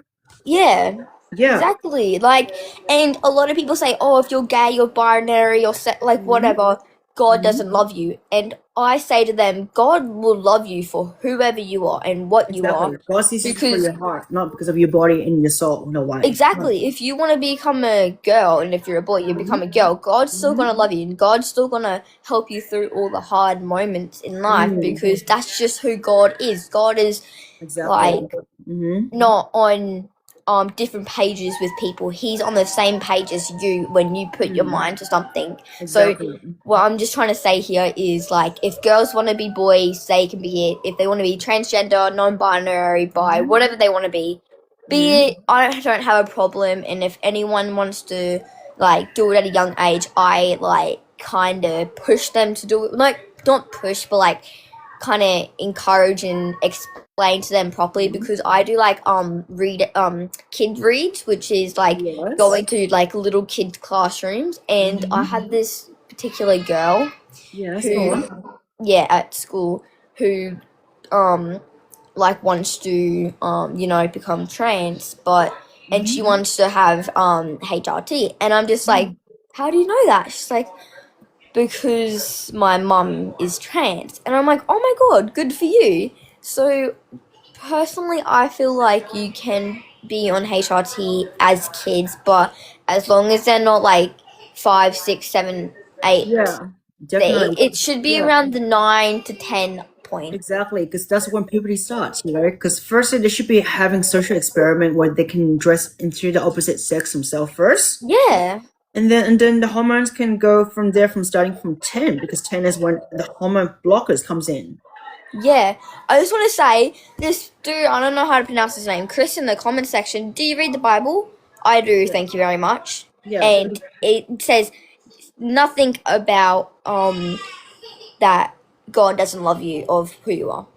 Yeah. Yeah. Exactly. Like, and a lot of people say, "Oh, if you're gay, you're binary, or like whatever, God doesn't love you." And I say to them, God will love you for whoever you are and what you are, Exactly. God sees you for because your heart, not because of your body and your soul. No way. exactly, if you want to become a girl, and if you're a boy, you become a girl. God's still gonna love you, and God's still gonna help you through all the hard moments in life, because that's just who God is. God is Exactly. like not on different pages with people. He's on the same page as you when you put your mind to something. Exactly. So what I'm just trying to say here is, like, if girls want to be boys, they can be it. If they want to be transgender, non-binary, bi, whatever they want to be it. I don't have a problem. And if anyone wants to like do it at a young age, I like kind of push them to do it. Like, not push, but like kind of encourage and explain to them properly, because I do like read kid reads, which is like going to like little kids classrooms, and I had this particular girl who at school, who like wants to become trans, but and she wants to have HRT, and I'm just like, how do you know that? She's like, because my mum is trans. And I'm like, oh my god, good for you. So personally, I feel like you can be on HRT as kids, but as long as they're not like 5, 6, 7, 8, Yeah, definitely. it should be around the 9 to 10 point. Exactly, because that's when puberty starts, you know. Because firstly, they should be having social experiment where they can dress into the opposite sex themselves first. Yeah. And then the hormones can go from there, from starting from 10, because 10 is when the hormone blockers comes in. Yeah, I just want to say, this dude, I don't know how to pronounce his name, Chris, in the comment section, do you read the Bible? I do, thank you very much. Yeah. And it says nothing about that God doesn't love you of who you are.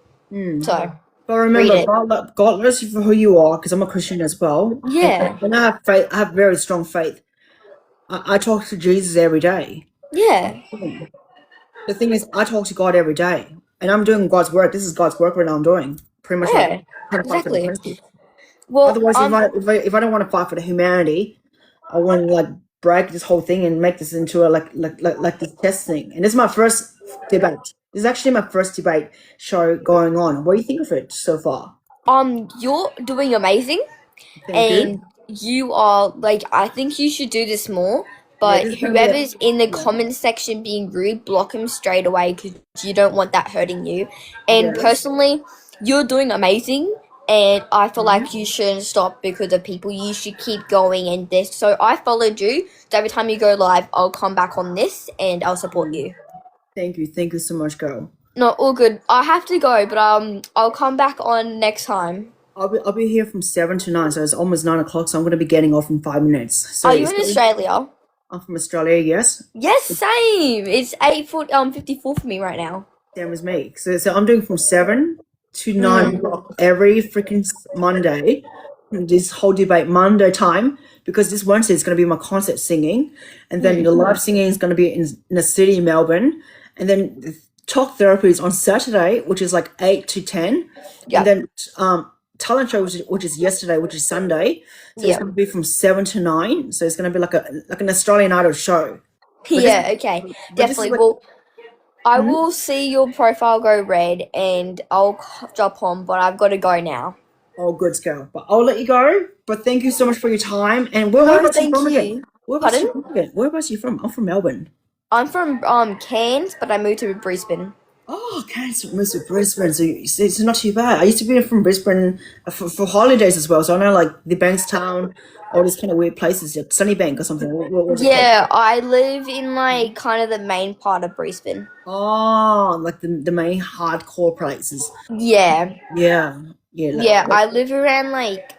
So, But remember, read it. God loves you for who you are, because I'm a Christian as well. Yeah. And I have faith. I have very strong faith. I talk to Jesus every day. Yeah. The thing is, I talk to God every day, and I'm doing God's work. This is God's work right now. I'm doing pretty much Yeah, like trying to fight for the exactly. principle. Well, Otherwise, if I don't want to fight for the humanity, I want to like break this whole thing and make this into a like this test thing. And this is my first debate. This is actually my first debate show going on. What do you think of it so far? You're doing amazing. Thank you. You are like, I think you should do this more. But this is gonna be a- whoever's in the comment section being rude, block him straight away, because you don't want that hurting you. And Yes. personally, you're doing amazing, and I feel like you shouldn't stop because of people. You should keep going and this. So I followed you. So every time you go live, I'll come back on this and I'll support you. Thank you so much, girl. No, all good. I have to go, but I'll come back on next time. I'll be here from 7 to 9, so it's almost 9 o'clock. So I'm gonna be getting off in 5 minutes. So Are you in Australia? I'm from Australia, yes. Yes, same. It's 8:54 for me right now. Same as me. So I'm doing from 7 to 9 Mm. o'clock every freaking Monday. This whole debate Monday time, because this Wednesday is going to be my concert singing, and then the live singing is going to be in the city, Melbourne, and then the talk therapy is on Saturday, which is like 8 to 10, Yep. and then talent show, which is yesterday, which is Sunday, so it's Yep. going to be from 7 to 9. So it's going to be like an Australian Idol show. But this- Yeah, okay. but this is Definitely. what- Well, I will see your profile go red and I'll drop on, but I've got to go now. Oh, good girl. But I'll let you go. But thank you so much for your time. And No, whereabouts are you thank from you. again? Whereabouts are you Pardon? from again? Whereabouts are you from? I'm from Melbourne. I'm from Cairns, but I moved to Brisbane. Oh, okay, so most of Brisbane, so it's not too bad. I used to be from Brisbane for holidays as well, so I know like the Bankstown, all these kind of weird places, like Sunnybank or something. What's it called? Yeah, I live in like kind of the main part of Brisbane. Oh, like the main hardcore places. Yeah. Yeah, yeah, Yeah, I live around like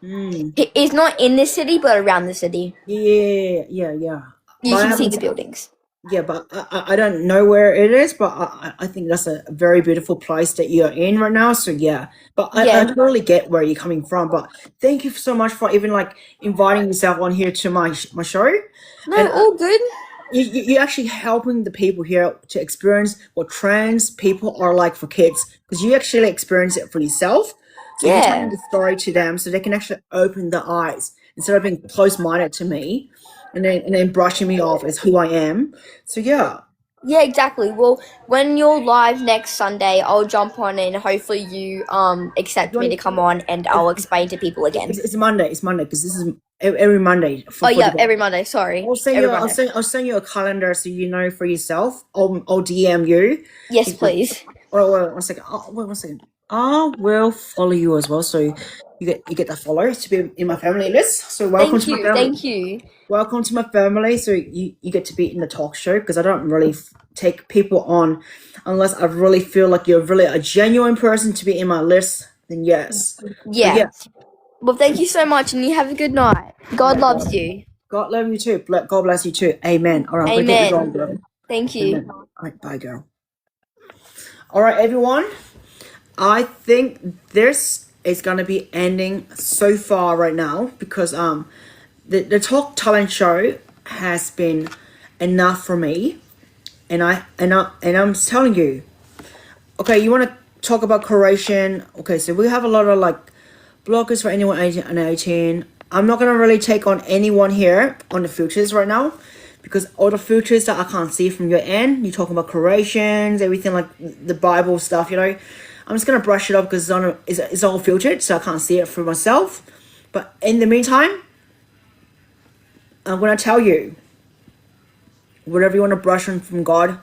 it's not in the city but around the city. yeah. You But I can see haven't. the buildings. Yeah, but I don't know where it is, but I think that's a very beautiful place that you're in right now. So yeah, but I Yeah. totally get where you're coming from. But thank you so much for even like inviting yourself on here to my show. No, And all good. you're actually helping the people here to experience what trans people are like for kids, because you actually experience it for yourself. So you're telling Yeah. the story to them so they can actually open their eyes instead of being close-minded to me and then brushing me off as who I am. So yeah. Yeah, exactly. Well, when you're live next Sunday, I'll jump on and hopefully you accept me to come on and I'll explain to people again. It's Monday. It's Monday because this is every Monday. Oh yeah, every Monday. Sorry, I'll send every you. Monday. I'll send you a calendar so you know for yourself. I'll DM you. Yes, please. Oh, wait, 1 second. Oh, wait 1 second. I will follow you as well, so you get the follow to be in my family list. So welcome Thank to my you. family. Thank you. Welcome to my family. So you get to be in the talk show, because I don't really take people on unless I really feel like you're really a genuine person to be in my list. Then yes. Yeah. Yeah. Well, thank you so much, and you have a good night. God loves you. God love you too. God bless you too. Amen. All right, I'm gonna get you going, Amen. girl. Thank you. Amen. All right, bye, girl. All right, everyone. I think this is gonna be ending so far right now, because the talk talent show has been enough for me, and I'm telling you. Okay, you want to talk about curation? Okay, so we have a lot of like bloggers for anyone 18 and 18. I'm not gonna really take on anyone here on the filters right now, because all the filters that I can't see from your end, you're talking about curations, everything like the Bible stuff, you know. I'm just gonna brush it up because it's all filtered, so I can't see it for myself. But in the meantime, I'm gonna tell you, whatever you want to brush on from God,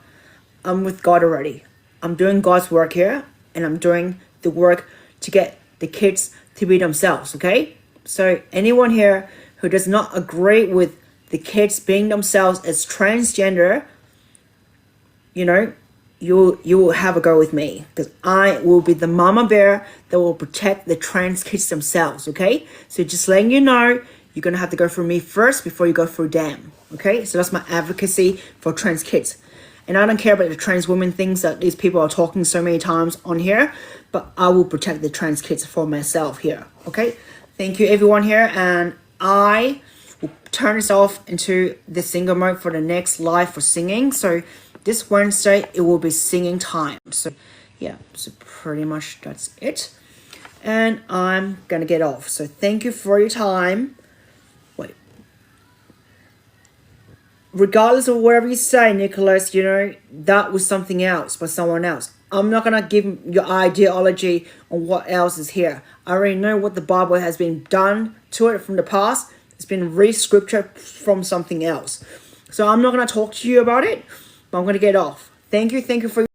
I'm with God already. I'm doing God's work here, and I'm doing the work to get the kids to be themselves, okay? So anyone here who does not agree with the kids being themselves as transgender, you know, you will have a go with me, because I will be the mama bear that will protect the trans kids themselves, okay? So just letting you know, you're gonna have to go through me first before you go through them, okay? So that's my advocacy for trans kids. And I don't care about the trans women things that these people are talking so many times on here, but I will protect the trans kids for myself here, okay? Thank you everyone here, and I will turn this off into the single mode for the next live for singing. So this Wednesday, it will be singing time. So yeah, so pretty much that's it. And I'm gonna get off. So thank you for your time. Wait. Regardless of whatever you say, Nicholas, you know, that was something else by someone else. I'm not gonna give your ideology on what else is here. I already know what the Bible has been done to it from the past. It's been re-scripture from something else. So I'm not gonna talk to you about it, but I'm gonna get off. Thank you for